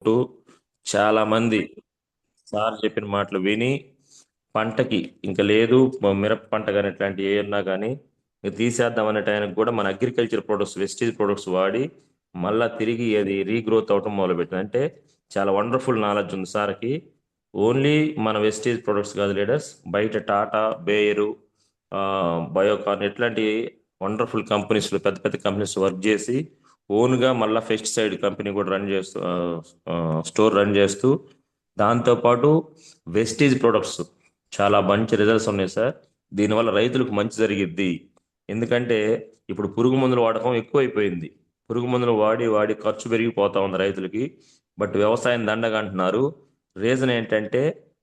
To చాలా మంది sir చెప్పిన మాటలు విని పంటకి ఇంకా లేదు మిరప పంట కానీ ఇట్లాంటి ఏ ఉన్నా కానీ ఇంక తీసేద్దాం అనే టైంకి కూడా మన అగ్రికల్చర్ ప్రొడక్ట్స్ వెస్టేజ్ ప్రొడక్ట్స్ వాడి మళ్ళా తిరిగి అది రీగ్రోత్ అవటం మొదలుపెట్టింది అంటే చాలా వండర్ఫుల్ నాలెడ్జ్ ఉంది సార్కి. ఓన్లీ మన వెస్టేజ్ ప్రొడక్ట్స్ కాదు లీడర్స్, బయట టాటా, బేయరు, బయోకాన్ ఇట్లాంటి వండర్ఫుల్ కంపెనీస్లో పెద్ద పెద్ద కంపెనీస్ వర్క్ చేసి ఓన్గా మళ్ళీ పెస్టిసైడ్ కంపెనీ కూడా రన్ చేస్తూ స్టోర్ రన్ చేస్తూ దాంతోపాటు వెస్టేజ్ ప్రొడక్ట్స్ చాలా మంచి రిజల్ట్స్ ఉన్నాయి సార్. దీనివల్ల రైతులకు మంచి జరిగిద్ది. ఎందుకంటే ఇప్పుడు పురుగు మందుల వాడకం ఎక్కువైపోయింది. పురుగు మందులు వాడి వాడి ఖర్చు పెరిగిపోతా ఉంది రైతులకి. బట్ వ్యవసాయం దండగా అంటున్నారు. రీజన్ ఏంటంటే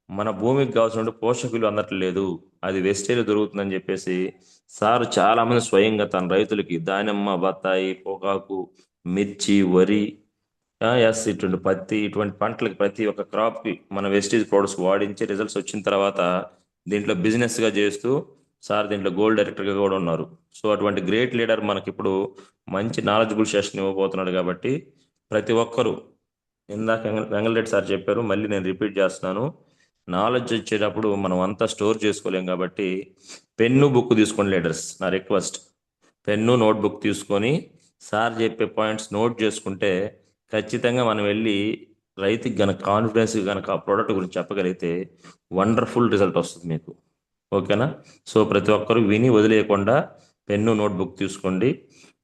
మన భూమికి కావాల్సిన పోషకులు అందట్లేదు, అది వెస్టేజ్ దొరుకుతుందని చెప్పేసి సార్ చాలా మంది స్వయంగా తన రైతులకి దానిమ్మ, బత్తాయి, పొగాకు, మిర్చి, వరి, ఎస్ ఇటువంటి పత్తి ఇటువంటి పంటలకు ప్రతి ఒక్క క్రాప్కి మన వెస్టేజ్ ప్రొడక్ట్స్ వాడించి రిజల్ట్స్ వచ్చిన తర్వాత దీంట్లో బిజినెస్గా చేస్తూ సార్ దీంట్లో గోల్డ్ డైరెక్టర్గా కూడా ఉన్నారు. సో అటువంటి గ్రేట్ లీడర్ మనకి ఇప్పుడు మంచి నాలెడ్జబుల్ సెషన్ ఇవ్వబోతున్నాడు కాబట్టి ప్రతి ఒక్కరూ, ఇందాక వెంగళరెడ్డి సార్ చెప్పారు, మళ్ళీ నేను రిపీట్ చేస్తున్నాను, నాలెడ్జ్ వచ్చేటప్పుడు మనం అంతా స్టోర్ చేసుకోలేం కాబట్టి పెన్ను బుక్ తీసుకోండి లీడర్స్, నా రిక్వెస్ట్. పెన్ను నోట్బుక్ తీసుకొని సార్ చెప్పే పాయింట్స్ నోట్ చేసుకుంటే ఖచ్చితంగా మనం వెళ్ళి రైతుకి గనక కాన్ఫిడెన్స్ గనక ఆ ప్రోడక్ట్ గురించి చెప్పగలిగితే వండర్ఫుల్ రిజల్ట్ వస్తుంది మీకు. ఓకేనా? సో ప్రతి ఒక్కరూ విని వదిలేయకుండా పెన్ను నోట్బుక్ తీసుకోండి.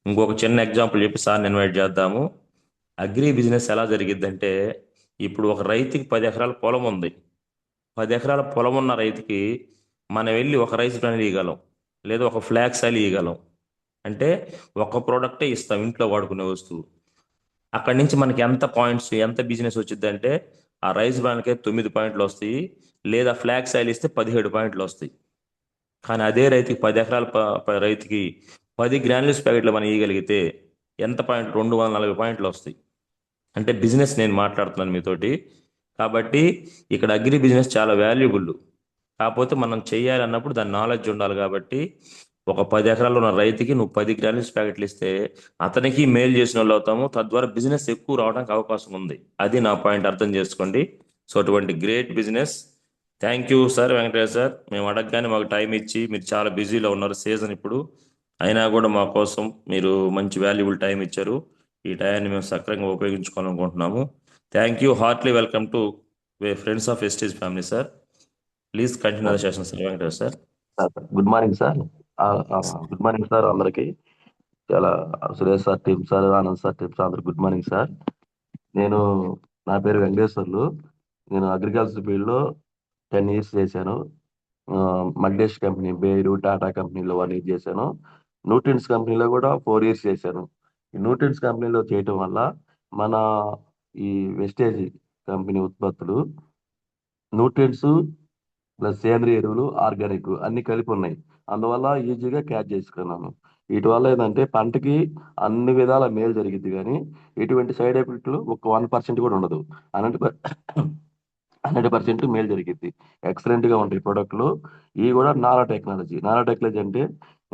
ఇంకొక చిన్న ఎగ్జాంపుల్ చెప్పి సార్ని ఇన్వైట్ చేద్దాము. అగ్రి బిజినెస్ ఎలా జరిగిద్దంటే ఇప్పుడు ఒక రైతుకి 10 ఎకరాల పొలం ఉంది. 10 ఎకరాల పొలం ఉన్న రైతుకి మనం వెళ్ళి ఒక రైస్ బ్రాండ్ ఇవ్వగలం, లేదా ఒక ఫ్లాక్స్ ఆయిల్ ఇవ్వగలం. అంటే ఒక ప్రోడక్టే ఇస్తాం, ఇంట్లో వాడుకునే వస్తువు. అక్కడి నుంచి మనకి ఎంత పాయింట్స్, ఎంత బిజినెస్ వచ్చింది అంటే ఆ రైస్ బ్రాండ్కే 9 పాయింట్లు వస్తాయి, లేదా ఫ్లాక్స్ ఆయిల్ ఇస్తే 17 పాయింట్లు వస్తాయి. కానీ అదే రైతుకి 10 ఎకరాల రైతుకి 10 గ్రాన్యూల్స్ ప్యాకెట్లు మనం ఇవ్వగలిగితే ఎంత పాయింట్, 240 పాయింట్లు వస్తాయి. అంటే బిజినెస్ నేను మాట్లాడుతున్నాను మీతోటి. కాబట్టి ఇక్కడ అగ్రి బిజినెస్ చాలా వాల్యుబుల్. కాకపోతే మనం చెయ్యాలన్నప్పుడు దాని నాలెడ్జ్ ఉండాలి. కాబట్టి ఒక 10 ఎకరాల్లో ఉన్న రైతుకి నువ్వు 10 గ్రానైట్స్ ప్యాకెట్లు ఇస్తే అతనికి మేలు చేసిన వాళ్ళు అవుతాము, తద్వారా బిజినెస్ ఎక్కువ రావడానికి అవకాశం ఉంది. అది నా పాయింట్, అర్థం చేసుకోండి. సో అటువంటి great business. Thank you sir, Venkatesh sir. మేము అడగగానే మాకు టైం ఇచ్చి, మీరు చాలా బిజీలో ఉన్నారు సీజన్ ఇప్పుడు, అయినా కూడా మా కోసం మీరు మంచి వాల్యుబుల్ టైం ఇచ్చారు. ఈ టైంని మేము సక్రమంగా ఉపయోగించుకోవాలనుకుంటున్నాము. Thank you. Heartly welcome to friends of wastage family sir. Please continue the session sir, Venkatesh sir. Good morning sir. Good morning sir అందరికి. చాలా Suresh sir team sir, Anand sir team sir అందరికి గుడ్ మార్నింగ్ సార్. నేను నా పేరు వెంకటేశ్వర్లు. నేను agriculture ఫీల్డ్లో 10 years చేశాను. మల్డేష్ company, బేరు, Tata కంపెనీలో 1 year చేశాను. న్యూట్రిన్స్ కంపెనీలో కూడా 4 years చేశాను. ఈ న్యూట్రిన్స్ కంపెనీలో చేయటం వల్ల మన ఈ వెస్టేజ్ కంపెనీ ఉత్పత్తులు న్యూట్రిన్స్ ప్లస్ సేంద్రియ ఎరువులు, ఆర్గానిక్ అన్ని కలిపి ఉన్నాయి. అందువల్ల ఈజీగా క్యాచ్ చేసుకున్నాను. వీటి వల్ల ఏంటంటే పంటకి అన్ని విధాల మేలు జరిగింది, కానీ ఎటువంటి సైడ్ ఎఫెక్ట్లు ఒక 1% కూడా ఉండదు. 100% మేలు జరిగింది. ఎక్సలెంట్ గా ఉంటాయి ప్రొడక్ట్లు. ఇవి కూడా నానో టెక్నాలజీ. నానో టెక్నాలజీ అంటే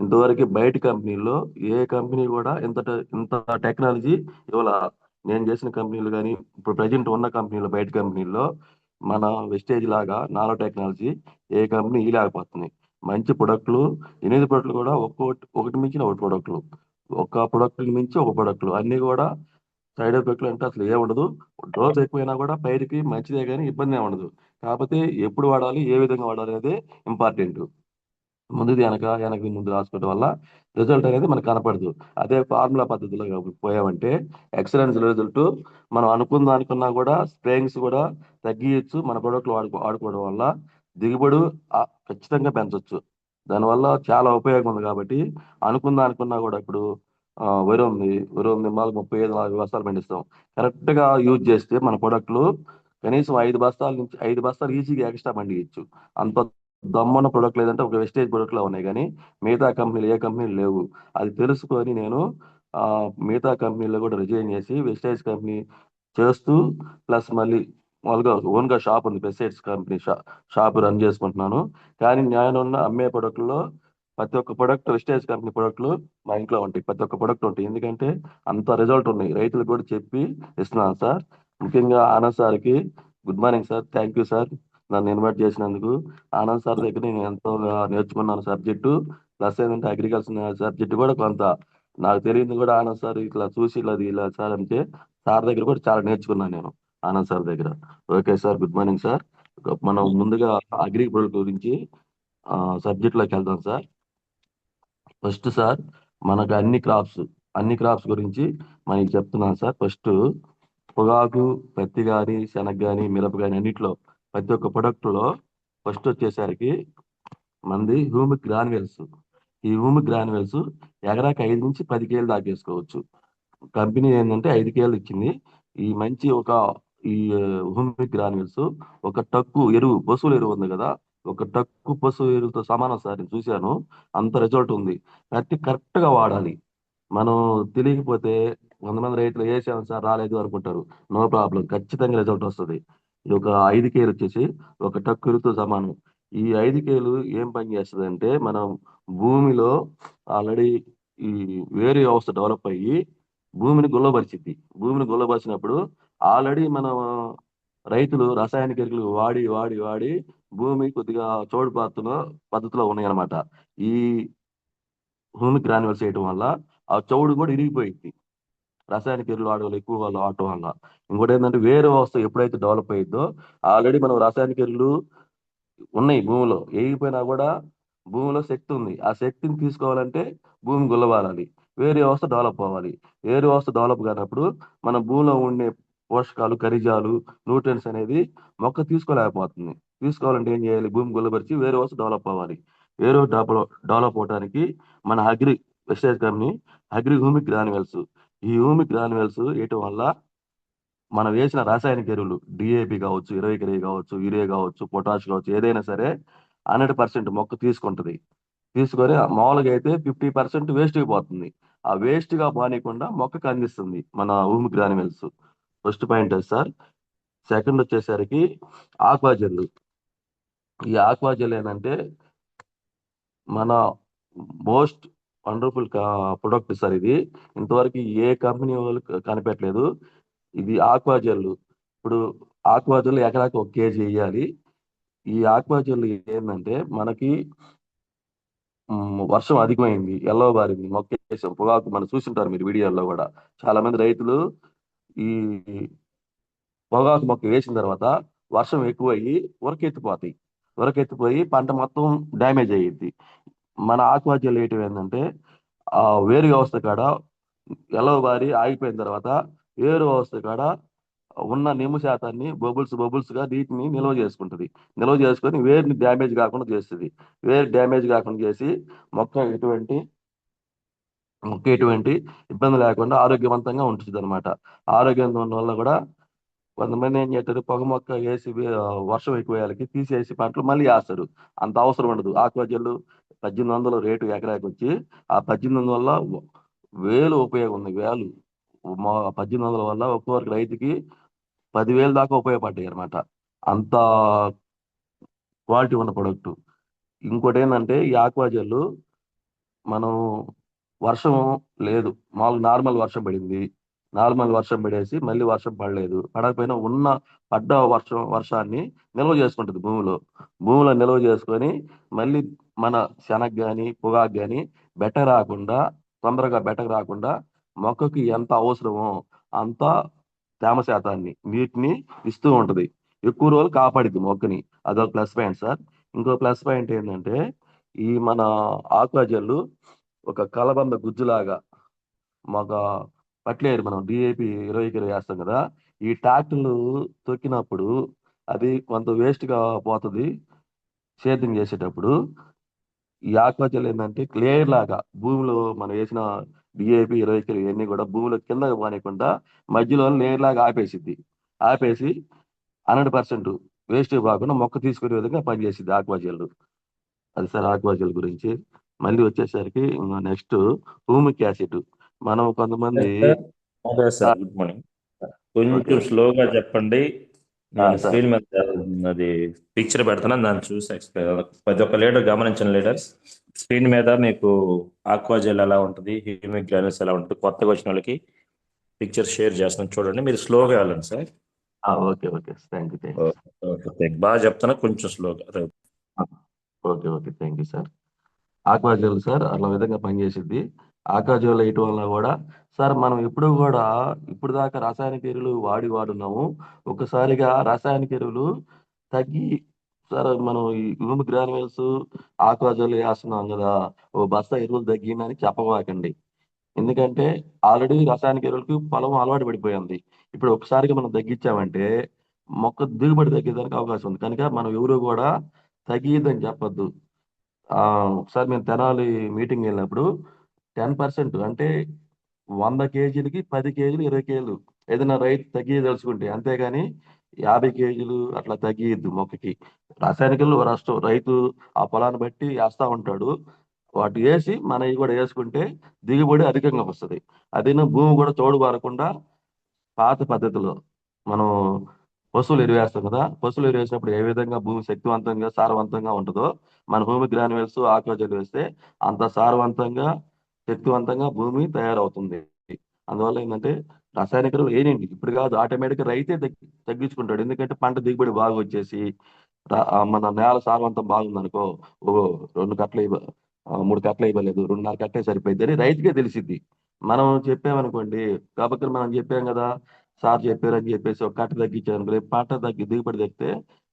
ఇంతవరకు బయట కంపెనీల్లో ఏ కంపెనీ కూడా ఇంత టెక్నాలజీ ఇవాళ నేను చేసిన కంపెనీలు కానీ ఇప్పుడు ప్రజెంట్ ఉన్న కంపెనీలు, బయట కంపెనీల్లో మన వెస్టేజ్ లాగా నానో టెక్నాలజీ ఏ కంపెనీ లేకపోతున్నాయి. మంచి ప్రొడక్ట్లు, 8 ప్రొడక్ట్లు కూడా ఒకటి మించిన ఒకటి ప్రొడక్ట్లు, ఒక ప్రొడక్ట్ మించి ఒక ప్రొడక్ట్లు అన్ని కూడా సైడ్ ఎఫెక్ట్లు అంటే అసలు ఏ ఉండదు. డోస్ ఎక్కువైనా కూడా పైరుకి మంచిదే కానీ ఇబ్బంది ఉండదు. కాకపోతే ఎప్పుడు వాడాలి, ఏ విధంగా వాడాలి అనేది ఇంపార్టెంట్. ముందుది వెనక ముందు రాసుకోవడం వల్ల రిజల్ట్ అనేది మనకు కనపడదు. అదే ఫార్ములా పద్ధతిలో పోయామంటే ఎక్సలెన్స్ రిజల్ట్. మనం అనుకున్నా కూడా స్ప్రేయింగ్స్ కూడా తగ్గించచ్చు. మన ప్రొడక్ట్లు వాడుకోవడం వల్ల దిగుబడి ఖచ్చితంగా పెంచవచ్చు. దానివల్ల చాలా ఉపయోగం ఉంది. కాబట్టి అనుకున్నా కూడా ఇప్పుడు వరి ఉంది మాకు 35-40 బస్తాలు పండిస్తాం. కరెక్ట్ గా యూజ్ చేస్తే మన ప్రొడక్ట్లు కనీసం 5 బస్తాల నుంచి 5 బస్తాలు ఈజీగా ఎక్స్ట్రా పండించచ్చు. అంత దమ్మున్న ప్రొడక్ట్ లేదంటే ఒక వెస్టేజ్ ప్రొడక్ట్ లా ఉన్నాయి, కానీ మిగతా కంపెనీలు ఏ కంపెనీలు లేవు. అది తెలుసుకొని నేను మిగతా కంపెనీలో కూడా రిజైన్ చేసి వెస్టేజ్ కంపెనీ చేస్తూ ప్లస్ మళ్ళీ మామూలుగా ఓన్ గా షాప్ ఉంది, పెస్టిసైడ్స్ కంపెనీ షాప్ రన్ చేసుకుంటున్నాను. కానీ నేను అమ్మే ప్రొడక్ట్లో ప్రతి ఒక్క ప్రొడక్ట్ వెస్టేజ్ కంపెనీ ప్రొడక్ట్లు మా ఇంట్లో ఉంటాయి. ప్రతి ఒక్క ప్రొడక్ట్ ఉంటాయి. ఎందుకంటే అంత రిజల్ట్ ఉన్నాయి, రైతులకు కూడా చెప్పి ఇస్తున్నాను సార్. ముఖ్యంగా ఆనంద్ సార్కి good morning sir. Thank you sir నన్ను ఇన్వైట్ చేసినందుకు. ఆనంద్ సార్ దగ్గర నేను ఎంతో నేర్చుకున్నాను సబ్జెక్టు. ప్లస్ ఏంటంటే అగ్రికల్చర్ సబ్జెక్టు కూడా కొంత నాకు తెలియదు కూడా ఆనంద్ సార్ ఇట్లా చూసి ఇలా సార్ అంటే సార్ దగ్గర కూడా చాలా నేర్చుకున్నాను నేను ఆనంద్ సార్ దగ్గర. Okay sir, good morning sir. మనం ముందుగా అగ్రి ప్రొడక్ట్ గురించి సబ్జెక్ట్లోకి వెళ్దాం సార్. ఫస్ట్ సార్, మనకు అన్ని క్రాప్స్ గురించి మనకి చెప్తున్నాను సార్. ఫస్ట్ పొగాకు, పత్తి కానీ, శనగ కానీ, మిరప కానీ అన్నిట్లో ప్రతి ఒక్క ప్రొడక్ట్లో ఫస్ట్ వచ్చేసరికి మనది హ్యూమిక్ గ్రాన్యువల్స్. ఈ హ్యూమిక్ గ్రాన్యువల్స్ ఎకరాకి 5 నుంచి 10 కేలు దాకేసుకోవచ్చు. కంపెనీ ఏంటంటే 5 కేలు ఇచ్చింది. ఈ మంచి ఒక ఈ హ్యూమిక్ గ్రాన్యువల్స్ ఒక టక్కు ఎరువు, పశువుల ఎరువు ఉంది కదా, ఒక టక్కు పశువు ఎరువుతో సమానం సార్. నేను చూశాను, అంత రిజల్ట్ ఉంది. కరెక్ట్ గా వాడాలి. మనం తెలియకపోతే 100 మంది రైతులు వేసాం సార్ రాలేదు అనుకుంటారు. నో ప్రాబ్లం, ఖచ్చితంగా రిజల్ట్ వస్తుంది. ఇది ఒక 5 కేలు వచ్చేసి ఒక టక్కురితో సమానం. ఈ 5 కేలు ఏం పని చేస్తుంది అంటే, మనం భూమిలో ఆల్రెడీ ఈ వేరే వ్యవస్థ డెవలప్ అయ్యి భూమిని గుల్లబరిచిద్ది. భూమిని గుల్లబరిచినప్పుడు ఆల్రెడీ మనం రైతులు రసాయనిక ఎరువులు వాడి వాడి వాడి భూమి కొద్దిగా చౌడు పద్ధతిలో ఉన్నాయన్నమాట. ఈ భూమి గ్రాన్యువల్స్ చేయడం వల్ల ఆ చౌడు కూడా ఇరిగిపోయింది, రసాయనిక ఎరువులు వాడడం ఎక్కువ వాళ్ళు వాడటం వల్ల. ఇంకోటి ఏంటంటే, వేరే వ్యవస్థ ఎప్పుడైతే డెవలప్ అయ్యిందో ఆల్రెడీ మనం రసాయనిక ఎరువులు ఉన్నాయి భూమిలో, వేయకపోయినా కూడా భూమిలో శక్తి ఉంది. ఆ శక్తిని తీసుకోవాలంటే భూమి గుల్లబారాలి, వేరే వ్యవస్థ డెవలప్ అవ్వాలి. వేరే వ్యవస్థ డెవలప్ కానప్పుడు మన భూమిలో ఉండే పోషకాలు, ఖనిజాలు, న్యూట్రియన్స్ అనేది మొక్క తీసుకోలేకపోతుంది. తీసుకోవాలంటే ఏం చేయాలి? భూమి గుల్లబరిచి వేరే వ్యవస్థ డెవలప్ అవ్వాలి. వేరే డెవలప్ అవడానికి మన Vestige company agri humic granules. ఈ హ్యూమిక్ గ్రాన్యువల్స్ వేయటం వల్ల మనం వేసిన రాసాయనిక ఎరువులు డిఏపి కావచ్చు, 20 కావచ్చు, యూరియా కావచ్చు, పొటాష్ కావచ్చు, ఏదైనా సరే 100% మొక్క తీసుకుంటది. తీసుకొని మామూలుగా అయితే 50% వేస్ట్ అయిపోతుంది. ఆ వేస్ట్ గా పోనీయకుండా మొక్కకు అందిస్తుంది మన భూమి గ్రాన్యువల్స్. ఫస్ట్ పాయింట్ అది సార్. సెకండ్ వచ్చేసరికి ఆక్వాజెల్. ఈ ఆక్వాజెల్ ఏంటంటే మన మోస్ట్ వండర్ఫుల్ ప్రొడక్ట్ సార్. ఇది ఇంతవరకు ఏ కంపెనీ వాళ్ళు కనిపెట్టలేదు. ఇది ఆక్వాజెల్. ఇప్పుడు ఆక్వాజెల్ ఎకరాకి 1 కేజీ వేయాలి. ఈ ఆక్వాజెల్ ఏంటంటే మనకి వర్షం అధికమైంది, ఎల్లో బారింది, మొక్కేసాం పొగాకు. మనం చూసింటారు మీరు వీడియోల్లో కూడా. చాలా మంది రైతులు ఈ పొగాకు మొక్క వేసిన తర్వాత వర్షం ఎక్కువయ్యి ఉరకెత్తిపోతాయి. ఉరకెత్తిపోయి పంట మొత్తం డ్యామేజ్ అయ్యిద్ది. మన ఆక్వాజెల్ వేయటం ఏంటంటే ఆ వేరు వ్యవస్థ కాడ ఎల్లో బారి ఆగిపోయిన తర్వాత వేరు వ్యవస్థ కాడ ఉన్న నిమ్ము శాతాన్ని బబుల్స్ గా నీటిని నిల్వ చేసుకుంటది. నిల్వ చేసుకొని వేరుని డ్యామేజ్ కాకుండా చేస్తుంది. వేరు డ్యామేజ్ కాకుండా చేసి మొక్క ఎటువంటి మొక్క ఎటువంటి ఇబ్బంది లేకుండా ఆరోగ్యవంతంగా ఉంటుంది అనమాట. ఆరోగ్యంగా ఉన్న వల్ల కూడా కొంతమంది ఏం చేస్తారు, పొగ మొక్క వేసి వర్షం ఎక్కువ వేయాలకి తీసేసి పంటలు మళ్ళీ వేస్తారు. అంత అవసరం ఉండదు. ఆక్వాజెల్ 1800 రేటు ఎకరాకి వచ్చి, ఆ 1800 వల్ల వేలు ఉపయోగం ఉంది. వేలు మా 1800 వల్ల ఒక్కొక్క రైతుకి 10,000 దాకా ఉపయోగపడ్డాయి అనమాట. అంత క్వాలిటీ ఉన్న ప్రొడక్ట్. ఇంకోటి ఏంటంటే, ఈ ఆక్వాజెల్ మనం వర్షం లేదు, మామూలు నార్మల్ వర్షం పడింది, నార్మల్ వర్షం పడేసి మళ్ళీ వర్షం పడలేదు, పడకపోయినా ఉన్న పడ్డ వర్షాన్ని నిల్వ చేసుకుంటుంది భూమిలో నిల్వ చేసుకొని మళ్ళీ మన శనగ కానీ పొగాకు కానీ తొందరగా బెటర్ రాకుండా మొక్కకి ఎంత అవసరమో అంత తేమ శాతాన్ని, నీటిని ఇస్తూ ఉంటది. ఎక్కువ రోజులు కాపాడిద్ది మొక్కని. అదొక ప్లస్ పాయింట్ సార్. ఇంకో ప్లస్ పాయింట్ ఏంటంటే, ఈ మన ఆక్వాజెల్ ఒక కలబంద గుజ్జులాగా మాకు పట్లేరు. మనం డిఏపి 20 కిలో వేస్తాం కదా, ఈ ట్రాక్టర్లు తొక్కినప్పుడు అది కొంత వేస్ట్ గా పోతుంది సేద్యం చేసేటప్పుడు. ఈ ఆక్వాజెల్ ఏంటంటే క్లియర్ లాగా భూమిలో మనం వేసిన డిఏపి 20 కిలో ఇవన్నీ కూడా భూమిలో కిందకి పోనీయకుండా మధ్యలో లేయర్ లాగా ఆపేసి 100% వేస్ట్ కాకుండా మొక్క తీసుకునే విధంగా పనిచేసింది ఆక్వాజెల్. అది సార్ ఆక్వాజెల్ గురించి. మళ్ళీ వచ్చేసరికి నెక్స్ట్ హ్యూమిక్ యాసిడ్. మనం కొంతమంది అదే ఆ, సార్, గుడ్ మార్నింగ్. ఓకే కొంచెం ఓకే స్లోగా చెప్పండి. నేను సార్. స్క్రీన్ మీద అది పిక్చర్ పెడుతున్నాను, దాన్ని చూసి ప్రతి ఒక్క లీడర్ గమనించిన లీడర్స్. స్క్రీన్ మీద మీకు ఆక్వాజెల్ ఎలా ఉంటుంది, హ్యూమిక్ గ్రానల్స్ ఎలా ఉంటుంది, కొత్తగా వచ్చిన వాళ్ళకి పిక్చర్ షేర్ చేస్తున్నాను చూడండి, మీరు స్లోగా వెళ్ళండి sir. Okay okay, thank you thank you okay okay, thank. బాగా చెప్తాను, కొంచెం స్లోగా. Sir. Okay okay, thank you sir. ఆక్వాజల్ సార్ అట్లా విధంగా పనిచేసిద్ది. ఆక్వాజల్ వేయటం వల్ల కూడా సార్ మనం ఎప్పుడు కూడా ఇప్పుడు దాకా రాసాయనిక ఎరువులు వాడున్నాము. ఒకసారిగా రాసాయనిక ఎరువులు తగ్గి సార్ మనం ఈ భూమి గ్రాన్యువల్స్ ఆక్వాజల్ వేస్తున్నాం కదా, ఓ బస్తా ఎరువులు తగ్గిందని చెప్పమాకండి. ఎందుకంటే ఆల్రెడీ రాసాయనిక ఎరువులకి పొలం అలవాటు పడిపోయింది. ఇప్పుడు ఒకసారిగా మనం తగ్గించామంటే మొక్క దిగుబడి తగ్గేదానికి అవకాశం ఉంది. కనుక మనం ఎవరు కూడా తగ్గియద్దని చెప్పొద్దు. ఒకసారి మేము తెనాలి మీటింగ్ వెళ్ళినప్పుడు 10% అంటే 100 కేజీలకి 10 కేజీలు 20 కేజీలు ఏదైనా రైతు తగ్గియదలుచుకుంటే, అంతేగాని 50 కేజీలు అట్లా తగ్గియద్దు మొక్కకి. రాసాయనికలు రైతు ఆ పొలాన్ని బట్టి వేస్తా ఉంటాడు. వాటి వేసి మనవి కూడా వేసుకుంటే దిగుబడి అధికంగా వస్తుంది. అదేనా భూమి కూడా చౌడు బారకుండా పాత పద్ధతిలో మనం పశువులు ఎరువేస్తాం కదా, పశువులు ఎరువు వేసినప్పుడు ఏ విధంగా భూమి శక్తివంతంగా సారవంతంగా ఉంటుందో మన భూమి గ్రాన్యువల్స్ ఆక్వజల్ వేస్తే అంత సారవంతంగా శక్తివంతంగా భూమి తయారవుతుంది. అందువల్ల ఏంటంటే రసాయనిక ఎరువులు వేయండి ఇప్పుడు కాదు, ఆటోమేటిక్ రైతే తగ్గించుకుంటాడు. ఎందుకంటే పంట దిగుబడి బాగా వచ్చేసి మన నేల సారవంతం బాగుందనుకో, ఓ 2 కట్టలు 3 కట్టలు ఇవ్వలేదు, 2.5 కట్టే సరిపోయింది అని రైతుకే తెలిసిద్ది. మనం చెప్పామనుకోండి, కాబట్టి మనం చెప్పాం కదా సార్ చెప్పారు అని చెప్పేసి ఒక కట్ట తగ్గించాను రేపు పంట దిగుబడి తగ్గితే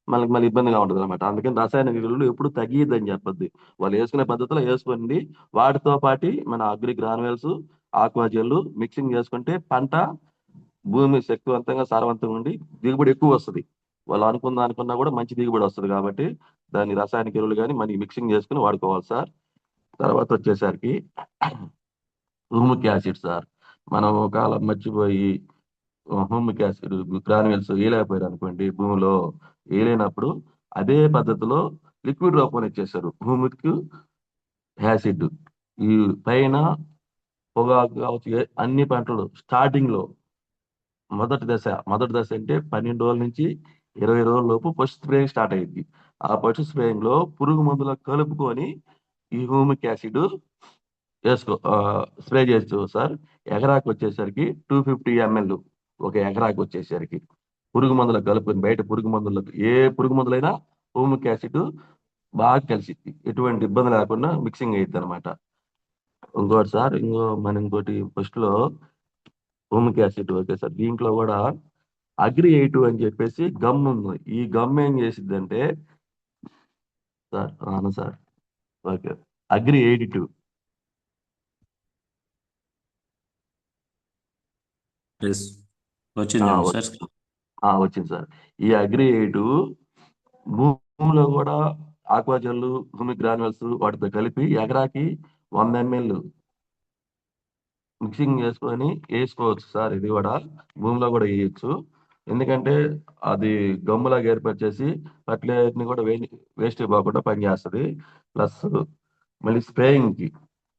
మనకి మళ్ళీ ఇబ్బందిగా ఉంటుంది అనమాట. అందుకని రసాయనిక ఎరువులు ఎప్పుడు తగ్గియద్దని చెప్పొద్దు. వాళ్ళు వేసుకునే పద్ధతిలో వేసుకోండి. వాటితో పాటు మన అగ్రి గ్రాన్యువల్స్ ఆక్వాజెల్ మిక్సింగ్ చేసుకుంటే పంట భూమి శక్తివంతంగా సారవంతంగా ఉండి దిగుబడి ఎక్కువ వస్తుంది. వాళ్ళు అనుకున్నా కూడా మంచి దిగుబడి వస్తుంది. కాబట్టి దాన్ని రసాయనిక ఎరువులు కానీ మనకి మిక్సింగ్ చేసుకుని వాడుకోవాలి సార్. తర్వాత వచ్చేసరికి హ్యూమిక్ యాసిడ్ సార్. మనం ఒకవేళ మర్చిపోయి హ్యూమిక్ యాసిడ్ గ్రాన్యువల్స్ వేయలేకపోయారు అనుకోండి, భూమిలో వేయలేనప్పుడు అదే పద్ధతిలో లిక్విడ్ రూపంలో ఇచ్చేస్తారు హ్యూమిక్ యాసిడ్. ఈ పైన పొగాకు కావచ్చు, అన్ని పంటలు స్టార్టింగ్ లో మొదటి దశ అంటే 12 రోజుల నుంచి 20 రోజుల లోపు ఫస్ట్ స్ప్రేయింగ్ స్టార్ట్ అయ్యింది. ఆ ఫస్ట్ స్ప్రేయింగ్ లో పురుగు మందులు కలుపుకొని ఈ హ్యూమిక్ యాసిడ్ స్ప్రే చేస్తూ సార్. ఎకరాకు వచ్చేసరికి 250 ml ఒక ఎకరాకు వచ్చేసరికి పురుగు మందులు కలుపుకొని, బయట పురుగు మందులకు ఏ పురుగు మందులైనా హ్యూమిక్ యాసిడ్ బాగా కలిసిద్ది, ఎటువంటి ఇబ్బంది లేకుండా మిక్సింగ్ అయ్యిద్ది అనమాట. ఇంకోటి సార్, ఇంకోటి ఫస్ట్ లో హ్యూమిక్ యాసిడ్ ఓకే సార్. దీంట్లో కూడా అగ్రి 8 అని చెప్పేసి గమ్ ఉంది. ఈ గమ్ ఏం చేసిద్దంటే సార్, అవును సార్, ఓకే, అగ్రి 82. ఎస్, వచ్చింది చూడండి సార్. వచ్చింది సార్. ఈ అగ్రి 8 భూమిలో కూడా ఆక్వాజల్ హ్యూమిక్ గ్రాన్యువల్స్ వాటితో కలిపి ఎకరాకి 100 ml మిక్సింగ్ చేసుకొని వేసుకోవచ్చు సార్. ఇది కూడా భూమిలో కూడా వేయచ్చు. ఎందుకంటే అది గమ్ములాగా ఏర్పరిచేసి ఫర్టిలైజర్ని కూడా వేస్ట్ పోకుండా పనిచేస్తుంది. ప్లస్ మళ్ళీ స్ప్రేయింగ్ కి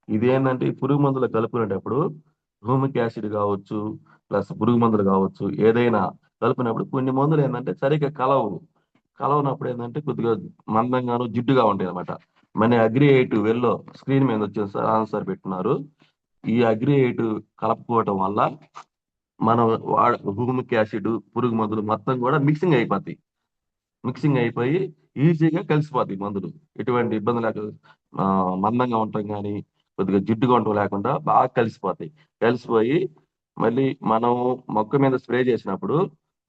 ఇది ఏంటంటే ఈ పురుగు మందులు కలుపుకునేటప్పుడు హ్యూమిక్ యాసిడ్ కావచ్చు, ప్లస్ పురుగు మందులు కావచ్చు, ఏదైనా కలుపుకున్నప్పుడు కొన్ని మందులు ఏంటంటే సరిగ్గా కలవనప్పుడు ఏంటంటే కొద్దిగా మందంగాను జిడ్డుగా ఉంటాయి అనమాట. మన అగ్రి 8 వెల్లో స్క్రీన్ మీద వచ్చేసి సార్ ఆన్సర్ పెట్టున్నారు. ఈ అగ్రి 8 కలుపుకోవటం వల్ల మనం హ్యూమిక్ యాసిడ్ పురుగు మందులు మొత్తం కూడా మిక్సింగ్ అయిపోయి ఈజీగా కలిసిపోతాయి మందులు. ఎటువంటి ఇబ్బంది లేక మందంగా ఉండటం కానీ కొద్దిగా జిడ్డుగా ఉండటం లేకుండా బాగా కలిసిపోయి మళ్ళీ మనం మొక్క మీద స్ప్రే చేసినప్పుడు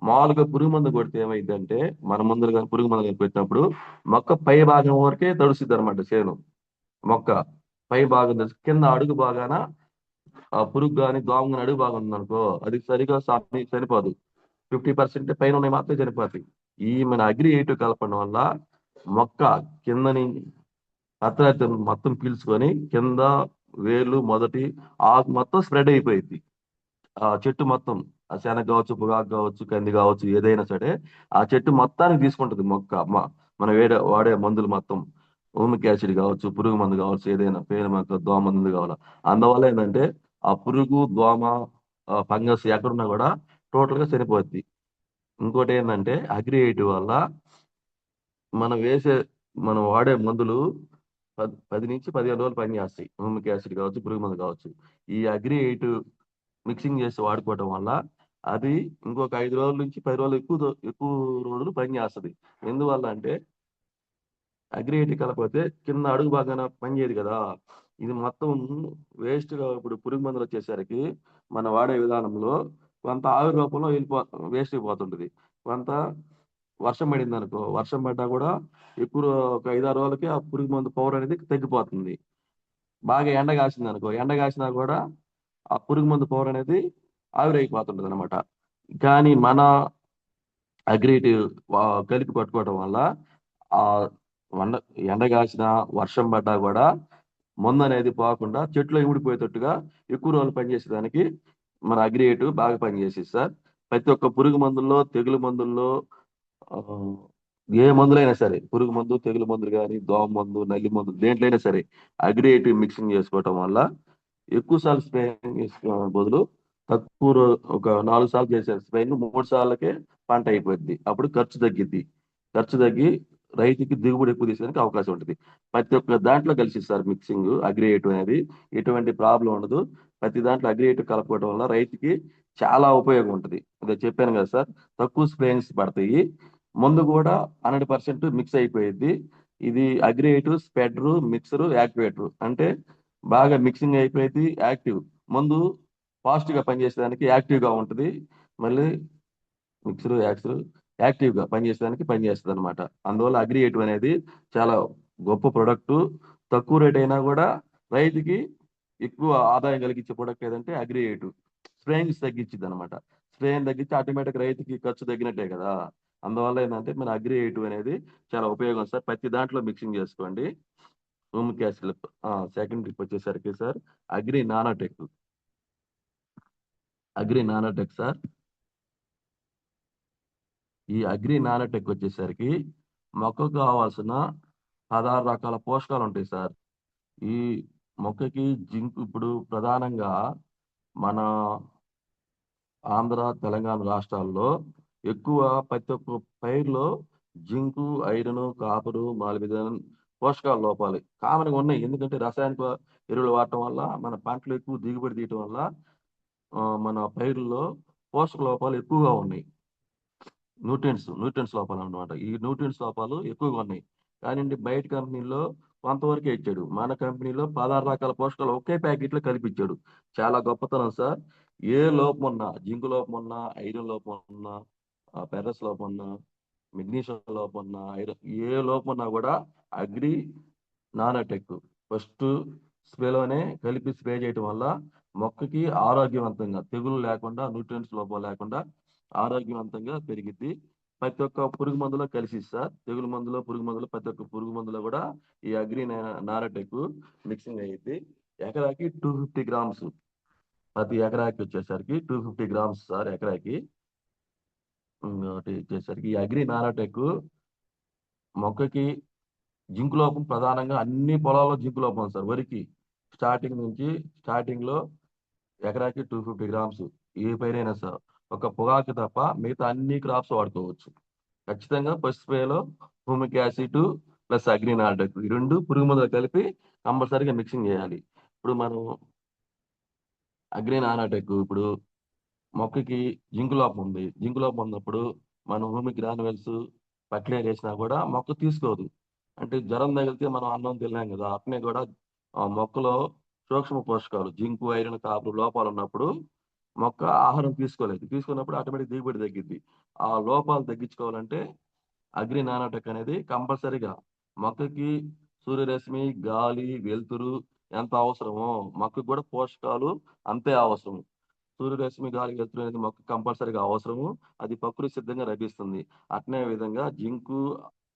మామూలుగా పురుగు మందు కొడితే ఏమైందంటే మన ముందులు కానీ పురుగు మందు కానీ పెట్టినప్పుడు మొక్క పై భాగం వరకే తడుస్తుంది అనమాట. చేను మొక్క పై భాగం తెలుసు, కింద అడుగు బాగాన ఆ పురుగు కానీ దోమ కానీ అడుగు బాగా ఉందనుకో అది సరిగా చనిపోదు. 50% పైన ఉన్నాయి మాత్రమే చనిపోతాయి. ఈ మన అగ్రి 8 కలపడం వల్ల మొక్క కిందని అర్ధరాత్రి మొత్తం పీల్చుకొని కింద వేర్లు మొదటి ఆకు మొత్తం స్ప్రెడ్ అయిపోయింది. ఆ చెట్టు మొత్తం, ఆ శనగ కావచ్చు, పొగాకు కావచ్చు, కంది కావచ్చు, ఏదైనా సరే ఆ చెట్టు మొత్తానికి తీసుకుంటుంది మొక్క. మనం వాడే మందులు మొత్తం హ్యూమిక్ యాసిడ్ కావచ్చు, పురుగు మందు కావచ్చు, ఏదైనా పేరు మొక్క దోమ మందు కావాలా. అందువల్ల ఏంటంటే ఆ పురుగు దోమ ఫంగస్ ఎక్కడున్నా కూడా టోటల్ గా చనిపోద్ది. ఇంకోటి ఏంటంటే అగ్రి 8 వల్ల మనం వేసే మనం వాడే మందులు 10 నుంచి 15 రోజులు పనిచేస్తాయి. హ్యూమిక్ యాసిడ్ కావచ్చు, పురుగు మందు కావచ్చు. ఈ అగ్రి 8 మిక్సింగ్ చేసి వాడుకోవటం వల్ల అది ఇంకొక 5 రోజుల నుంచి 10 రోజులు ఎక్కువ రోజులు పనిచేస్తుంది. ఎందువల్ల అంటే అగ్రిగేట్ కలపకపోతే కింద అడుగు భాగాన పనిచేయదు కదా. ఇది మొత్తం వేస్ట్‌గా ఇప్పుడు పురుగు మందులు వచ్చేసరికి మనం వాడే విధానంలో కొంత ఆవిరి రూపంలో వేస్ట్ అయిపోతుంటది. కొంత వర్షం పడిందనుకో, వర్షం పడ్డా కూడా ఎక్కువ ఒక 5, 6 రోజులకి ఆ పురుగు మందు పవర్ అనేది తగ్గిపోతుంది. బాగా ఎండ కాసిందనుకో, ఎండ కాసినా కూడా ఆ పురుగు మందు పవర్ అనేది ఆవిరైపోతుంటదనమాట. కానీ మన అగ్రిగేట్ కలిపి కట్టుకోవటం వల్ల ఆహ్, వండ ఎండ కాసినా, వర్షం పడ్డా కూడా మందనేది పోకుండా చెట్లో ఇమిడిపోయేటట్టుగా ఎక్కువ రోజులు పనిచేసేదానికి మన అగ్రిగేట్ బాగా పనిచేసేది సార్. ప్రతి ఒక్క పురుగు మందుల్లో, తెగులు మందుల్లో ఆహ్, ఏ మందులైనా సరే, పురుగు మందు, తెగులు మందులు గాని, దోమ మందు, నల్లి మందు దేంట్లో అయినా సరే అగ్రిగేట్ మిక్సింగ్ చేసుకోవటం వల్ల ఎక్కువ సార్లు స్ప్రేయింగ్ బదులు తక్కువ ఒక 4 సార్లు చేసే స్ప్రేయింగ్ 3 సార్లకే పంట అయిపోద్ది. అప్పుడు ఖర్చు తగ్గిద్ది. ఖర్చు తగ్గి రైతుకి దిగుబడి ఎక్కువ తీసేదానికి అవకాశం ఉంటది. ప్రతి ఒక్క దాంట్లో కలిసిద్ది సార్ మిక్సింగ్ అగ్రిగేట్ అనేది. ఎటువంటి ప్రాబ్లమ్ ఉండదు. ప్రతి దాంట్లో అగ్రిగేట్ కలుపుకోవడం వల్ల రైతుకి చాలా ఉపయోగం ఉంటది. అదే చెప్పాను కదా సార్. తక్కువ స్ప్రేయింగ్స్ పడతాయి. మందు కూడా 100% మిక్స్ అయిపోయిద్ది. ఇది అగ్రిగేట్, స్ప్రెడర్, మిక్సర్, యాక్టివేటర్ అంటే బాగా మిక్సింగ్ అయిపోయిద్ది. యాక్టివ్ మందు ఫాస్ట్‌గా పనిచేసేదానికి యాక్టివ్‌గా ఉంటది. మళ్ళీ మిక్సర్, యాక్టివ్‌గా పనిచేసేదానికి పనిచేస్తదనమాట. అందువల్ల అగ్రిగేట్ అనేది చాలా గొప్ప ప్రొడక్టు. తక్కువ రేట్ అయినా గూడా రైతుకి ఎక్కువ ఆదాయం కలిగించే ప్రొడక్ట్ ఏదంటే అగ్రిగేటు. స్ప్రేయింగ్స్ తగ్గించిద్దనమాట. స్ప్రేయింగ్ తగ్గిస్తే ఆటోమేటిక్‌గా రైతుకి ఖర్చు తగ్గినట్టే గదా. అందువల్ల ఏందంటే మన అగ్రిగేట్ అనేది చాలా ఉపయోగం సార్. ప్రతి దాంట్లో మిక్సింగ్ జేసుకోండి. హ్యూమిక్ యాసిడ్ సెకండ్ టిప్ వచ్చేసరికి sir agri nanotech. Agri nanotech sir. ఈ అగ్రి నానోటెక్ వచ్చేసరికి మొక్కకు కావాల్సిన 16 రకాల పోషకాలుంటాయి సార్. ఈ మొక్కకి జింక్ ఇప్పుడు ప్రధానంగా మన ఆంధ్ర, తెలంగాణ రాష్ట్రాల్లో ఎక్కువ ప్రతి ఒక్క పైరులో జింకు, ఐరను, కాపరు, మాల్బిదనం పోషకాల లోపాలు కామన్‌గా ఉన్నాయి. ఎందుకంటే రసాయనిక ఎరువులు వాడటం వల్ల మన పంటలు ఎక్కువ దిగుబడి తీయటం వల్ల మన పైరుల్లో పోషక లోపాలు ఎక్కువగా ఉన్నాయి. న్యూట్రియంట్స్ లోపాలనమాట. ఈ న్యూట్రియంట్స్ లోపాలు ఎక్కువగా ఉన్నాయి. కానియండి బయట కంపెనీల్లో కొంతవరకే ఇచ్చాడు. మన కంపెనీలో 16 రకాల పోషకాలు ఒకే ప్యాకెట్‌లో కలిపిచ్చాడు. చాలా గొప్పతనం సార్. ఏ లోపమున్నా, జింక్ లోపమున్నా, ఐరన్ లోపమున్నా, ఫెర్రస్ లోపమున్నా, మెగ్నీషియం లోపమున్నా, ఏ లోపమున్నా గూడా అగ్రి నానోటెక్ ఫస్టు స్ప్రేలోనే కలిపి స్ప్రే చేయటం వల్ల మొక్కకి ఆరోగ్యవంతంగా తెగులు లేకుండా, న్యూట్రియంట్స్ లోపం లేకుండా ఆరోగ్యవంతంగా పెరిగిద్ది. ప్రతి ఒక్క పురుగు మందులో కలిసిద్ది సార్. తెగులు మందులో, పురుగు మందులో ప్రతి ఒక్క పురుగు మందులో గూడా ఈ అగ్రి నానోటెక్ మిక్సింగ్ అయ్యిద్ది. ఎకరాకి 250 గ్రామ్స్. ప్రతి ఎకరాకి వచ్చేసరికి 250 గ్రామ్స్ సార్ ఎకరాకి. ఇంకోటి వచ్చేసరికి ఈ అగ్రి నానోటెక్ మొక్కకి జింక్ లోపం ప్రధానంగా అన్ని పొలాల్లో జింక్ లోపం ఉంది సార్. వరికి స్టార్టింగ్‌లో ఎకరాకి 250 గ్రామ్స్ ఏ పైరైనా సార్. ఒక పొగాకు తప్ప మిగతా అన్ని క్రాప్స్ వాడుకోవచ్చు. ఖచ్చితంగా ఫస్ట్ స్ప్రేలో humic acid plus agri nanotech ఈ 2 పురుగు మందులు కలిపి కంపల్సరీగా మిక్సింగ్ చేయాలి. ఇప్పుడు మనం అగ్రి నానోటెక్ ఇప్పుడు మొక్కకి జింక్ లోపం ఉంది. జింక్ లోపం ఉన్నప్పుడు మనం హ్యూమిక్ గ్రాన్యువల్స్ ఫెర్టిలైజర్ ఏసినా కూడా మొక్క తీసుకోదు. అంటే జ్వరం తగిలితే మనం అన్నం తినలేం కదా. అట్నే కూడా మొక్కలో సూక్ష్మ పోషకాలు జింకు, ఐరన్, కాపర్ లోపాలున్నప్పుడు మొక్క ఆహారం తీసుకోలేదు. తీసుకున్నప్పుడు ఆటోమేటిక్ దిగుబడి తగ్గిద్ది. ఆ లోపాలు తగ్గించుకోవాలంటే అగ్రి నానోటెక్ అనేది కంపల్సరీగా మొక్కకి సూర్యరశ్మి, గాలి, వెలుతురు ఎంత అవసరమో మొక్కకు కూడా పోషకాలు అంతే అవసరం. సూర్యరశ్మి, గాలి, వెలుతురు అనేది మొక్కకు కంపల్సరీగా అవసరము. అది ప్రకృతి సిద్ధంగా లభిస్తుంది. అట్నే విధంగా జింకు,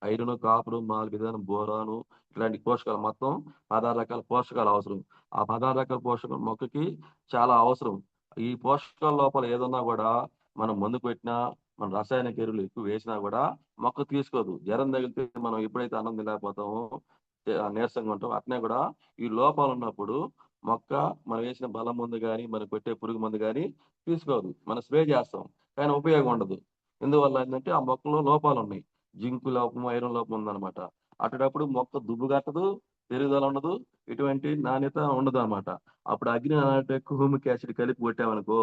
ఐరన్, కాపరు, మాల్బిదనం, బోరాను ఇట్లాంటి పోషకాలు మొత్తం 16 రకాల పోషకాలు అవసరం. ఆ 16 రకాల పోషకాలు మొక్కకి చాలా అవసరం. ఈ పోషకాల లోపాలు ఏదున్నా గూడా మనం మందు కొట్టినా, మన రసాయనిక ఎరువులు ఎక్కువ వేసినా గూడా మొక్క తీసుకోదు. జరం తగిలితే మనం ఎప్పుడైతే అన్నం తినలేకపోతామో, నీరసంగా ఉంటామో అట్నే గూడా ఈ లోపాలున్నప్పుడు మొక్క మనం వేసిన బలం మందు గాని, మనం కొట్టే పురుగు మందు గాని తీసుకోదు. మనం స్ప్రే చేస్తాం. కానీ ఉపయోగం ఉండదు. ఎందువల్ల ఏందంటే ఆ మొక్కలో లోపాలున్నాయి. జింక్ లోపం, ఐరన్ లోపం ఉందన్నమాట. అట్టటప్పుడు మొక్క దుబ్బు కట్టదు, పెరుగుదల ఉండదు, ఎటువంటి నాణ్యత ఉండదు అనమాట. అప్పుడు అగ్ని నానోటెక్ హ్యూమిక్ యాసిడ్ కలిపి కొట్టామనుకో,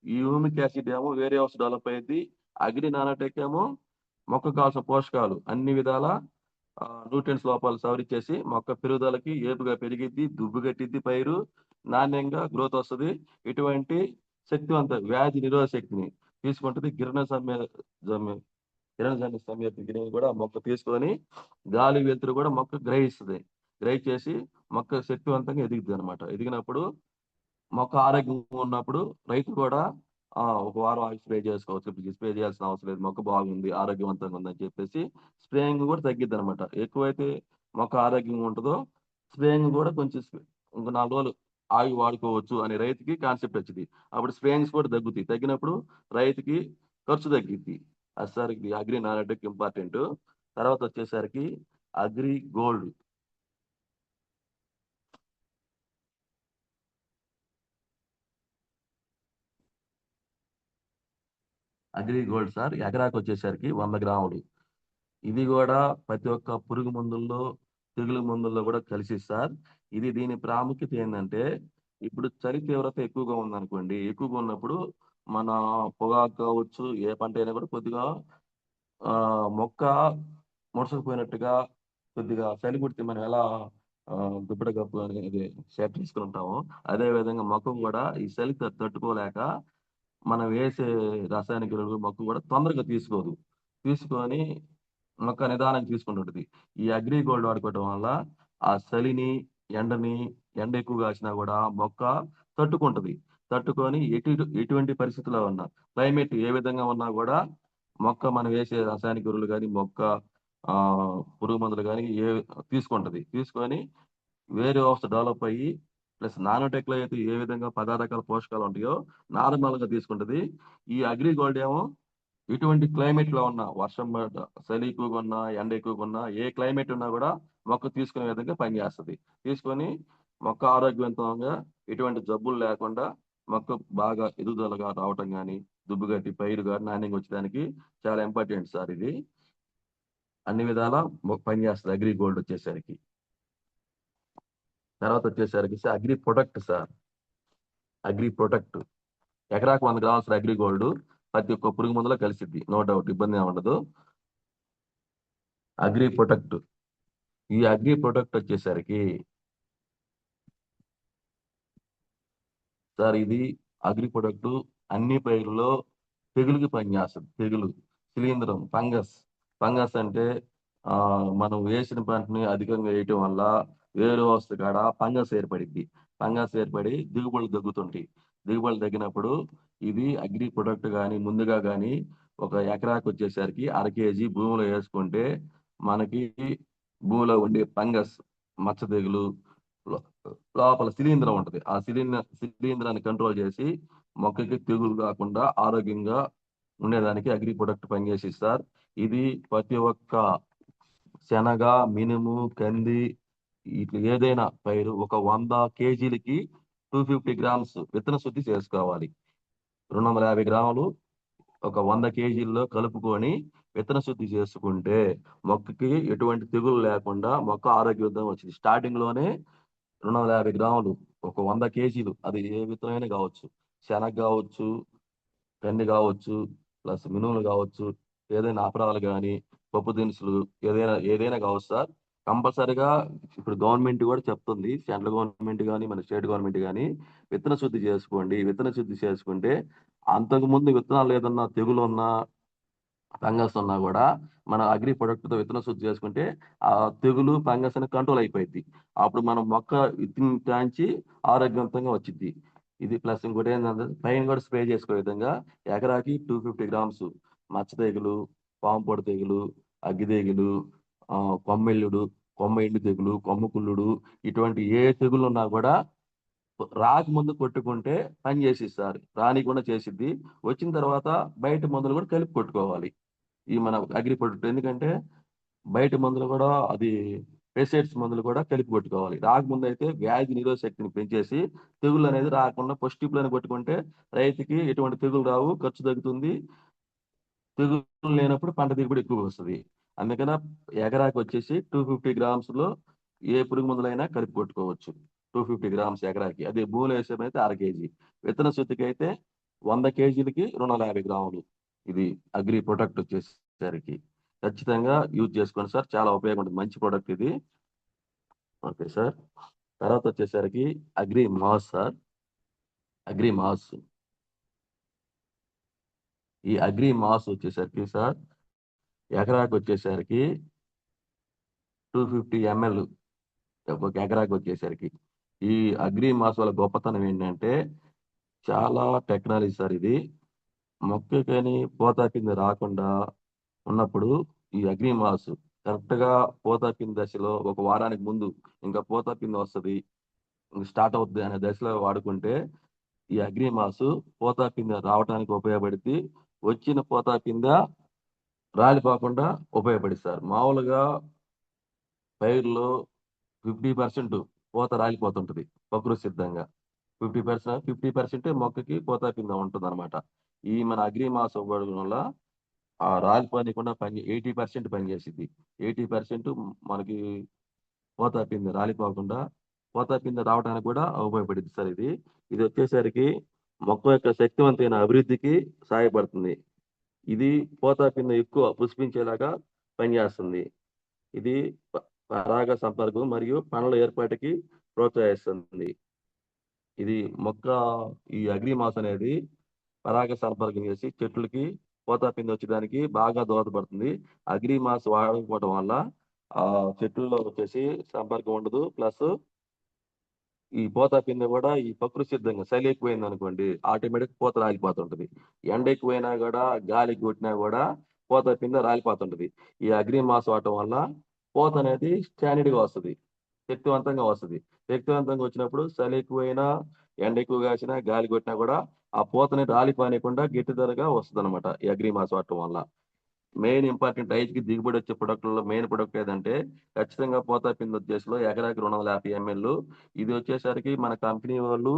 ఈ హ్యూమిక్ యాసిడ్ ఏమో వేరే హౌస్ డెవలప్ అయ్యింది, అగ్ని నానోటెక్ ఏమో మొక్కకు కావాల్సిన పోషకాలు అన్ని విధాల న్యూట్రియన్స్ లోపాలు సవరించేసి మొక్క పెరుగుదలకి ఏపుగా పెరిగిద్ది, దుబ్బు కట్టిద్ది, పైరు నాణ్యంగా గ్రోత్ వస్తుంది. ఇటువంటి శక్తివంత వ్యాధి నిరోధక శక్తిని తీసుకుంటుంది. కిరణజన్య సమేత కూడా మొక్క తీసుకొని గాలి వెలుతురు కూడా మొక్క గ్రహిస్తుంది. గ్రహించేసి మొక్క శక్తివంతంగా ఎదుగుతుంది అనమాట. ఎదిగినప్పుడు మొక్క ఆరోగ్యంగా ఉన్నప్పుడు రైతు కూడా ఒక వారం ఆగి స్ప్రే చేసుకోవచ్చు, ఇప్పుడు స్ప్రే చేయాల్సిన అవసరం లేదు, మొక్క బాగుంది ఆరోగ్యవంతంగా ఉందని చెప్పేసి స్ప్రేయింగ్ కూడా తగ్గిద్ది అనమాట. ఎక్కువైతే మొక్క ఆరోగ్యంగా ఉంటుందో స్ప్రేయింగ్ కూడా కొంచెం ఇంక 4 రోజులు ఆగి వాడుకోవచ్చు అనే రైతుకి కాన్సెప్ట్ వచ్చింది. అప్పుడు స్ప్రేయింగ్స్ కూడా తగ్గుతాయి. తగ్గినప్పుడు రైతుకి ఖర్చు తగ్గిద్ది. అది అగ్రి నాలెడ్జ్ ఇంపార్టెంట్. తర్వాత వచ్చేసరికి agri gold. Agri gold sir ఎకరాకు వచ్చేసరికి 100 గ్రాములు. ఇది కూడా ప్రతి ఒక్క పురుగు మందుల్లో, తెగులు మందుల్లో కూడా కలిసి సార్. దీని ప్రాముఖ్యత ఏంటంటే, ఇప్పుడు చలి తీవ్రత ఎక్కువగా ఉందనుకోండి, ఎక్కువగా ఉన్నప్పుడు మన పొగాకు కావచ్చు, ఏ పంట అయినా కూడా కొద్దిగా మొక్క ముడుచుకుపోయినట్టుగా, కొద్దిగా చలి పుడితే మనం ఎలా ఆ, దుప్పటి కప్పు అనేది షర్ట్ తీసుకుని ఉంటామో, అదే విధంగా మొక్క కూడా ఈ చలి తట్టుకోలేక మనం వేసే రసాయనిక ఎరువులు మొక్క కూడా తొందరగా తీసుకోదు. తీసుకొని మొక్క నిదానంగా తీసుకుంటుంటది. ఈ అగ్రి గోల్డ్ వాడుకోవడం వల్ల ఆ చలిని, ఎండని, ఎండ ఎక్కువ కాసినా కూడా మొక్క తట్టుకుంటది. తట్టుకొని ఎటువంటి పరిస్థితుల్లో ఉన్నా, క్లైమేట్ ఏ విధంగా ఉన్నా కూడా మొక్క మనం వేసే రసాయనిక ఎరువులు కానీ, మొక్క ఆ పురుగు మందులు కానీ తీసుకుంటది. తీసుకొని వేరే వ్యవస్థ డెవలప్ అయ్యి ప్లస్ నానోటెక్ లో అయితే ఏ విధంగా 16 రకాల పోషకాలు ఉంటాయో నార్మల్ గా తీసుకుంటది. ఈ అగ్రి గోల్డ్ ఏమో ఇటువంటి క్లైమేట్ లో ఉన్న వర్షం చలి ఎక్కువగా ఉన్నా, ఎండ ఎక్కువగా ఉన్నా, ఏ క్లైమేట్ ఉన్నా కూడా మొక్క తీసుకునే విధంగా పనిచేస్తుంది. తీసుకొని మొక్క ఆరోగ్యవంతంగా ఎటువంటి జబ్బులు లేకుండా మొక్క బాగా ఎదుగుదలగా రావటం కానీ, దుబ్బు గట్టి పైరు కానీ నాణ్యంగా వచ్చేదానికి చాలా ఇంపార్టెంట్ సార్ ఇది. అన్ని విధాలా పనిచేస్తుంది అగ్రి గోల్డ్ వచ్చేసరికి. తర్వాత వచ్చేసరికి sir agri product sir. Agri product ఎకరాకు 100 గ్రాములు సార్. అగ్రి గోల్డ్ ప్రతి ఒక్క పురుగు మందులో కలిసిద్ది, నో డౌట్, ఇబ్బంది ఏమి ఉండదు. Agri protect. ఈ అగ్రి ప్రొటెక్ట్ వచ్చేసరికి సార్ ఇది అగ్రి ప్రొడక్ట్ అన్ని పైర్లలో తెగులుకి పనిచేస్తుంది. తెగులు, శిలీంధ్రం, ఫంగస్. ఫంగస్ అంటే మనం వేసిన పంటని అధికంగా వేయటం వల్ల వేరు వ్యవస్థ కాడ ఫంగస్ ఏర్పడిద్ది. ఫంగస్ ఏర్పడి దిగుబడులు తగ్గుతుంటాయి. దిగుబడులు తగ్గినప్పుడు ఇది అగ్రి ప్రొడక్ట్ కానీ ముందుగా కానీ ఒక ఎకరాకు వచ్చేసరికి 1/2 kg భూమిలో వేసుకుంటే మనకి భూమిలో ఉండే ఫంగస్, మచ్చ తెగులు, లోపల శిలీంధ్రం ఉంటది, ఆ శిలీంధ్రాన్ని కంట్రోల్ చేసి మొక్కకి తెగులు కాకుండా ఆరోగ్యంగా ఉండేదానికి అగ్రి ప్రొడక్ట్ పనిచేసి సార్. ఇది ప్రతి ఒక్క శనగ, మినుము, కంది, ఇట్లా ఏదైనా పైరు ఒక 100 kgలకి 250 గ్రామ్స్ విత్తన శుద్ధి చేసుకోవాలి. 250 గ్రాములు ఒక 100 kgల్లో కలుపుకొని విత్తన శుద్ధి చేసుకుంటే మొక్కకి ఎటువంటి తెగులు లేకుండా మొక్క ఆరోగ్యవంతంగా వచ్చింది. స్టార్టింగ్ లోనే 250 గ్రాములు ఒక 100 kgలు, అది ఏ విత్తనమైనా కావచ్చు, శనగ కావచ్చు, కంది కావచ్చు, ప్లస్ మినుములు కావచ్చు, ఏదైనా అపరాలు కానీ, పప్పు దినుసులు, ఏదైనా ఏదైనా కావచ్చు సార్. కంపల్సరిగా ఇప్పుడు గవర్నమెంట్ కూడా చెప్తుంది, సెంట్రల్ గవర్నమెంట్ కానీ మన స్టేట్ గవర్నమెంట్ కానీ, విత్తన శుద్ధి చేసుకోండి. విత్తన శుద్ధి చేసుకుంటే అంతకు ముందు విత్తనాలు ఏదన్నా తెగులు ఉన్నా, ఫంగస్ ఉన్నా కూడా మన అగ్రి ప్రొడక్ట్ తో విత్తన శుద్ధి చేసుకుంటే ఆ తెగులు, ఫంగస్ అని కంట్రోల్ అయిపోయింది. అప్పుడు మనం మొక్క విత్తించి ఆరోగ్యవంతంగా వచ్చింది. ఇది ప్లస్ ఇంకోటి ఏంటంటే పైన కూడా స్ప్రే చేసుకోే విధంగా ఎకరాకి 250 గ్రామ్స్ మచ్చ తెగులు, పాము పొడి తెగులు, అగ్గి తెగులు, కొమ్మెల్లుడు, కొమ్మ ఎండు తెగులు, కొమ్మ కుళ్ళుడు, ఇటువంటి ఏ తెగులు ఉన్నా కూడా రాకముందు కొట్టుకుంటే పని చేసిస్తారు, రానికుండా చేసిద్ది. వచ్చిన తర్వాత బయట మందులు కూడా కలిపి కొట్టుకోవాలి ఈ మన అగ్రి ప్రొడక్ట్. ఎందుకంటే బయట మందులు కూడా అది పెస్టిసైడ్స్ మందులు కూడా కలిపి కొట్టుకోవాలి. రాకముందు అయితే వ్యాధి నిరోధ శక్తిని పెంచేసి తెగుళ్ళు అనేది రాకుండా ఫస్ట్ టిప్లను కొట్టుకుంటే రైతుకి ఎటువంటి తెగులు రావు, ఖర్చు తగ్గుతుంది. తెగులు లేనప్పుడు పంట దిగుబడి ఎక్కువ వస్తుంది. అందుకని ఎకరాకి వచ్చేసి 250 గ్రామ్స్ లో ఏ పురుగు మందులైనా కలిపి కొట్టుకోవచ్చు. 250 గ్రామ్స్ ఎకరాకి. అదే భూమిలో వేసేమైతే 1/2 కేజీ. విత్తన శుద్ధికి అయితే 100 కేజీలకి 250 గ్రాములు. ఇది అగ్రి ప్రొడక్ట్ వచ్చేసరికి ఖచ్చితంగా యూజ్ చేసుకోండి సార్. చాలా ఉపయోగం ఉంటుంది. మంచి ప్రొడక్ట్ ఇది. Okay sir. తర్వాత వచ్చేసరికి agri mass sir. Agri mass. ఈ అగ్రి మాస్ వచ్చేసరికి సార్ ఎకరాకి వచ్చేసరికి 250 ml ఒక ఎకరాకి వచ్చేసరికి. ఈ అగ్రి మాస్ వల్ల గొప్పతనం ఏంటంటే చాలా టెక్నాలజీ సార్ ఇది. మొక్కకని పోతా కింద రాకుండా ఉన్నప్పుడు ఈ అగ్రి మాస్ కరెక్ట్ గా పోతా కింద దశలో ఒక వారానికి ముందు ఇంకా పోతా కింద వస్తుంది, స్టార్ట్ అవుతుంది అనే దశలో వాడుకుంటే ఈ అగ్రి మాస్ పోతా కింద రావడానికి ఉపయోగపడుతుంది. వచ్చిన పోతా కింద రాలిపోకుండా ఉపయోగపడుతుంది సార్. మామూలుగా పైరులో 50% పూత రాలిపోతుంటది ప్రకృతి సిద్ధంగా. 50% మొక్కకి పూత కింద ఉంటుంది అనమాట. ఈ మన అగ్రి మాస్ అవ్వడం వల్ల ఆ రాలిపోనీయకుండా 80% పనిచేసింది. 80% మనకి పూత పిండి రాలిపోకుండా పూత పిండి రావడానికి కూడా ఉపయోగపడింది సార్ ఇది. ఇది వచ్చేసరికి మొక్క యొక్క శక్తివంతమైన అభివృద్ధికి సహాయపడుతుంది. ఇది పూత పిండి ఎక్కువ పుష్పించేలాగా పనిచేస్తుంది. ఇది పరాగ సంపర్కం మరియు పండ్ల ఏర్పాటుకి ప్రోత్సహిస్తుంది. ఇది మొక్క ఈ అగ్రి మాస్ అనేది పరాగ సంపర్కం చేసి చెట్లకి పూత పిండి వచ్చేదానికి బాగా దోహదపడుతుంది. అగ్రి మాస్ వాడకపోవడం వల్ల ఆ చెట్లలో వచ్చేసి సంపర్కం ఉండదు. ప్లస్ ఈ పూత పిండి కూడా ఈ ప్రకృతి సిద్ధంగా చలి ఎక్కువైంది అనుకోండి ఆటోమేటిక్ పూత రాలిపోతుంటది. ఎండ ఎక్కువైనా కూడా గాలి కొట్టినా కూడా పూత పిండి రాలిపోతుంటది. ఈ అగ్రి మాస్ వాడటం వల్ల పూత అనేది స్టాండర్డ్ గా వస్తుంది, శక్తివంతంగా వస్తుంది. శక్తివంతంగా వచ్చినప్పుడు చలి ఎక్కువైనా ఎండ ఎక్కువ కాసినా గాలి కొట్టినా కూడా ఆ పూతని రాలిపోనీయకుండా గట్టిదరగా వస్తుంది అనమాట ఈ అగ్రి మాస్ వాడటం వల్ల. మెయిన్ ఇంపార్టెంట్ రైతుకి దిగుబడి వచ్చే ప్రొడక్ట్లలో మెయిన్ ప్రొడక్ట్ ఏదంటే ఖచ్చితంగా పోతా పిండి వచ్చేసిలో ఎకరాకి 250 ml. ఇది వచ్చేసరికి మన కంపెనీ వాళ్ళు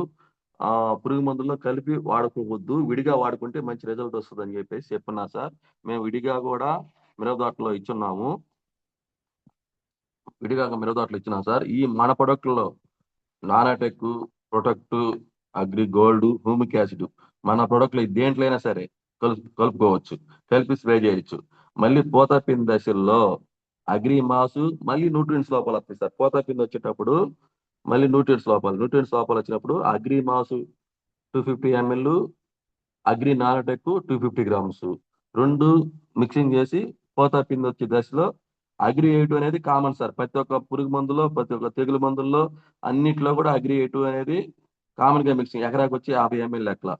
ఆ పురుగు మందుల్లో కలిపి వాడుకోవద్దు, విడిగా వాడుకుంటే మంచి రిజల్ట్ వస్తుంది అని చెప్పేసి చెప్పున్నా సార్. మేము విడిగా కూడా మిరపతోటలో ఇచ్చున్నాము. విడిగా మిరపతోటలో ఇచ్చినాం సార్. ఈ మన ప్రొడక్ట్లో nanotech, protect, agri gold, humic acid మన ప్రొడక్ట్లు దేంట్లో అయినా సరే కలుపుకోవచ్చు, కలిపి స్ప్రే చేయొచ్చు. మళ్ళీ పూత పిండి దశల్లో అగ్రి మాసు మళ్ళీ న్యూట్రియన్స్ లోపల వస్తాయి సార్. పూత పిండి వచ్చేటప్పుడు మళ్ళీ న్యూట్రియన్స్ లోపల వచ్చినప్పుడు agri mass 250 ml, agri nanotech 250 grams రెండు మిక్సింగ్ చేసి పూత పిండి వచ్చే దశలో అగ్రి 8 అనేది కామన్ సార్. ప్రతి ఒక్క పురుగు మందులో ప్రతి ఒక్క తెగులు మందుల్లో అన్నిట్లో కూడా అగ్రి 8 అనేది కామన్ గా మిక్సింగ్ ఎకరాకి వచ్చి 50 ml లెక్కల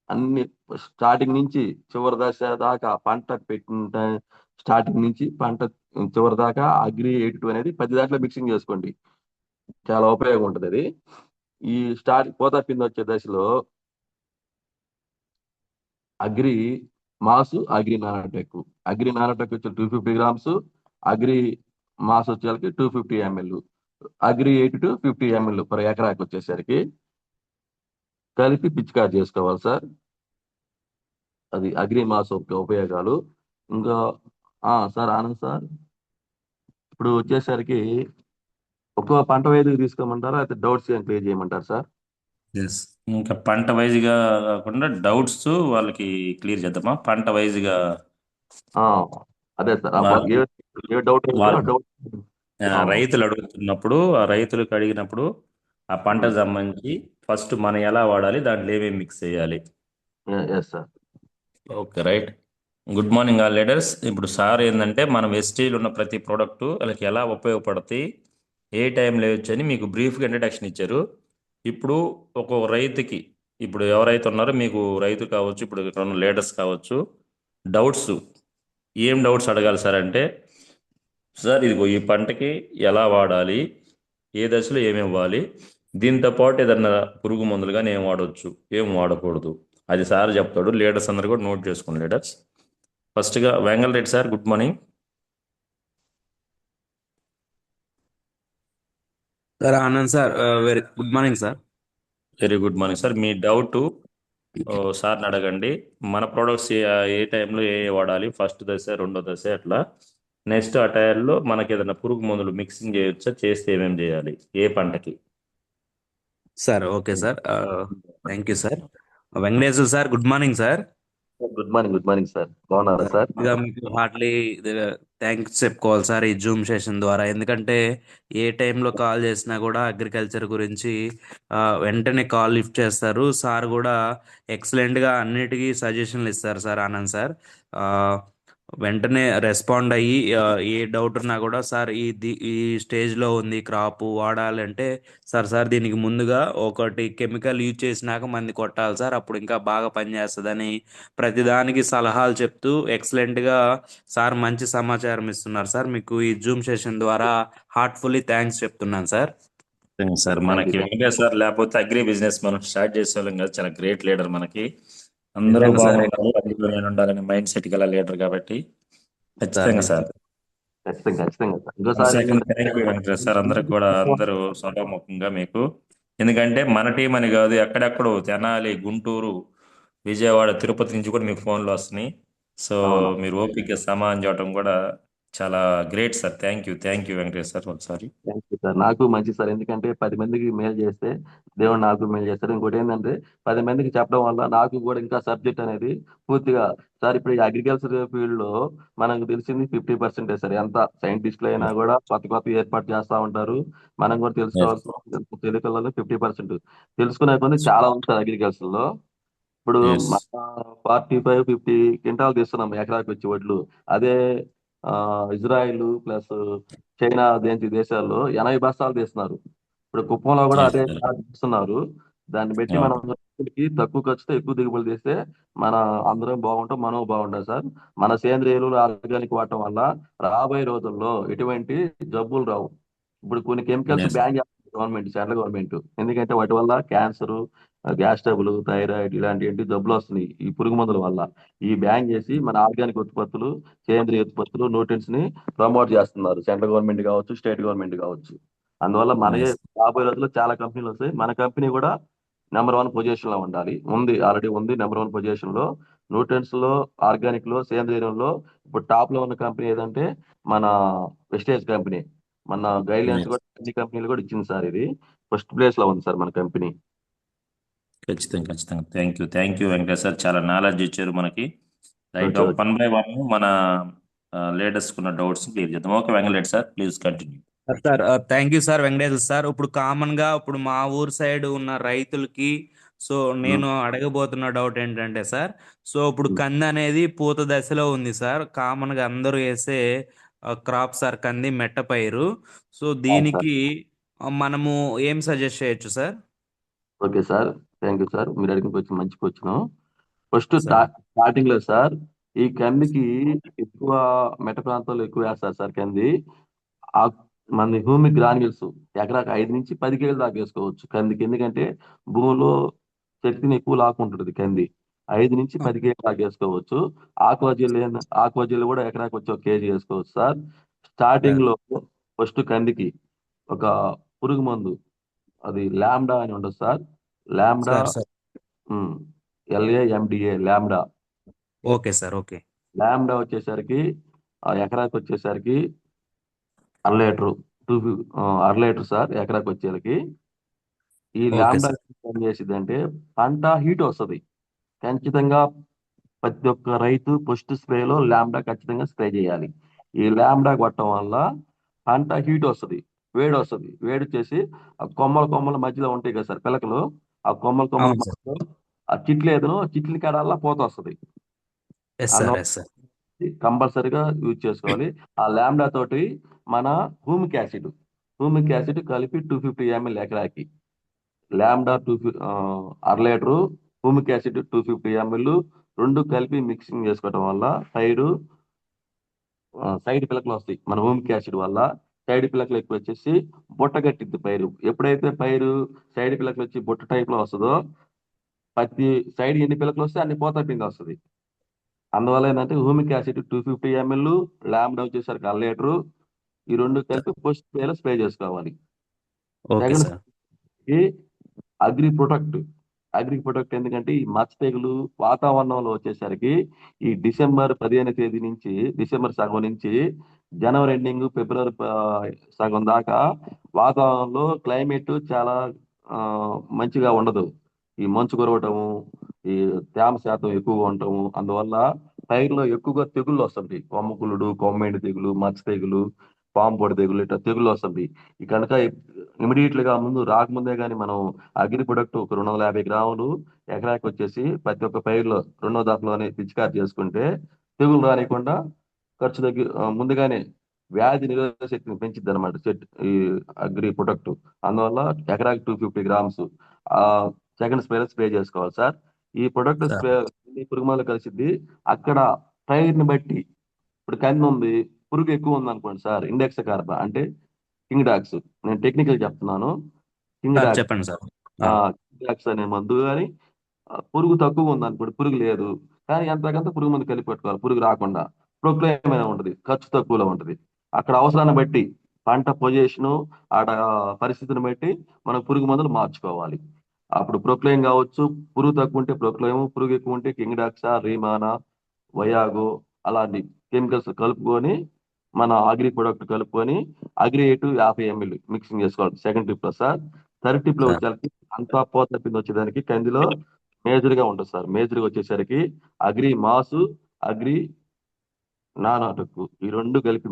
అన్ని స్టార్టింగ్ నుంచి చివరి దశ దాకా పంట పెట్టిన స్టార్టింగ్ నుంచి పంట చివరి దాకా అగ్రి 82 అనేది 10 దాంట్లో మిక్సింగ్ చేసుకోండి. చాలా ఉపయోగం ఉంటుంది అది. ఈ పూత పిండి వచ్చే దశలో అగ్రి మాసు, అగ్రి నానటెక్ వచ్చి 250 గ్రామ్స్, అగ్రి మాస్ వచ్చేసరికి 250 ml, అగ్రి 8 50 ml పర్ ఎకరాకి వచ్చేసరికి కలిపి పిచికారి చేసుకోవాలి సార్. అది అగ్రి మాస్ యొక్క ఉపయోగాలు. ఇంకా సార్ ఆనంద్ సార్, ఇప్పుడు వచ్చేసరికి ఒక్కో పంట వైద్యుకి తీసుకోమంటారా అయితే డౌట్స్ ఏం క్లియర్ చేయమంటారు సార్? ఎస్. ఇంకా పంట వైజ్గా కాకుండా డౌట్స్ వాళ్ళకి క్లియర్ చేద్దామా? పంట వైజ్గా ఆ, అదే సార్. వాళ్ళకి ఏ డౌట్ ఉందో వాళ్ళ ఆ డౌట్. రైతులు అడుగుతున్నప్పుడు ఆ రైతులకు అడిగినప్పుడు ఆ పంటకు సంబంధించి ఫస్ట్ మనం ఎలా వాడాలి, దాంట్లో ఏమేమి మిక్స్ చేయాలి. Yes sir. Okay, right. Good morning all leaders. ఇప్పుడు సార్ ఏంటంటే మనం ఎస్టీలు ఉన్న ప్రతి ప్రోడక్ట్ వాళ్ళకి ఎలా ఉపయోగపడతాయి, ఏ టైంలో వేయొచ్చు అని మీకు బ్రీఫ్గా ఇంట్రడక్షన్ ఇచ్చారు. ఇప్పుడు ఒక్కొక్క రైతుకి, ఇప్పుడు ఎవరైతే ఉన్నారో మీకు రైతు కావచ్చు, ఇప్పుడు ఇక్కడ ఉన్న లీడర్స్ కావచ్చు, డౌట్స్ ఏం డౌట్స్ అడగాలి సార్ అంటే, సార్ ఇదిగో ఈ పంటకి ఎలా వాడాలి, ఏ దశలో ఏమేమి ఇవ్వాలి, దీంతో పాటు ఏదన్నా పురుగు మందులు కానీ ఏం వాడవచ్చు, ఏం వాడకూడదు, అది సార్ చెప్తాడు. లీడర్స్ అందరు కూడా నోట్ చేసుకోండి లీడర్స్. ఫస్ట్గా Vengal Reddy sir, good morning. Sir Anand sir, very good morning sir. Very good morning sir. మీ డౌట్ సార్ని అడగండి. మన ప్రోడక్ట్స్ ఏ టైంలో ఏ వాడాలి, ఫస్ట్ దశ, రెండో దశ, అట్లా నెక్స్ట్ ఆ టైర్లో మనకి ఏదైనా పురుగు మందులు మిక్సింగ్ చేయొచ్చా, చేస్తే ఏమేమి చేయాలి, ఏ పంటకి? Sir okay sir. Thank you sir. Venkateshwar sir, good morning sir. Good morning sir. బాగున్నారా సార్? ఇక మీకు హార్ట్లీ థ్యాంక్స్ చెప్పుకోవాలి సార్ ఈ జూమ్ సెషన్ ద్వారా. ఎందుకంటే ఏ టైంలో కాల్ చేసినా కూడా అగ్రికల్చర్ గురించి వెంటనే కాల్ లిఫ్ట్ చేస్తారు సార్. కూడా ఎక్సలెంట్గా అన్నిటికీ సజెషన్లు ఇస్తారు సార్, ఆనంద్ సార్. ఆ, వెంటనే రెస్పాండ్ అయ్యి ఏ డౌట్ ఉన్నా కూడా సార్ ఈ స్టేజ్లో ఉంది క్రాప్ వాడాలంటే సార్ దీనికి ముందుగా ఒకటి కెమికల్ యూజ్ చేసినాక మంది కొట్టాలి సార్, అప్పుడు ఇంకా బాగా పనిచేస్తుందని ప్రతిదానికి సలహాలు చెప్తూ ఎక్సలెంట్గా సార్ మంచి సమాచారం ఇస్తున్నారు సార్. మీకు ఈ జూమ్ సెషన్ ద్వారా హార్ట్ఫుల్లీ థ్యాంక్స్ చెప్తున్నాను సార్. సార్ థ్యాంక్ యూ మనకి సార్. వెంకటేష్ సార్ లేకపోతే అగ్రి బిజినెస్ మనం స్టార్ట్ చేసేవాళ్ళం కదా. చాలా గ్రేట్ లీడర్ మనకి. అందరూ నిజంగా సార్. బాగుండాలి, అందులో నేను ఉండాలనే మైండ్ సెట్ గల లీడర్ కాబట్టి సార్ ఖచ్చితంగా సార్. ఖచ్చితంగా సార్. ఇంకోసారి second thank you Venkatesh sir. అందరికి కూడా అందరూ సభాముఖంగా మీకు, ఎందుకంటే మన టీం అని కాదు, ఎక్కడెక్కడో తెనాలి, గుంటూరు, విజయవాడ, తిరుపతి నుంచి కూడా మీకు ఫోన్లు వస్తున్నాయి. సో అవును. మీరు ఓపిక సమాన్ చేయటం కూడా చాలా great sir. Thank you Venkatesh sir ఒకసారి. Thank you sir. నాకు మంచి సార్. ఎందుకంటే 10 మందికి మేలు చేస్తే దేవుడు నాకు మేలు చేస్తారు. ఇంకోటి ఏంటంటే 10 మందికి చెప్పడం వల్ల నాకు కూడా ఇంకా సబ్జెక్ట్ అనేది పూర్తిగా సార్. ఇప్పుడు ఈ అగ్రికల్చర్ ఫీల్డ్ లో మనకు తెలిసింది 50% సార్. ఎంత సైంటిస్టులు అయినా కూడా కొత్త ఏర్పాటు చేస్తా ఉంటారు. మనం కూడా Yes. తెలుసుకోవాల్సిన తెలుగులో 50% తెలుసుకునే కొంది చాలా ఉంది సార్ అగ్రికల్చర్ లో. ఇప్పుడు Yes. మన 45-50 క్వింటాలు తీస్తున్నాం ఎకరాకి వచ్చి వడ్లు. అదే ఇజ్రాయిల్ ప్లస్ చైనా దేశాల్లో 80 బస్తాలు తీస్తున్నారు. ఇప్పుడు కుప్పంలో కూడా Yes, అదే sir. తీస్తున్నారు. దాన్ని బట్టి మనం అవును. తక్కువ ఖర్చుతో ఎక్కువ దిగుబడి తీస్తే మన అందరం బాగుంటాం, మనం బాగుంటాం సార్. మన సేంద్రియ ఎరువులు ఆర్గానిక్ వాడటం వల్ల రాబోయే రోజుల్లో ఎటువంటి జబ్బులు రావు. ఇప్పుడు కొన్ని కెమికల్స్ Yes. బ్యాన్ చేస్తుంది సెంట్రల్ గవర్నమెంట్. ఎందుకంటే వాటి వల్ల క్యాన్సర్, గ్యాస్ ట్రబుల్, థైరాయిడ్ ఇలాంటి జబ్బులు వస్తున్నాయి ఈ పురుగు మందుల వల్ల. ఈ బ్యాన్ చేసి మన ఆర్గానిక్ ఉత్పత్తులు, సేంద్రియ ఉత్పత్తులు, న్యూట్రియన్స్ ని ప్రమోట్ చేస్తున్నారు సెంట్రల్ గవర్నమెంట్ కావచ్చు, స్టేట్ గవర్నమెంట్ కావచ్చు. అందువల్ల మనకి Yes. రాబోయే రోజుల్లో చాలా కంపెనీలు వస్తాయి. మన కంపెనీ కూడా నెంబర్ 1 పొజిషన్ లో ఉండాలి. ఆల్రెడీ ఉంది నెంబర్ 1 పొజిషన్ లో. న్యూట్రియన్స్ లో, ఆర్గానిక్ లో, సేంద్రియ ఎరువుల్లో ఇప్పుడు టాప్ లో ఉన్న కంపెనీ ఏదంటే మన వెస్టేజ్ కంపెనీ. మన గైడ్ లైన్స్ Yes. కూడా అన్ని కంపెనీలు కూడా ఇచ్చింది సార్. ఇది ఫస్ట్ ప్లేస్ లో ఉంది సార్ మన కంపెనీ. ఖచ్చితంగా థ్యాంక్ యూ వెంకటేష్ సార్. చాలా నాలెడ్జ్ ఇచ్చారు మనకి. రైట్, ఓకే, ఒక ఓకే. 1 by 1 మన లేటెస్ట్ ఉన్న డౌట్స్ క్లియర్ చేద్దాం. Okay Venkatesh sir, please continue. Sir thank you sir Venkateswara sir. ఇప్పుడు కామన్ గా ఇప్పుడు మా ఊరు సైడ్ ఉన్న రైతులకి సో ఉమ్, నేను అడగబోతున్న డౌట్ ఏంటంటే సార్, సో ఇప్పుడు ఉమ్. కంది అనేది పూత దశలో ఉంది సార్. కామన్ గా అందరూ వేసే క్రాప్ సార్ కంది, మెట్ట పైరు. సో అవును సార్. దీనికి మనము ఏం సజెస్ట్ చేయొచ్చు sir? Okay sir. Thank you sir. మీరు అడిగిన కొంచెం మంచి క్వశ్చన్. ఫస్ట్ సార్ స్టార్టింగ్ లో సార్ ఈ కందికి ఎక్కువ మెట్ట ప్రాంతాల్లో ఎక్కువ వేస్తారు సార్ కంది. ఆ మన భూమి గ్రాన్యుల్స్ ఎకరాకు 5 నుంచి 10 కేజీలు దాకా వేసుకోవచ్చు కందికి. ఎందుకంటే భూమిలో శక్తిని ఎక్కువ లాక్కుంటుంది కంది. 5 నుంచి 10 కేజీలు దాకా వేసుకోవచ్చు. ఆకువజీలు కూడా ఎకరాకు వచ్చి 1 కేజీ వేసుకోవచ్చు సార్. స్టార్టింగ్ సార్ లో ఫస్ట్ కందికి ఒక పురుగు మందు, అది లాంబ్డా అని ఉండదు sir. Lambda, sir sir LAMDA lambda. Okay sir. Okay lambda వచ్చేసరికి ఆ ఎకరాకి వచ్చేసరికి 1/2 లీటరు, అర లీటర్ సార్ ఎకరాకి వచ్చేసరికి. ఈ ఓకే లాంబ్డా సార్. ఏం చేసిందంటే పంట హీట్ వస్తుంది. ఖచ్చితంగా ప్రతి ఒక్క రైతు ఫస్ట్ స్ప్రేలో లాంబ్డా ఖచ్చితంగా స్ప్రే చేయాలి. ఈ లాంబ్డా కొట్టడం వల్ల పంట హీట్ వస్తుంది, వేడి వస్తుంది. వేడి వచ్చేసి ఆ కొమ్మల మధ్యలో ఉంటాయి కదా సార్ పిలకలు. ఆ కొమ్మల అవును సార్. మధ్యలో ఆ చిట్లి కాడల్లా పోత వస్తుంది. Yes sir. Yes sir. కంపల్సరీగా యూజ్ చేసుకోవాలి. ఆ లాంబ్డా తోటి మన హ్యూమిక్ యాసిడ్ కలిపి 250 ml ఎకరాకి. లాంబ్డా అర లీటరు, హ్యూమిక్ యాసిడ్ 250 ml, రెండు కలిపి మిక్సింగ్ చేసుకోవడం వల్ల సైడ్ పిలకలు వస్తాయి. మన హ్యూమిక్ యాసిడ్ వల్ల సైడ్ పిలకలు ఎక్కువ వచ్చేసి బుట్ట కట్టిద్ది పైరు. ఎప్పుడైతే పైరు సైడ్ పిలకలు వచ్చి బుట్ట టైప్ లో వస్తుందో ప్రతి సైడ్ ఎన్ని పిలకలు వస్తే అన్ని పోతా పిండి వస్తుంది. అందువల్ల ఏంటంటే హ్యూమిక్ యాసిడ్ 250 ml, లాంబ్డా వచ్చేసరికి 1 లీటరు, ఈ రెండు కలిపి పోస్ట్ స్ప్రే చేసుకోవాలి. Okay second sir. Agri protect. ఎందుకంటే ఈ మచ్చ తెగులు వాతావరణంలో వచ్చేసరికి ఈ డిసెంబర్ 15 తేదీ నుంచి, డిసెంబర్ సగం నుంచి జనవరి ఎండింగ్ ఫిబ్రవరి సగం దాకా వాతావరణంలో క్లైమేట్ చాలా ఆ, మంచిగా ఉండదు. ఈ మంచు కురవటము, ఈ తేమ శాతం ఎక్కువగా ఉండటము, అందువల్ల పైరులో ఎక్కువగా తెగుళ్ళు వస్తుంది. కొమ్మకులుడు, కొమ్మెండి తెగులు, మచ్చ తెగులు, పాము పొడి తెగులు, ఇట్లా తెగుళ్ళు వస్తుంది. ఈ కనుక ఇమీడియట్ గా ముందు రాకముందే కానీ మనం అగ్రి ప్రొడక్ట్ ఒక 250 గ్రాములు ఎకరాకి వచ్చేసి ప్రతి ఒక్క పైరులో రెండో దశలోనే పిచికారి చేసుకుంటే తెగులు రానికుండా ఖర్చు ముందుగానే వ్యాధి నిరోధక శక్తిని పెంచిద్ది అనమాట చెట్టు ఈ అగ్రి ప్రొడక్ట్. అందువల్ల ఎకరాకి 250 గ్రామ్స్ ఆ సెకండ్ స్ప్రే చేసుకోవాలి సార్. ఈ ప్రొడక్ట్ సార్ స్ప్రే పురుగు మందులు కలిసిద్ది. అక్కడ పైరుని బట్టి ఇప్పుడు కంది ఉంది, పురుగు ఎక్కువ ఉంది అనుకోండి సార్, ఇండెక్స్ కార్బా అంటే కింగ్ డాక్స్, నేను టెక్నికల్ చెప్తున్నాను. కింగ్ సార్ డాక్స్ చెప్పండి సార్. ఆ కింగ్ డాక్స్ అనే మందు కానీ పురుగు తక్కువ ఉంది అనుకోండి, పురుగు లేదు కానీ ఎంతకంత పురుగు మందు కలిపి పెట్టుకోవాలి పురుగు రాకుండా. ప్రొక్లేమైన ఉంటుంది, ఖర్చు తక్కువలో ఉంటుంది. అక్కడ అవసరాన్ని బట్టి పంట పొజిషను, ఆడ పరిస్థితిని బట్టి మనం పురుగు మందులు మార్చుకోవాలి. అప్పుడు ప్రొక్లైన్ కావచ్చు, పురుగు తక్కువ ఉంటే ప్రొక్లైమ్, పురుగు ఎక్కువ ఉంటే కింగ్ డాక్సా, రీమానా, వయాగో అలాంటి కెమికల్స్ కలుపుకొని మన అగ్రి ప్రొడక్ట్ కలుపుకొని అగ్రి 50 ml మిక్సింగ్ చేసుకోవాలి సెకండ్ ట్రిప్ లో సార్. థర్డ్ ట్రిప్ లో సార్ వచ్చేసరికి అంతా పోత తప్పింది వచ్చేదానికి కందిలో మేజర్ గా ఉంటుంది సార్. మేజర్ గా వచ్చేసరికి అగ్రి మాసు, అగ్రి నానాటకు ఈ రెండు కలిపి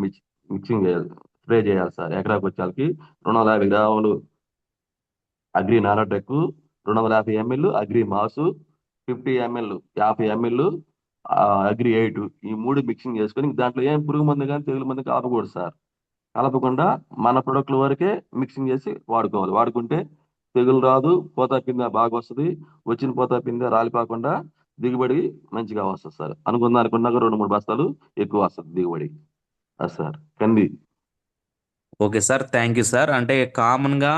మిక్సింగ్ చేయాలి, స్ప్రే చేయాలి సార్. ఎకరాకు వచ్చేసరికి 250 గ్రాములు agri nanotech, 250 ml agri mass, 50 ml 50 ml agri 8, ఈ మూడు మిక్సింగ్ చేసుకొని దాంట్లో ఏం పురుగు మందు కానీ తెగులు మందు కలపకూడదు సార్. కలపకుండా మన ప్రొడక్ట్ల వరకే మిక్సింగ్ చేసి వాడుకోవాలి. వాడుకుంటే తెగులు రాదు, పోతా పింద బాగా వస్తుంది. వచ్చిన పోతా పింద రాలిపోకుండా దిగుబడి మంచిగా వస్తుంది సార్. అనుకున్నాక 2-3 బస్తాలు ఎక్కువ వస్తుంది దిగుబడి. అది సార్ కంది. Okay sir, thank you sir. అంటే కామన్గా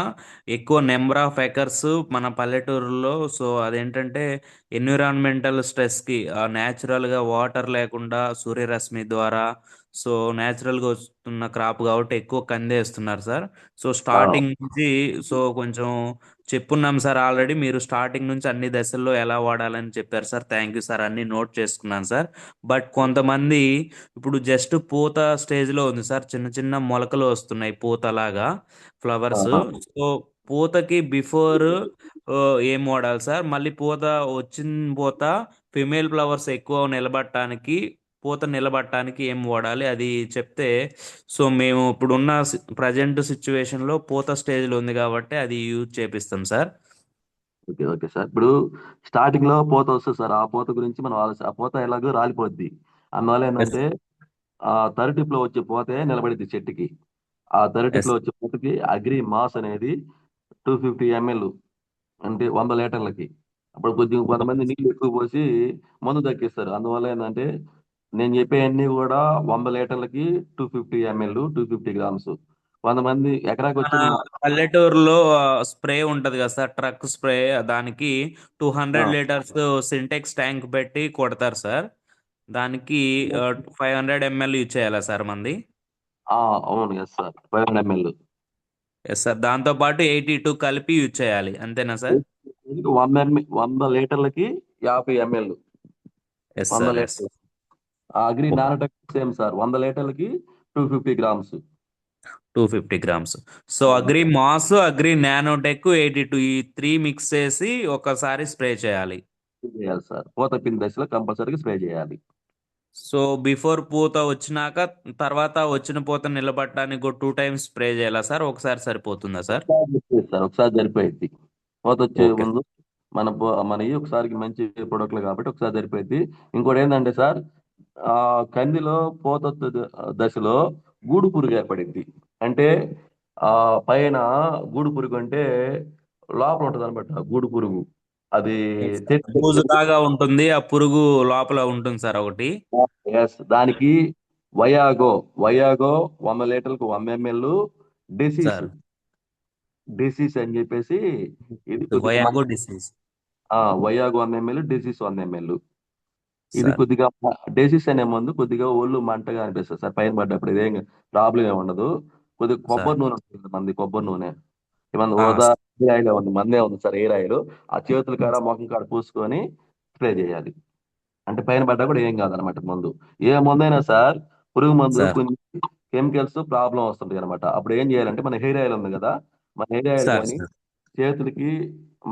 ఎక్కువ నెంబర్ ఆఫ్ ఎకర్స్ మన పల్లెటూరులో, సో అదేంటంటే ఎన్విరాన్మెంటల్ స్ట్రెస్కి న్యాచురల్గా వాటర్ లేకుండా సూర్యరశ్మి ద్వారా సో న్యాచురల్గా వస్తున్న క్రాప్ కాబట్టి ఎక్కువ కంది వేస్తున్నారు సార్. సో ఆ, స్టార్టింగ్ నుంచి సో కొంచెం చెప్పున్నాం సార్ ఆల్రెడీ. మీరు స్టార్టింగ్ నుంచి అన్ని దశల్లో ఎలా వాడాలని చెప్పారు సార్. థ్యాంక్ యూ సార్, అన్ని నోట్ చేసుకున్నాను సార్. బట్ కొంతమంది ఇప్పుడు జస్ట్ పూత స్టేజ్ లో ఉంది సార్, చిన్న చిన్న మొలకలు వస్తున్నాయి పూతలాగా, ఫ్లవర్స్. ఆ, సో పూతకి బిఫోర్ ఏం వాడాలి సార్? మళ్ళీ పూత వచ్చిన పూత ఫిమేల్ ఫ్లవర్స్ ఎక్కువ నిలబడటానికి, పూత నిలబడటానికి ఏం వాడాలి అది చెప్తే, సో మేము ఇప్పుడున్న ప్రజెంట్ సిచ్యువేషన్ లో పూత స్టేజ్ లో ఉంది కాబట్టి అది యూజ్ చేపిస్తాం సార్. Okay okay sir. ఇప్పుడు స్టార్టింగ్ లో పూత వస్తుంది సార్. ఆ పూత గురించి మనం ఆలోచన, ఆ పూత ఎలాగో రాలిపోద్ది. అందువల్ల ఎస్. ఏంటంటే ఆ థర్డ్ లో వచ్చే పోతే నిలబడిద్ది చెట్టుకి. ఆ థర్డ్ ఎస్. లో వచ్చే పోతకి అగ్రి మాస్ అనేది 250 ml అంటే 100 లీటర్లకి. అప్పుడు కొద్దిగా కొంతమంది నీళ్ళు ఎక్కువ పోసి మందు తగ్గిస్తారు. అందువల్ల ఏంటంటే నేను చెప్పేవన్నీ కూడా 100 లీటర్లకి 250 ml 250 గ్రామ్స్. కొంతమంది ఎకరాకి మన వచ్చి పల్లెటూరులో స్ప్రే ఉంటది కదా సార్, ట్రక్ స్ప్రే, దానికి టూ ఆ, హండ్రెడ్ లీటర్స్ సింటెక్స్ ట్యాంక్ పెట్టి కొడతారు సార్. దానికి 500 ml యూజ్ చేయాలా సార్ మంది? ఆ, అవును yes sir 500 ml. Yes sir, దాంతో పాటు 82 కలిపి యూజ్ చేయాలి, అంతేనా సార్? 100 లీటర్లకి 50 ml. ఎస్ వంద సార్. ఎస్. లీటర్లు అగ్రి నానటెక్ సేమ్ సార్, 100 లీటర్లకి 250 grams 250 grams. So agri mass, agri nanotech, 82 ఈ త్రీ మిక్స్ చేసి ఒకసారి స్ప్రే చేయాలి. చేయాలి సార్. పూత పిండి దశలో కంపల్సరీగా స్ప్రే చేయాలి. సో బిఫోర్ పూత వచ్చినాక, తర్వాత వచ్చిన పూత నిలబడటానికి కూడా 2 టైమ్స్ స్ప్రే చేయాలా సార్? ఒకసారి సరిపోతుందా సార్? ఒకసారి సరిపోయింది. పూత వచ్చే ఓకే. ముందు మనవి ఒకసారికి మంచి ప్రొడక్ట్లు కాబట్టి ఒకసారి సరిపోయింది. ఇంకోటి ఏంటంటే సార్, ఆ కందిలో పూత వచ్చే దశలో గూడు పురుగు ఏర్పడింది. అంటే ఆ పైన గూడు పురుగు అంటే లోపల ఉంటుంది అనమాట గూడు పురుగు. అది చెట్టు బూజులాగా ఉంటుంది, ఆ పురుగు లోపల ఉంటుంది సార్ ఒకటి. దానికి వయాగో వయాగో 100 లీటర్లకు 100 ml డిసీస్ సార్ డిసీస్ అని చెప్పేసి ఇది కొద్దిగా వయాగో డిసీజ్. వయాగో 100 ml disease 100 ml. ఇది సార్. కొద్దిగా డెసిస్ అనే మందు కొద్దిగా ఒళ్ళు మంటగా అనిపిస్తుంది సార్. పైన పడ్డప్పుడు ఇదేం ప్రాబ్లం ఏమి ఉండదు. కొద్దిగా సార్. కొబ్బరి నూనె ఉంటుంది మంది, కొబ్బరి నూనె ఏమన్నా ఆ, హోదా ఎయిర్ ఆయిల్ ఉంది, మందే ఉంది సార్ ఎయిర్ ఆయిల్. ఆ చేతుల కాడ ముఖం కాడ పూసుకొని స్ప్రే చేయాలి. అంటే పైన పడ్డా కూడా ఏం కాదనమాట మందు. ఏ మందైనా సార్ పురుగు మందు సార్. కొన్ని కెమికల్స్ ప్రాబ్లం వస్తుంటాయి అనమాట. అప్పుడు ఏం చేయాలంటే మన హెయిర్ ఆయిల్ ఉంది కదా, మన హెయిర్ ఆయిల్ సార్ కానీ సార్ చేతులకి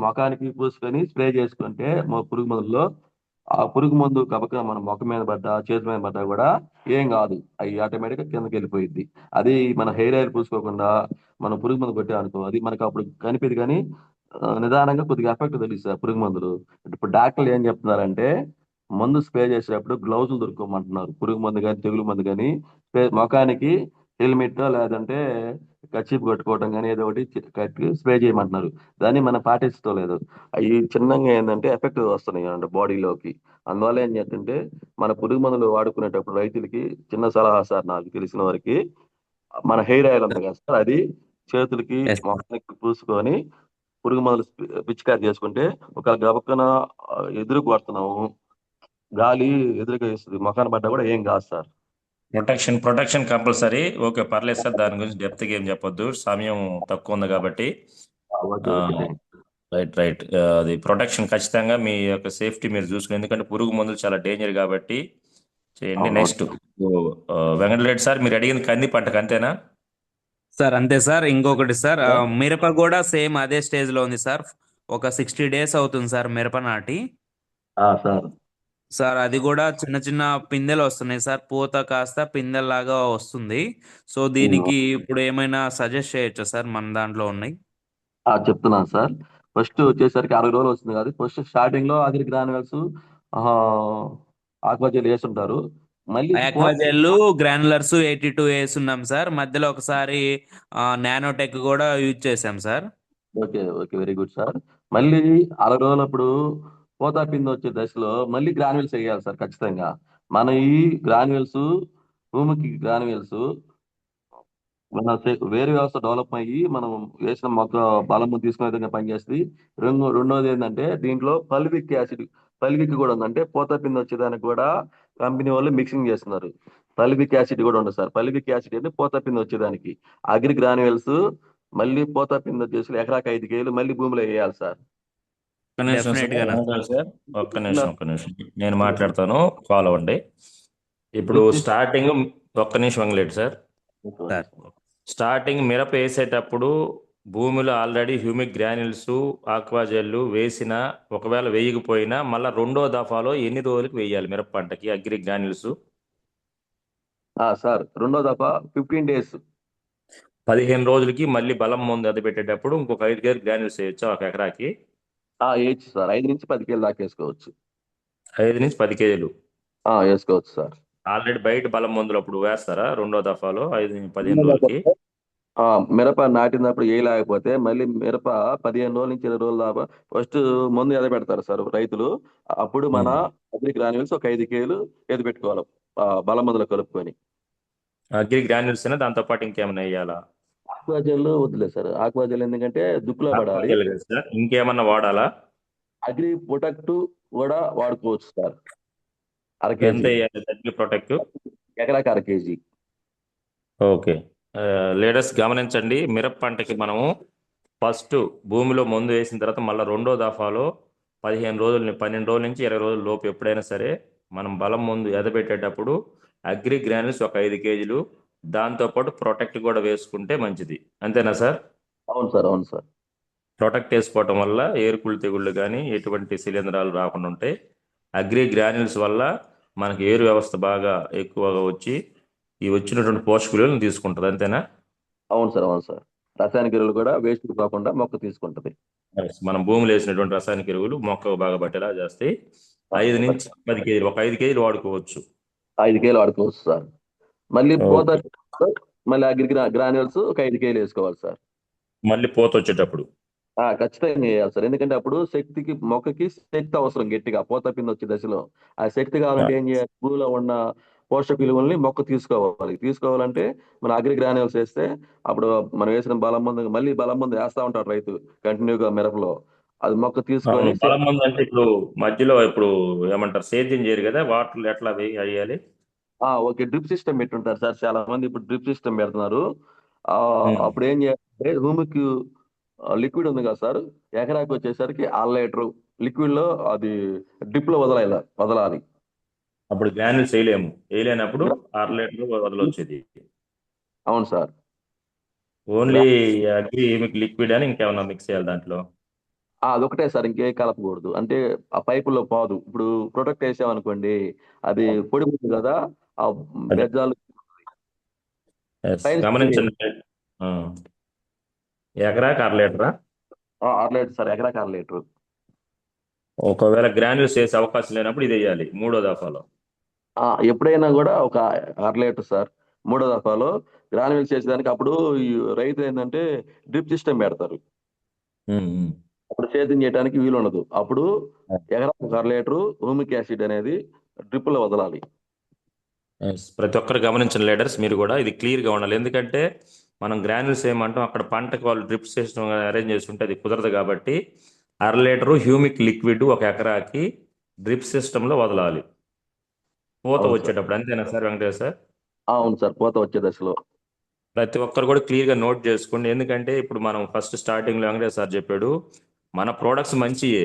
ముఖానికి పూసుకొని స్ప్రే చేసుకుంటే పురుగు మందులో ఆ పురుగు మందు కబక మన ముఖం మీద పడ్డా చేతి మీద పడ్డా కూడా ఏం కాదు, అవి ఆటోమేటిక్ గా కిందకి వెళ్ళిపోయింది. అది మన హెయిర్ ఆయిల్ పూసుకోకుండా మనం పురుగు మందు కొట్టామనుకో అది మనకు అప్పుడు కనిపిది కానీ నిదానంగా కొద్దిగా ఎఫెక్ట్ తెలుస్తుంది ఆ పురుగు మందులు. ఇప్పుడు డాక్టర్లు ఏం చెప్తున్నారంటే మందు స్ప్రే చేసేటప్పుడు గ్లౌజులు దొరుకోమంటున్నారు. పురుగు మందు కానీ తెగులు మందు కానీ ముఖానికి హెల్మెట్ లేదంటే కర్చీఫ్ కట్టుకోవడం కానీ ఏదో ఒకటి కట్టి స్ప్రే చేయమంటున్నారు. దాన్ని మనం పాటించలేదు. అవి చిన్నగా ఏంటంటే ఎఫెక్ట్ వస్తున్నాయి అంటే బాడీలోకి. అందువల్ల ఏం చేస్తుంటే మన పురుగు మందులు వాడుకునేటప్పుడు రైతులకి చిన్న సలహా సార్, నాకు తెలిసిన వరకు మన హెయిర్ ఆయిల్ ఉంది కదా సార్, అది చేతులకి ఎస్ సార్. మొహానికి పూసుకొని పురుగు మందులు పిచికారి చేసుకుంటే ఒక గబక్కన ఎదురు కొడుతున్నాము, గాలి ఎదురుగా వేస్తుంది, మొఖాన్ని పడ్డా కూడా ఏం కాదు సార్. Protection compulsory. ఓకే, పర్లేదు సార్, దాని గురించి డెప్త్గా ఏం చెప్పొద్దు, సమయం తక్కువ ఉంది కాబట్టి. Okay okay thank right. అది ప్రొటెక్షన్ ఖచ్చితంగా మీ యొక్క సేఫ్టీ మీరు చూసుకుని, ఎందుకంటే పురుగు మందులు చాలా డేంజర్ కాబట్టి చేయండి. అవునవును. నెక్స్ట్ వెంకటరెడ్డి సార్, మీరు అడిగింది కంది పంటకు అంతేనా? సార్ అంతే సార్. ఇంకొకటి సార్, సార్ మిరప కూడా సేమ్ అదే స్టేజ్ లో ఉంది సార్. ఒక 60 డేస్ అవుతుంది సార్ మిరప నాటి. సార్ సార్ అది కూడా చిన్న చిన్న పిందెలు వస్తున్నాయి సార్, పూత కాస్త పిందెల్లాగా వస్తుంది. సో ఉమ్. దీనికి ఇప్పుడు ఏమైనా సజెస్ట్ చేయొచ్చా సార్ మన దాంట్లో ఉన్నాయి? చెప్తున్నాను సార్. ఫస్ట్ వచ్చేసరికి 60 రోజులు వస్తుంది కాదు, ఫస్ట్ స్టార్టింగ్ లో అగ్రి గ్రాన్యువల్స్ ఆక్వాజల్ వేస్తుంటారు. మళ్ళీ ఆక్వాజెల్ గ్రానులర్స్ 82 వేస్తున్నాం సార్. మధ్యలో ఒకసారి నానోటెక్ కూడా యూజ్ చేసాం sir. Okay okay very good sir. మళ్ళీ 60 రోజులప్పుడు పోతా పిండి వచ్చే దశలో మళ్ళీ గ్రాన్యువల్స్ వేయాలి సార్ ఖచ్చితంగా. మన ఈ గ్రాన్యువల్స్ భూమికి గ్రాన్యువల్స్ మన వేరు వ్యవస్థ డెవలప్ అయ్యి మనం వేసిన మొక్క బలము తీసుకునే విధంగా పనిచేస్తుంది. రెండోది ఏంటంటే దీంట్లో పల్విక్ యాసిడ్, పల్విక్ కూడా ఉంది. అంటే పోతా పిండి వచ్చేదానికి కూడా కంపెనీ వాళ్ళు మిక్సింగ్ చేస్తున్నారు. పల్విక్ యాసిడ్ కూడా ఉంది సార్. పల్విక్ యాసిడ్ అంటే పోతా పిండి వచ్చేదానికి. అగ్రి గ్రాన్యువల్స్ మళ్ళీ పోతా పిండి వచ్చేసి ఎకరాకి 5 కేలు మళ్ళీ భూమిలో వేయాలి సార్. ఒక్క నిమిషం సార్, డెఫినెట్ గా వెంకటరెడ్డి సార్, ఒక్క నిమిషం నేను మాట్లాడతాను, ఫాలో అవ్వండి. ఇప్పుడు డ్రిప్ స్టార్టింగ్, ఒక్క నిమిషం వెంకటరెడ్డి సార్. సార్. స్టార్టింగ్ మిరప వేసేటప్పుడు భూమిలో ఆల్రెడీ హ్యూమిక్ గ్రాన్యుల్స్ ఆక్వాజెల్లు వేసిన, ఒకవేళ వేయకపోయినా మళ్ళీ రెండో దఫాలో ఎన్ని రోజులకు వేయాలి మిరప పంటకి అగ్రి గ్రాన్యుల్స్? సార్ రెండో దఫా 15 డేస్. 15 రోజులకి మళ్ళీ బలం ముందు అది పెట్టేటప్పుడు ఇంకొక 5 కేజీ గ్రాన్యుల్స్ వేయచ్చా ఒక ఎకరాకి? వేయచ్చు సార్, 5 నుంచి 10 కేలు దాకా వేసుకోవచ్చు. 5 నుంచి 10 కేజీలు వేసుకోవచ్చు సార్. ఆల్రెడీ బయట బలం మందులు అప్పుడు వేస్తారా రెండో దఫాలో 5-15 రోజులకి? మిరప నాటినప్పుడు ఏ లేకపోతే మళ్ళీ మిరప 15 రోజుల నుంచి 20 రోజుల దాకా ఫస్ట్ మందు ఎదబెడతారు సార్ రైతులు. అప్పుడు మన అగ్రి గ్రాన్యుల్స్ ఒక 5 కేలు ఎదబెట్టుకోవాలి బల మందులు కలుపుకొని. అగ్రి గ్రాన్యుల్స్ అయినా దాంతో పాటు ఇంకేమైనా వేయాలా? ఆక్వాజెల్ వద్దులే సార్, ఆక్వాజెల్ ఎందుకంటే దుక్కులో పడాలి. ఆక్వాజెల్ కదా సార్, ఇంకేమన్నా వాడాలా? అగ్రి ప్రొటెక్ట్ కూడా వాడుకోవచ్చు సార్. అర ఎంత కేజీ వేయాలి అగ్రి ప్రొటెక్ట్? ఎకరాకి 1/2 కేజీ. ఓకే. లేడర్స్ గమనించండి, మిరప పంటకి మనము ఫస్ట్ భూమిలో మందు వేసిన తర్వాత మళ్ళీ రెండో దఫాలో 12 రోజుల నుంచి 20 రోజుల లోపు ఎప్పుడైనా సరే మనం బలం మందు ఎదబెట్టేటప్పుడు అగ్రి గ్రాన్యుల్స్ ఒక 5 కేజీలు, దాంతోపాటు ప్రొటెక్ట్ కూడా వేసుకుంటే మంచిది. అంతేనా సార్? అవును సార్, అవును సార్. ప్రొటెక్ట్ వేసుకోవటం వల్ల ఏరుకుళ్ళు తెగుళ్ళు కానీ ఎటువంటి శిలీంధ్రాలు రాకుండా ఉంటాయి. అగ్రి గ్రాన్యుల్స్ వల్ల మనకి ఏరు వ్యవస్థ బాగా ఎక్కువగా వచ్చి ఈ వచ్చినటువంటి పోషక విలువలను తీసుకుంటుంది. అంతేనా? అవును సార్, అవును సార్. రసాయనిక ఎరువులు కూడా వేస్ట్ కాకుండా మొక్క తీసుకుంటది. మనం భూమిలో వేసినటువంటి రసాయనిక ఎరువులు మొక్కకు బాగా పట్టేలా చేస్తాయి. 5 నుంచి 10 కేజీలు, ఒక 5 కేజీలు వాడుకోవచ్చు. 5 కేలు వాడుకోవచ్చు సార్. మళ్ళీ పోత ఓకే. మళ్ళీ అగ్రి గ్రాన్యుల్స్ ఒక 5 కేలు వేసుకోవాలి సార్. మళ్ళీ పోత వచ్చేటప్పుడు ఖచ్చితంగా వేయాలి సార్. ఎందుకంటే అప్పుడు మొక్కకి శక్తి అవసరం గట్టిగా పోత పిండి వచ్చే దశలో. ఆ శక్తి కావాలంటే ఏం చేయాలి, భూమిలో ఉన్న పోషక విలువల్ని మొక్క తీసుకోవాలంటే మన అగ్రి గ్రాన్యుల్స్ వేస్తే అప్పుడు మనం వేసిన బలం మందు మళ్ళీ బలం మందు వేస్తా ఉంటారు రైతు కంటిన్యూగా మిరపలో. అది మొక్క తీసుకొని బలం మందు అంటే ఇప్పుడు మధ్యలో ఇప్పుడు ఏమంటారు, సేద్యం చేయరు కదా, వాటర్ ఎట్లా వేయాలి? ఓకే డ్రిప్ సిస్టమ్ పెట్టుంటారు సార్, చాలా మంది ఇప్పుడు డ్రిప్ సిస్టమ్ పెడుతున్నారు. ఉమ్. అప్పుడు ఏం చేయాలంటే భూమికి లిక్విడ్ ఉంది కదా సార్, ఎకరాకి వచ్చేసరికి 1/2 లీటర్ లిక్విడ్ లో అది డ్రిప్ లో వదలాలి. అప్పుడు గ్రాన్యుల్స్ వేయలేము, వేయలేనప్పుడు 6 లీటర్లు వదలొచ్చేది. అవును సార్. ఓన్లీ గ్రా- అగ్రి మీకు లిక్విడ్ అని ఇంకేమన్నా మిక్స్ చేయాలి దాంట్లో? అదొకటే సార్, ఇంకే కలపకూడదు. అంటే ఆ పైపుల్లో పోదు. ఇప్పుడు ప్రొడక్ట్ వేసామనుకోండి, అది పొడి ఉంది కదా, ఆ అదే, బెజ్జాలు ఎస్, పైన స్ప్రే చేయాలి. గమనించండి. ఆ, ఎకరాకి 1/2 లీటరా? 6 లీటర్ సార్, ఎకరాకి 6 లీటర్. ఒకవేళ గ్రాన్యూల్స్ వేసే అవకాశం లేనప్పుడు ఇది వేయాలి మూడో దఫాలో. ఎప్పుడైనా కూడా ఒక 6 లీటర్ సార్. మూడో దఫాలో గ్రాన్యుల్స్ చేసేదానికి అప్పుడు ఈ రైతులు ఏంటంటే డ్రిప్ సిస్టమ్ పెడతారు. ఉమ్, ఉమ్. అప్పుడు సేద్యం చేయడానికి వీలు ఉండదు. అప్పుడు ఎకరాకు 1/2 లీటర్ హ్యూమిక్ యాసిడ్ అనేది డ్రిప్ లో వదలాలి. Yes. ప్రతి ఒక్కరు గమనించిన లీడర్స్ మీరు కూడా ఇది క్లియర్గా ఉండాలి. ఎందుకంటే మనం గ్రాన్యూల్స్ ఏమంటాం, అక్కడ పంటకు వాళ్ళు డ్రిప్ సిస్టమ్ అరేంజ్ చేసి ఉంటే అది కుదరదు కాబట్టి 1/2 లీటరు హ్యూమిక్ లిక్విడ్ ఒక ఎకరాకి డ్రిప్ సిస్టంలో వదలాలి పూత అవును సార్. వచ్చేటప్పుడు. అంతేనా సార్ వెంకటేష్ సార్? అవును సార్, పూత వచ్చే దశలో. ప్రతి ఒక్కరు కూడా క్లియర్గా నోట్ చేసుకోండి. ఎందుకంటే ఇప్పుడు మనం ఫస్ట్ స్టార్టింగ్లో వెంకటేష్ సార్ చెప్పాడు, మన ప్రోడక్ట్స్ మంచియే,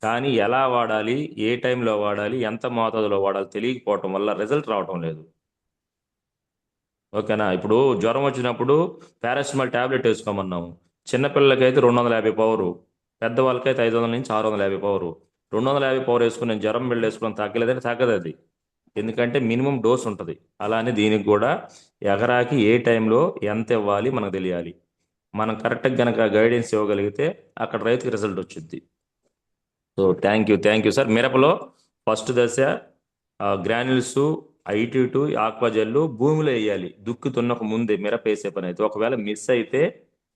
కానీ ఎలా వాడాలి, ఏ టైంలో వాడాలి, ఎంత మోతాదులో వాడాలి తెలియకపోవటం వల్ల రిజల్ట్ రావటం లేదు. ఓకేనా? ఇప్పుడు జ్వరం వచ్చినప్పుడు పారాసిటమాల్ టాబ్లెట్ వేసుకోమన్నాము. చిన్నపిల్లలకైతే 250 పవరు, పెద్దవాళ్ళకైతే 500 నుంచి 650 పవరు. 250 పవర్ వేసుకుని నేను జ్వరం బిళ్ళ వేసుకుని తగ్గలేదని తగ్గదు అది. ఎందుకంటే మినిమం డోస్ ఉంటుంది. అలానే దీనికి కూడా ఎకరాకి ఏ టైంలో ఎంత ఇవ్వాలి మనకు తెలియాలి. మనం కరెక్ట్గా గనక గైడెన్స్ ఇవ్వగలిగితే అక్కడ రైతుకి రిజల్ట్ వచ్చింది. So thank you sir. మిరపలో ఫస్ట్ దశ గ్రాన్యుల్స్, ఐటీ2, ఆక్వాజెల్లు భూమిలో వేయాలి. దుక్కి దున్నక ముందే మిరప వేసే పని అయితే ఒకవేళ మిస్ అయితే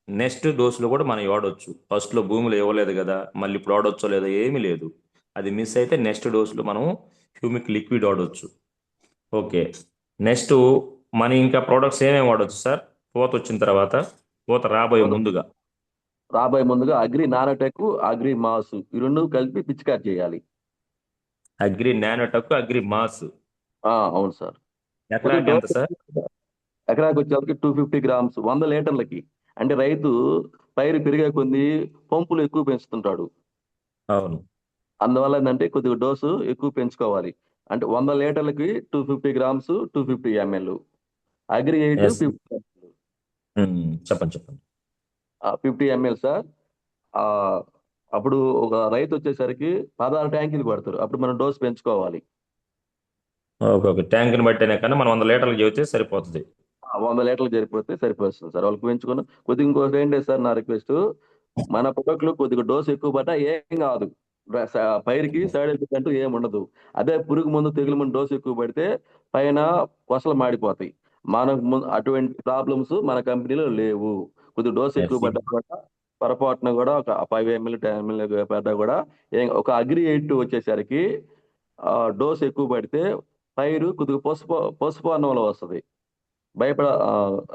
నెక్స్ట్ డోసులో కూడా మనం వాడొచ్చు. ఫస్ట్లో భూమిలో ఇవ్వలేదు కదా, మళ్ళీ ఇప్పుడు వాడొచ్చో లేదో ఏమీ లేదు. అది మిస్ అయితే నెక్స్ట్ డోసులో మనం హ్యూమిక్ లిక్విడ్ వాడొచ్చు. ఓకే. నెక్స్ట్ మనం ఇంకా ప్రోడక్ట్స్ ఏమేమి వాడొచ్చు సార్ పూత వచ్చిన తర్వాత, పూత రాబోయే పూత ముందుగా? రాబోయే ముందుగా అగ్రి నానోటెక్, అగ్రి మాసు ఈ రెండు కలిపి పిచికారి చేయాలి. Agri nanotech, agri mass. అవును సార్. కొద్దిగా ఎకరాకి ఎంత డోస్ సార్? ఎకరాకి వచ్చేసరికి 250 గ్రామ్స్ 100 లీటర్లకి. అంటే రైతు పైరు పెరిగే కొద్ది పంపులు ఎక్కువ పెంచుతుంటాడు. అవును. అందువల్ల ఏంటంటే కొద్దిగా డోసు ఎక్కువ పెంచుకోవాలి. అంటే 100 లీటర్లకి 250 grams, 250 ml. Agri eight S. 50. చెప్పండి చెప్పండి. 50 ml సార్. ఆ, అప్పుడు ఒక రైతు వచ్చేసరికి 16 ట్యాంకులు పడతారు. అప్పుడు మనం డోస్ పెంచుకోవాలి. ఓకే ఓకే, ట్యాంక్ని బట్టేనే కన్నా మనం 100 లీటర్లు చెబితే సరిపోతుంది. 100 లీటర్లు సరిపోతే సరిపోతుంది సార్. వాళ్ళకి పెంచుకొని కొద్దిగా ఇంకోటి ఏంటి సార్, నా రిక్వెస్ట్, మన ప్రొడక్ట్లు కొద్దిగా డోస్ ఎక్కువ పడ్డా ఏం కాదు. పైరుకి సైడ్ ఎఫెక్ట్ అంటూ ఏం ఉండదు. అదే పురుగు మందు, తెగులు మందు డోస్ ఎక్కువ పడితే పైన కొసలు మాడిపోతాయి. మనకు అటువంటి ప్రాబ్లమ్స్ మన కంపెనీలో లేవు. కొద్దిగా డోస్ ఎక్కువ ఎస్. పడ్డా కూడా పొరపాటున కూడా ఒక 5 ml 10 ml పడ్డా కూడా ఒక అగ్రి 8 వచ్చేసరికి డోస్ ఎక్కువ పడితే పైరు కొద్దిగా పసుపు పసుపు అన్నంలో వస్తుంది.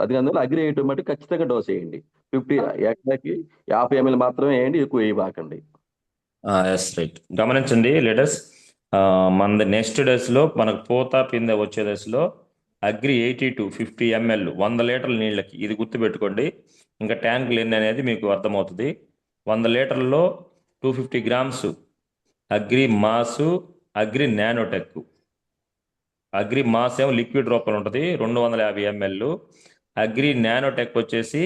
అది అందువల్ల అగ్రి వేయటం బట్టి ఖచ్చితంగా డోస్ వేయండి. 50 ఎకరాకి 50 ml మాత్రమే వేయండి, ఎక్కువ వేయబాకండి. Yes, right. గమనించండి లీడర్స్, మన నెక్స్ట్ డేస్లో మనకు పూత పిందె వచ్చే దశలో అగ్రి 80 to 50 ml 100 లీటర్ల నీళ్ళకి, ఇది గుర్తుపెట్టుకోండి. ఇంకా ట్యాంకులు ఎన్ని అనేది మీకు అర్థమవుతుంది. 100 లీటర్లలో 250 grams agri mass, agri nanotech. Agri mass ఏమో లిక్విడ్ రూపంలో ఉంటుంది 250 ml. అగ్రి నానోటెక్ వచ్చేసి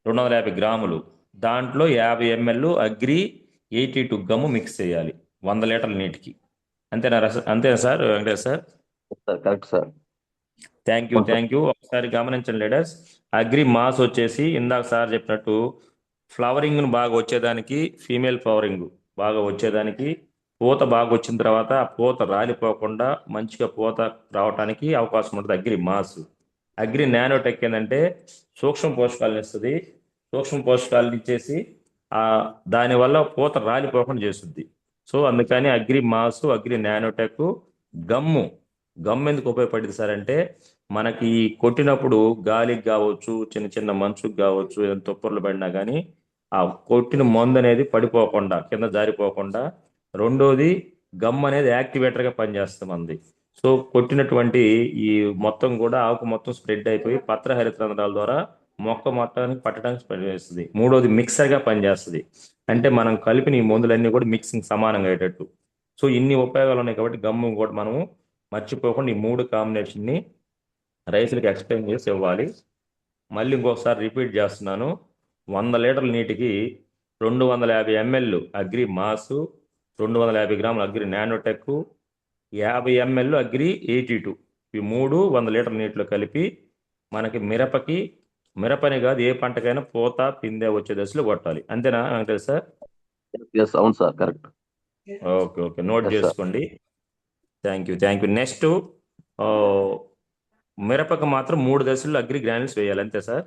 250 గ్రాములు. దాంట్లో 50 ml అగ్రి 82 గమ్ము మిక్స్ చేయాలి 100 లీటర్ల నీటికి. అంతేనా sir Venkatesh sir? Sir correct sir. అవును సార్. Thank you. ఒకసారి గమనించండి లీడర్స్, అగ్రి మాస్ వచ్చేసి ఇందాక సార్ చెప్పినట్టు ఫ్లవరింగ్ను బాగా వచ్చేదానికి, ఫీమేల్ ఫ్లవరింగ్ బాగా వచ్చేదానికి, పూత బాగా వచ్చిన తర్వాత ఆ పూత రాలిపోకుండా మంచిగా పూత రావడానికి అవకాశం ఉంటుంది అగ్రి మాస్. అగ్రి నానోటెక్ ఏంటంటే సూక్ష్మ పోషకాలను ఇస్తుంది. సూక్ష్మ పోషకాలను ఇచ్చేసి ఆ దానివల్ల పూత రాలిపోకుండా చేస్తుంది. సో అందుకని అగ్రి మాస్, అగ్రి నానోటెక్, గమ్ము. గమ్ ఎందుకు ఉపయోగపడింది సార్ అంటే, మనకి కొట్టినప్పుడు గాలికి కావచ్చు, చిన్న చిన్న మంచుకు కావచ్చు, ఏదైనా తుప్పర్లు పడినా కానీ ఆ కొట్టిన మందు అనేది పడిపోకుండా, కింద జారిపోకుండా. రెండోది, గమ్ అనేది యాక్టివేటర్గా పనిచేస్తుంది మనది. సో కొట్టినటువంటి ఈ మొత్తం కూడా ఆకు మొత్తం స్ప్రెడ్ అయిపోయి పత్రహరిత రంధ్రాల ద్వారా మొక్క మొత్తానికి పట్టడానికి పనిచేస్తుంది. మూడోది, మిక్సర్గా పనిచేస్తుంది. అంటే మనం కలిపిన ఈ మందులన్నీ కూడా మిక్సింగ్ సమానంగా అయ్యేటట్టు. సో ఇన్ని ఉపయోగాలు ఉన్నాయి కాబట్టి గమ్ము కూడా మనము మర్చిపోకుండా ఈ మూడు కాంబినేషన్ని రైతులకు ఎక్స్ప్లెయిన్ చేసి ఇవ్వాలి. మళ్ళీ ఇంకొకసారి రిపీట్ చేస్తున్నాను. 100 లీటర్ల నీటికి 250 ఎంఎల్ అగ్రి మాసు, 250 గ్రాముల అగ్రి నానోటెక్, 50 ఎంఎల్ అగ్రి 82, ఈ మూడు 100 లీటర్ల నీటిలో కలిపి మనకి మిరపని కాదు ఏ పంటకైనా పూత పిందె వచ్చే దశలో కొట్టాలి. అంతేనా వెంకటేష్ సార్? ఎస్, అవును sir, correct. Okay okay, note yes sir. చేసుకోండి. Thank you. నెక్స్ట్, మిరపకు మాత్రం 3 దశల్లో అగ్రి గ్రాన్యూల్స్ వేయాలి, అంతే సార్?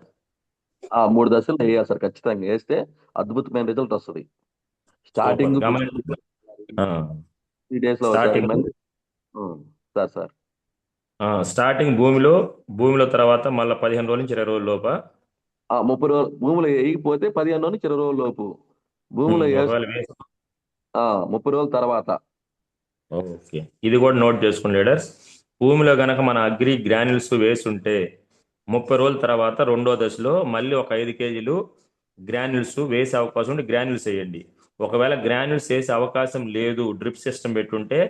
3 దశలు వేయాలి సార్, ఖచ్చితంగా వేస్తే అద్భుతమైన రిజల్ట్ వస్తుంది. సూపర్. స్టార్టింగ్ గమనించండి. 3 days లో ఒకసారి స్టార్టింగ్ మళ్ళీ సార్ భూమిలో తర్వాత మళ్ళీ 15 రోజుల నుంచి 20 రోజుల లోప 30 రోజులు భూమిలో వేయకపోతే 15 నుంచి 20 రోజుల లోపు, భూమిలో ఒకవేళ వేసి 30 రోజుల తర్వాత. ఓకే, ఇది కూడా నోట్ చేసుకోండి లీడర్స్. భూమిలో గనక మన అగ్రి గ్రాన్యూల్స్ వేసి ఉంటే 30 రోజుల తర్వాత రెండో దశలో మళ్ళీ ఒక 5 కేజీలు గ్రాన్యూల్స్ వేసే అవకాశం ఉంటే గ్రాన్యూల్స్ వేయండి. ఒకవేళ గ్రాన్యూల్స్ వేసే అవకాశం లేదు, డ్రిప్ సిస్టమ్ పెట్టుంటే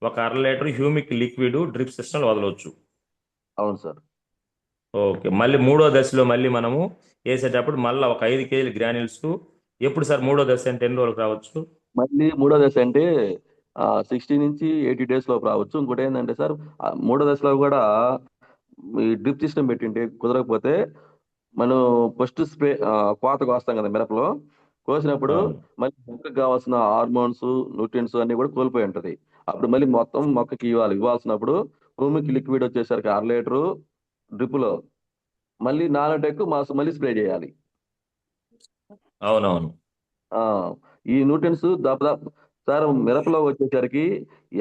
ఒక 1/2 litre humic liquid drip system వదలవచ్చు. అవును సార్. ఓకే, మళ్ళీ మూడో దశలో మళ్ళీ మనము వేసేటప్పుడు మళ్ళీ ఒక 5 కేజీలు గ్రాన్యూల్స్. ఎప్పుడు సార్ మూడో దశ అంటే ఎన్ని రోజులకు రావచ్చు? మళ్ళీ మూడో దశ అంటే 60 నుంచి 80 days లోపు రావచ్చు. ఇంకోటి ఏంటంటే సార్, మూడో దశలో కూడా ఈ డ్రిప్ సిస్టమ్ పెట్టింటే కుదరకపోతే మనం ఫస్ట్ స్ప్రే కోత కోస్తాం కదా మిరపలో, కోసినప్పుడు అవును. మళ్ళీ మొక్కకు కావాల్సిన హార్మోన్స్, న్యూట్రియంట్స్ అన్ని కూడా కోల్పోయి ఉంటది. అప్పుడు మళ్ళీ మొత్తం మొక్కకి ఇవ్వాల్సినప్పుడు భూమికి లిక్విడ్ వచ్చేసరికి 1/2 లీటరు డ్రిప్ లో మళ్ళీ నానోటెక్ మాస్ మళ్ళీ స్ప్రే చేయాలి. అవునవును. ఆ ఈ న్యూట్రియంట్స్ దాదాపు సార్ మిరపలో వచ్చేసరికి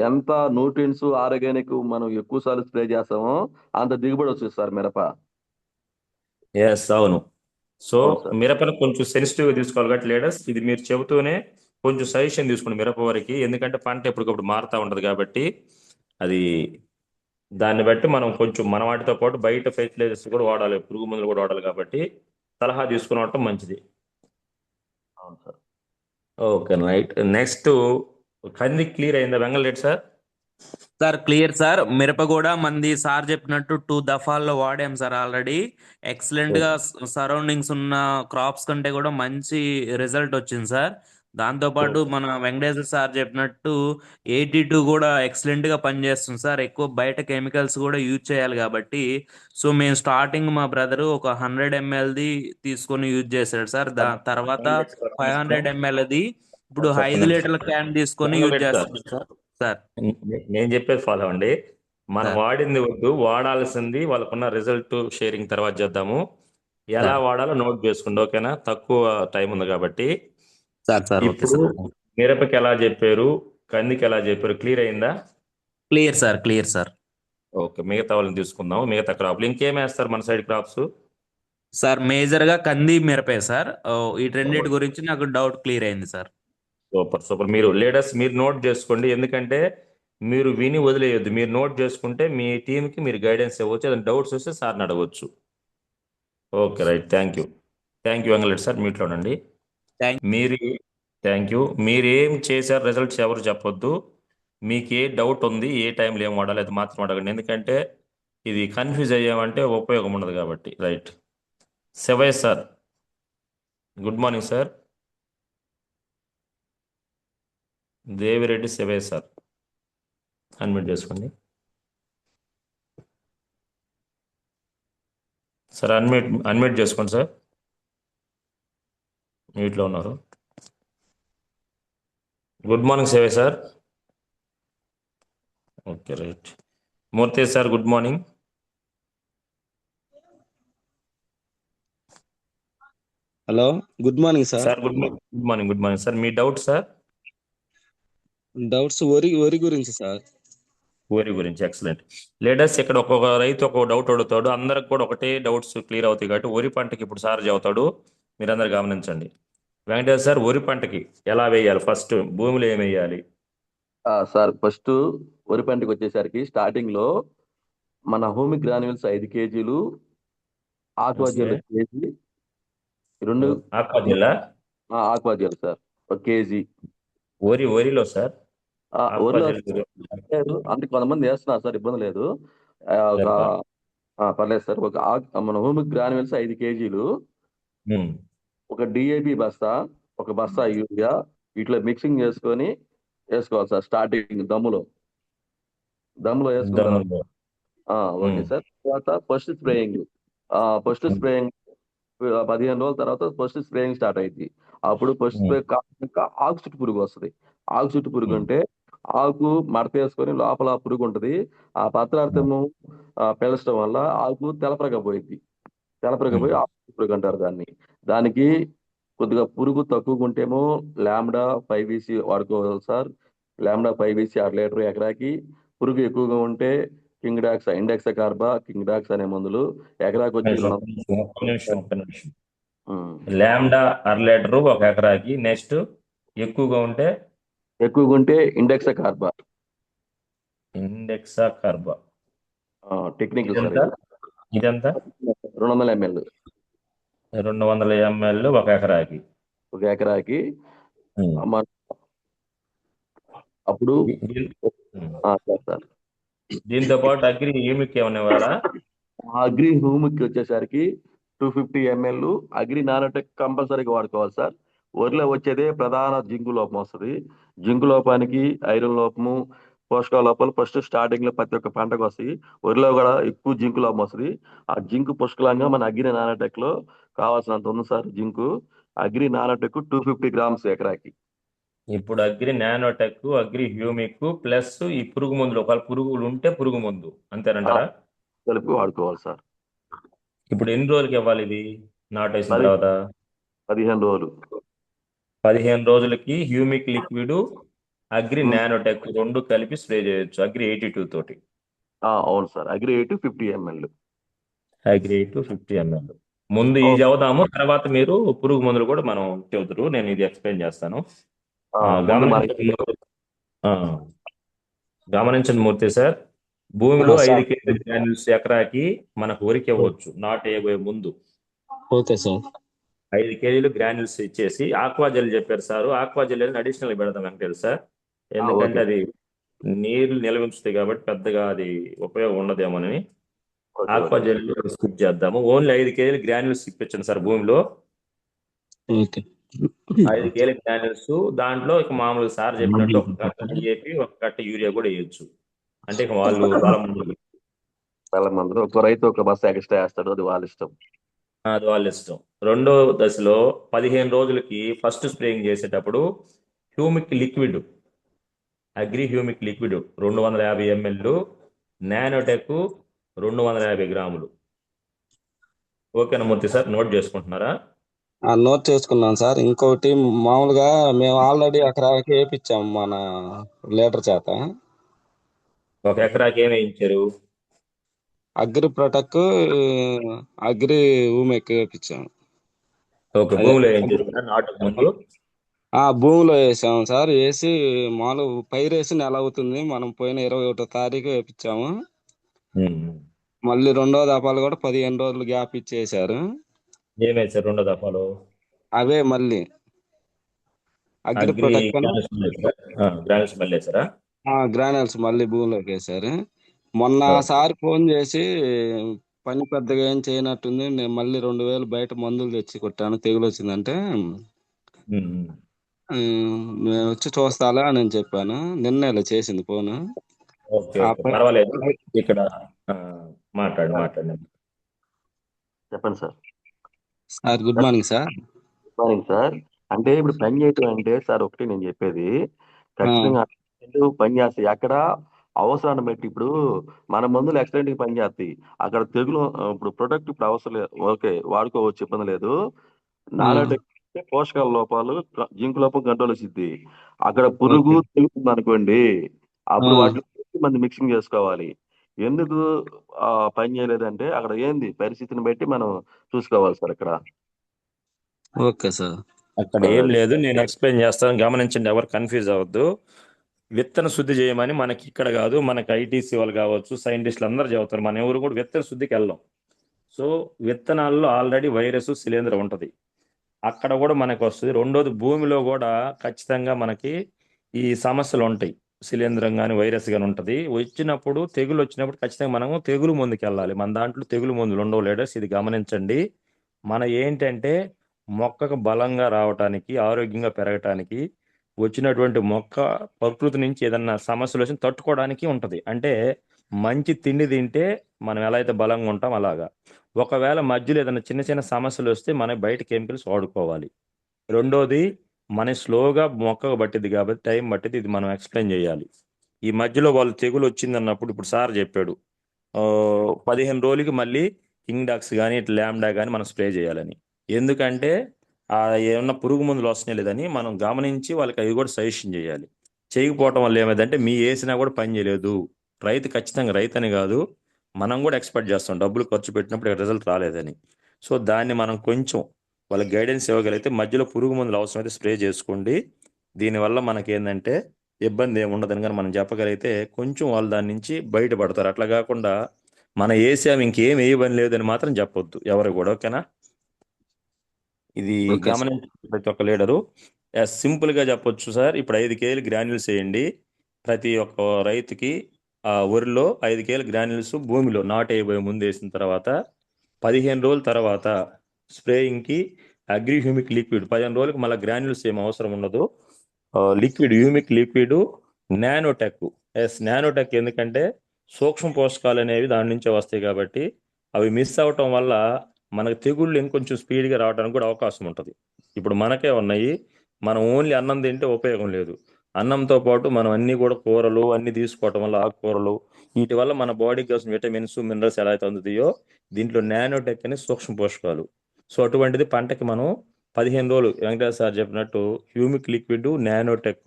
ఎంత న్యూట్రియంట్స్ ఆర్గానిక్ మనం ఎక్కువ సార్లు స్ప్రే చేస్తామో అంత దిగుబడి వస్తుంది సార్ మిరప. ఎస్, అవును. సో అవును సార్. మిరపను కొంచెం సెన్సిటివ్గా తీసుకోవాలి కాబట్టి లీడర్స్, ఇది మీరు చెబుతూనే కొంచెం సజెషన్ తీసుకోండి మిరప వరకు. ఎందుకంటే పంట ఎప్పటికప్పుడు మారుతూ ఉంటుంది కాబట్టి అది దాన్ని బట్టి మనం కొంచెం మన వాటితో పాటు బయట ఫెర్టిలైజర్స్ కూడా వాడాలి, పురుగు మందులు కూడా వాడాలి కాబట్టి సలహా తీసుకుని ఉండటం మంచిది. అవును సార్. Okay right. నెక్స్ట్, కంది క్లియర్ అయిందా Vengalreddy sir? Sir clear sir. మిరప కూడా మంది సార్ చెప్పినట్టు 2 దఫాల్లో వాడాం సార్ ఆల్రెడీ. ఎక్సలెంట్ గా సరౌండింగ్స్ ఉన్న క్రాప్స్ కంటే కూడా మంచి రిజల్ట్ వచ్చింది సార్. దాంతోపాటు మన వెంకటేశ్వర సార్ చెప్పినట్టు 82 కూడా ఎక్సలెంట్ గా పనిచేస్తుంది సార్. ఎక్కువ బయట కెమికల్స్ కూడా యూజ్ చేయాలి కాబట్టి, సో మేము స్టార్టింగ్ మా బ్రదర్ ఒక 100 mlది తీసుకొని యూజ్ చేశాడు సార్. తర్వాత 500 mlది ఇప్పుడు 5 లీటర్ల క్యాన్ తీసుకొని యూజ్ చేస్తాం సార్. నేను చెప్పేది ఫాలో అవ్వండి. మనం సార్. వాడింది వద్దు, వాడాల్సింది వాళ్ళకున్న రిజల్ట్ షేరింగ్ తర్వాత చేద్దాము. ఎలా సార్. వాడాలో నోట్ చేసుకోండి, ఓకేనా? తక్కువ టైం ఉంది కాబట్టి. ఓకే ఇప్పుడు సార్. మిరపకి ఎలా చెప్పారు, కందికి ఎలా చెప్పారు, క్లియర్ అయిందా? Clear sir, clear sir. Okay, మిగతా వాళ్ళని తీసుకుందాం. మిగతా క్రాప్లు ఇంకేం వేస్తారు మన సైడ్ క్రాప్స్? సార్ మేజర్ గా కంది మిరపే సార్. ఈ రెండింటి గురించి నాకు డౌట్ క్లియర్ అయింది సార్. Super super. మీరు లీడర్స్ మీరు నోట్ చేసుకోండి, ఎందుకంటే మీరు విని వదిలేయొద్దు. మీరు నోట్ చేసుకుంటే మీ టీంకి మీరు గైడెన్స్ ఇవ్వచ్చు, ఏదైనా డౌట్స్ వస్తే సార్ని అడగవచ్చు. Okay right, thank you Vengalreddy sir. మీట్లో ఉండండి. Thank- మీరు థ్యాంక్ యూ. మీరేం చేశారు రిజల్ట్స్ ఎవరు చెప్పొద్దు. మీకు ఏ డౌట్ ఉంది, ఏ టైంలో ఏం వాడాలి అది మాత్రం అడగండి, ఎందుకంటే ఇది కన్ఫ్యూజ్ అయ్యామంటే ఉపయోగం ఉండదు కాబట్టి. Right. Shivayya sir, good morning sir. Devireddy Shivayya sir, unmute చేసుకోండి సార్. అన్మ్యూట్ చేసుకోండి సార్, మ్యూట్లో ఉన్నారు. Good morning Shivayya sir. Okay right. Murthy sir, good morning. Hello, good morning sir. Sir good morning sir. మీ డౌట్ సార్? డౌట్స్ వరి గురించి సార్. వరి గురించి, ఎక్సలెంట్. లేటెస్ట్ ఇక్కడ ఒక్కొక్క రైతు ఒక్కొక్క డౌట్ అడుగుతాడు, అందరికి కూడా ఒకటే డౌట్స్ క్లియర్ అవుతాయి కాబట్టి వరి పంటకి ఇప్పుడు సార్ చెబుతాడు, మీరందరూ గమనించండి. వెంకటేష్ సార్, వరి పంటకి ఎలా వేయాలి, ఫస్ట్ భూమిలో ఏం వేయాలి? సార్ ఫస్ట్ వరి పంటకి వచ్చేసరికి స్టార్టింగ్ లో మన హోమిక్ గ్రాన్యూల్స్ 5 కేజీలు, ఆక్వా జెల్ కేజీ, రెండు ఆక్వా జిల్లా ఆక్వా జెల్ సార్ 1 కేజీ. వరిలో సార్ ఆక్వా వరిలో జెల్ లేదు, అంటే కొంతమంది వేస్తున్నారు సార్, ఇబ్బంది లేదు. ఒక పర్లేదు సార్. మన హ్యూమిక్ గ్రాన్యుల్స్ 5 కేజీలు, ఉమ్, ఒక డిఏపి బస్తా, ఒక బస్తా యూరియా, ఇట్లా మిక్సింగ్ చేసుకొని వేసుకోవాలి సార్. స్టార్టింగ్ దమ్ములో వేసుకున్న తర్వాత దమ్ములో. ఓకే ఉమ్, సార్. తర్వాత ఫస్ట్ స్ప్రేయింగ్. ఫస్ట్ ఉమ్, స్ప్రేయింగ్ 15 రోజుల తర్వాత ఫస్ట్ స్ప్రేయింగ్ స్టార్ట్ అయింది. అప్పుడు ఫస్ట్ ఉమ్, స్ప్రే కాక ఆకు చుట్టు పురుగు వస్తుంది. ఆకు చుట్టు పురుగు ఉమ్, అంటే ఆకు మడత వేసుకొని లోపల పురుగు ఉంటుంది. ఆ పత్రార్థము పెంచడం వల్ల ఆకు తెలపరకపోయింది. తెలపరకపోయి ఉమ్. ఆకు చుట్టు పురుగు అంటారు దాన్ని. దానికి కొద్దిగా పురుగు తక్కువగా ఉంటేమో లాంబ్డా 5VC వాడుకోవాలి సార్. లాంబ్డా 5VC 1/2 లీటర్ ఎకరాకి. పురుగు ఎక్కువగా ఉంటే king docs, indoxacarb, king docs అనే మందులు ఎకరాకి వచ్చి నిమిషం, 200. ఒక్క నిమిషం. ఉమ్. లాంబ్డా 1/2 లీటరు ఒక ఎకరాకి. నెక్స్ట్ ఎక్కువగా ఉంటే ఎక్కువగా ఉంటే ఇండెక్స్ కార్బా. ఇండెక్సా కార్బా. టెక్నికల్ సార్ ఇదెంత ఇది. ఇదెంత 200 ml 200 ml ఒక ఎకరాకి. ఒక ఎకరాకి. ఉమ్. మన అప్పుడు దీ- ఉమ్. సార్ దీంతో పాటు అగ్రి హ్యూమిక్ ఏమన్నా ఇవ్వాలా? అగ్రి హూమిక్ వచ్చేసరికి 250 ml అగ్రి నానోటెక్ కంపల్సరీగా వాడుకోవాలి సార్. వరిలో వచ్చేదే ప్రధాన జింకు లోపం వస్తుంది. జింకు లోపానికి ఐరన్ లోపము, పోషకాల లోపాలు ఫస్ట్ స్టార్టింగ్ లో ప్రతి ఒక్క పంటకు వస్తాయి. వరిలో కూడా ఎక్కువ జింకు లోపం వస్తుంది. ఆ జింకు పుష్కలంగా మన అగ్రి నానోటెక్ లో కావాల్సినంత ఉంది sir. Zinc agri nanotech 250 grams ఎకరాకి. ఇప్పుడు agri nanotech, agri humic plus ఈ పురుగు మందులు, ఒకవేళ పురుగులు ఉంటే పురుగు మందు, ఆ, అంతేనంటారా? కలిపి వాడుకోవాలి సార్. ఇప్పుడు ఎన్ని రోజులకి ఇవ్వాలి ఇది నాటేసిన పది తర్వాత? 15 రోజులు. 15 రోజులకి హ్యూమిక్ లిక్విడ్, అగ్రి ఉమ్. నానోటెక్ రెండు కలిపి స్ప్రే చేయొచ్చు అగ్రి 82 తోటి. అవును sir. Agri 50 ml. Agri 50 ml. ముందు ఇది అవుదాము, తర్వాత మీరు పురుగు మందులు కూడా మనం చెబుతారు. నేను ఇది ఎక్స్ప్లెయిన్ చేస్తాను. ముందు మనకి గమనించండి. ఆ, గమనించండి మూర్తి సార్. భూమిలో 5 సార్ కేజీ గ్రాన్యూల్స్ ఎకరాకి మనకు వరికి ఇవ్వచ్చు నాటు వేయబోయే ముందు. Okay sir. 5 కేజీలు గ్రాన్యూల్స్ ఇచ్చేసి ఆక్వా జెల్ చెప్పారు సార్. ఆక్వా జెల్ అనేది అడిషనల్ పెడతాం వెంకటేశ్వర సార్. ఎందుకంటే ఓకే అది నీళ్లు నిల్వ ఉంచుతాయి కాబట్టి పెద్దగా అది ఉపయోగం ఉండదేమోనని okay aqua okay gel skip చేద్దాము. ఓన్లీ 5 కేజీలు గ్రాన్యూల్స్ ఇప్పించండి సార్ భూమిలో. ఓకే 5 కేజీల గ్రాన్యూల్స్, దాంట్లో ఇక మామూలు సార్ చెప్పినట్టు ఒక కట్ట డిఏపి, ఒక కట్ట యూరియా కూడా వేయొచ్చు. అంటే ఇక వాళ్ళు బలం ఉంది. చాలా మంది ఒక రైతు ఒక బస్సు ఎక్స్ట్రా వేస్తాడు, అది వాళ్ళ ఇష్టం. అది వాళ్ళ ఇష్టం. రెండో దశలో 15 రోజులకి ఫస్ట్ స్ప్రేయింగ్ చేసేటప్పుడు humic liquid, agri humic liquid 250 ml, nanotech 250 గ్రాములు. ఓకేనా మూర్తి సార్, నోట్ చేసుకుంటున్నారా? నోట్ చేసుకున్నాను సార్. ఇంకోటి మామూలుగా మేము ఆల్రెడీ ఎకరాకి వేయించాము మన లీటర్ చేత. ఒక ఎకరాకి ఏమి వేయించారు? అగ్రి ప్రొటెక్, అగ్రి ఊమెక్ వేయించాము. ఓకే, అదే భూమిలో ఏం చేశారు నాటుకు ముందు? భూమిలో వేసాము సార్. వేసి మామూలు పైరేసి నెల అవుతుంది. మనం పోయిన 21వ తారీఖు వేయించాము. ఉమ్. మళ్ళీ రెండో దఫాలు కూడా 15 రోజులు గ్యాప్ ఇచ్చేసారు. ఏం వేశారు రెండో దఫాలో? అవే మళ్ళీ అగ్రి అగ్రి ప్రొటెక్ట్ గ్రానుల్స్ మళ్ళీ వేశారా? గ్రానుల్స్ మళ్ళీ వేశారా? గ్రానల్స్ మళ్ళీ భూమిలోకి వేసారు. మొన్న సార్ ఫోన్ చేసి పని పెద్దగా ఏం చేయనట్టుంది, నేను మళ్ళీ 2000 బయట మందులు తెచ్చి కొట్టాను తెగులు వచ్చిందంటే, ఉమ్. నేను వచ్చి చూస్తాలే అని నేను చెప్పాను. నిన్నేలా చేసింది ఫోను. ఓకే ఆ ఓకే, పని పర్వాలేదు. ఇక్కడ మాట్లాడండి. చెప్పండి sir. Sir good morning sir. Morning sir. అంటే ఇప్పుడు పని చేయటం అంటే సార్ ఒకటి నేను చెప్పేది, ఆ, ఖచ్చితంగా పని చేస్తాయి అక్కడ అవసరాన్ని బట్టి. ఇప్పుడు మన మందులు ఎక్సలెంట్ గా పని చేస్తాయి అక్కడ. తెగులు ఇప్పుడు ప్రొడక్ట్ ఇప్పుడు అవసరం లేదు, ఓకే వాడుకోవచ్చు, ఇబ్బంది లేదు. ఆ, నానోటెక్ పోషకాల లోపాలు, జింక్ లోపం కంట్రోల్ వచ్చింది. అక్కడ పురుగు ఓకే. తెగుతుంది అనుకోండి, ఆ, అప్పుడు వాటిని మనం మిక్సింగ్ చేసుకోవాలి. ఎందుకు పని చేయలేదంటే అక్కడ ఏంది పరిస్థితిని బట్టి మనం చూసుకోవాలి సార్ ఇక్కడ. Okay sir. అక్కడ ఏం లేదు, నేను ఎక్స్ప్లెయిన్ చేస్తాను, గమనించండి, ఎవరు కన్ఫ్యూజ్ అవ్వద్దు. విత్తన శుద్ధి చేయమని మనకి ఇక్కడ కాదు, మనకి ఐటీసీ వాళ్ళు కావచ్చు, సైంటిస్టులు అందరూ చెబుతారు. మనం ఎవరు కూడా విత్తన శుద్ధికి వెళ్ళాం. సో విత్తనాల్లో ఆల్రెడీ వైరస్ శిలీంధ్రం ఉంటుంది, అక్కడ కూడా మనకు వస్తుంది. రెండోది, భూమిలో కూడా ఖచ్చితంగా మనకి ఈ సమస్యలు ఉంటాయి. శిలీంధ్రం కానీ వైరస్ కానీ ఉంటుంది. వచ్చినప్పుడు తెగులు వచ్చినప్పుడు ఖచ్చితంగా మనము తెగులు మందుకి వెళ్ళాలి. మన దాంట్లో తెగులు మందులు ఉండవు లీడర్స్, ఇది గమనించండి. మన ఏంటంటే మొక్కకు బలంగా రావటానికి, ఆరోగ్యంగా పెరగటానికి, వచ్చినటువంటి మొక్క ప్రకృతి నుంచి ఏదన్నా సమస్యలు వచ్చి తట్టుకోవడానికి ఉంటుంది. అంటే మంచి తిండి తింటే మనం ఎలా అయితే బలంగా ఉంటాం అలాగా. ఒకవేళ మధ్యలో ఏదైనా చిన్న చిన్న సమస్యలు వస్తే మనం బయట కెమికల్స్ వాడుకోవాలి. రెండోది, మన స్లోగా మొక్కకు పట్టింది కాబట్టి టైం పట్టింది, ఇది మనం ఎక్స్ప్లెయిన్ చేయాలి. ఈ మధ్యలో వాళ్ళు తెగులు వచ్చింది అన్నప్పుడు ఇప్పుడు సార్ చెప్పాడు 15 రోజులకి మళ్ళీ కింగ్ డాక్స్ కానీ ఇట్లా ల్యాండా కానీ మనం స్ప్రే చేయాలని. ఎందుకంటే ఆ ఏమన్నా పురుగు మందులు వస్తున్నాయి లేదని మనం గమనించి వాళ్ళకి అవి కూడా సజెషన్ చేయాలి. చేయకపోవటం వల్ల ఏమైందంటే మీ వేసినా కూడా పని చేయలేదు. రైతు ఖచ్చితంగా, రైతు అని కాదు, మనం కూడా ఎక్స్పెక్ట్ చేస్తాం డబ్బులు ఖర్చు పెట్టినప్పుడు రిజల్ట్ రాలేదని. సో దాన్ని మనం కొంచెం వాళ్ళకి గైడెన్స్ ఇవ్వగలిగితే మధ్యలో పురుగు మందులు అవసరమైతే స్ప్రే చేసుకోండి. దీనివల్ల మనకి ఏంటంటే ఇబ్బంది ఏమి ఉండదని కానీ మనం చెప్పగలిగితే కొంచెం వాళ్ళు దాని నుంచి బయటపడతారు. అట్లా కాకుండా మన వేసాం ఇంకేం వేయబని లేదని మాత్రం చెప్పొద్దు ఎవరు కూడా, ఓకేనా? ఇది ఓకే సార్. గమనించి ప్రతి ఒక్క లీడరు సింపుల్గా చెప్పొచ్చు సార్. ఇప్పుడు 5 కేజీలు గ్రాన్యూల్స్ వేయండి ప్రతి ఒక్క రైతుకి. వరిలో 5 కేజీల గ్రాన్యూల్స్ భూమిలో నాటు వేయబోయే ముందు వేసిన తర్వాత 15 రోజుల తర్వాత స్ప్రేయింగ్కి అగ్రి హ్యూమిక్ లిక్విడ్ 15 రోజులకు మళ్ళీ గ్రాన్యూల్స్ ఏం అవసరం ఉండదు. Liquid humic liquid nanotech. Nanotech ఎందుకంటే సూక్ష్మ పోషకాలు అనేవి దాని నుంచే వస్తాయి కాబట్టి అవి మిస్ అవటం వల్ల మనకు తెగుళ్ళు ఇంకొంచెం స్పీడ్గా రావడానికి కూడా అవకాశం ఉంటుంది. ఇప్పుడు మనకే ఉన్నాయి, మనం ఓన్లీ అన్నం తింటే ఉపయోగం లేదు. అన్నంతో పాటు మనం అన్నీ కూడా కూరలు అన్నీ తీసుకోవటం వల్ల, ఆకుకూరలు, వీటి వల్ల మన బాడీకి కావాల్సిన విటమిన్స్ మినరల్స్ ఎలా అయితే అందుతాయో దీంట్లో నానోటెక్ అనే సూక్ష్మ పోషకాలు. సో అటువంటిది పంటకి మనం 15 రోజులు వెంకటేశ్వర సార్ చెప్పినట్టు హ్యూమిక్ లిక్విడ్ నానోటెక్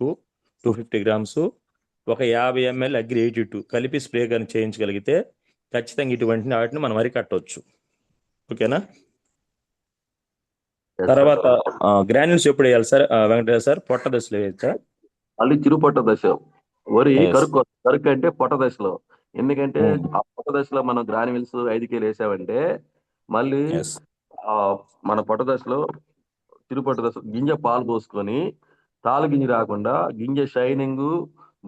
250 గ్రామ్స్, ఒక 50 ml అగ్రి 82 కలిపి స్ప్రే కానీ చేయించగలిగితే ఖచ్చితంగా ఇటువంటి వాటిని మనం అరికట్టవచ్చు. ఓకేనా? Yes, sir. తర్వాత గ్రాన్యూల్స్ ఎప్పుడు వేయాలి సార్ వెంకటేశ్వర సార్? పొట్ట దశలో వేయచ్చా? మళ్ళీ చిరుపొట్ట దశ. వరి Yes. కరుకు అంటే పొట్ట దశలో. ఎందుకంటే ఆ పొట్ట దశలో మనం గ్రాన్యూల్స్ 5 కేలు వేసామంటే మళ్ళీ Yes. మన పొట్ట దశలో చిరుపొట్ట దశ గింజ పాలు పోసుకొని తాలు గింజ రాకుండా గింజ షైనింగ్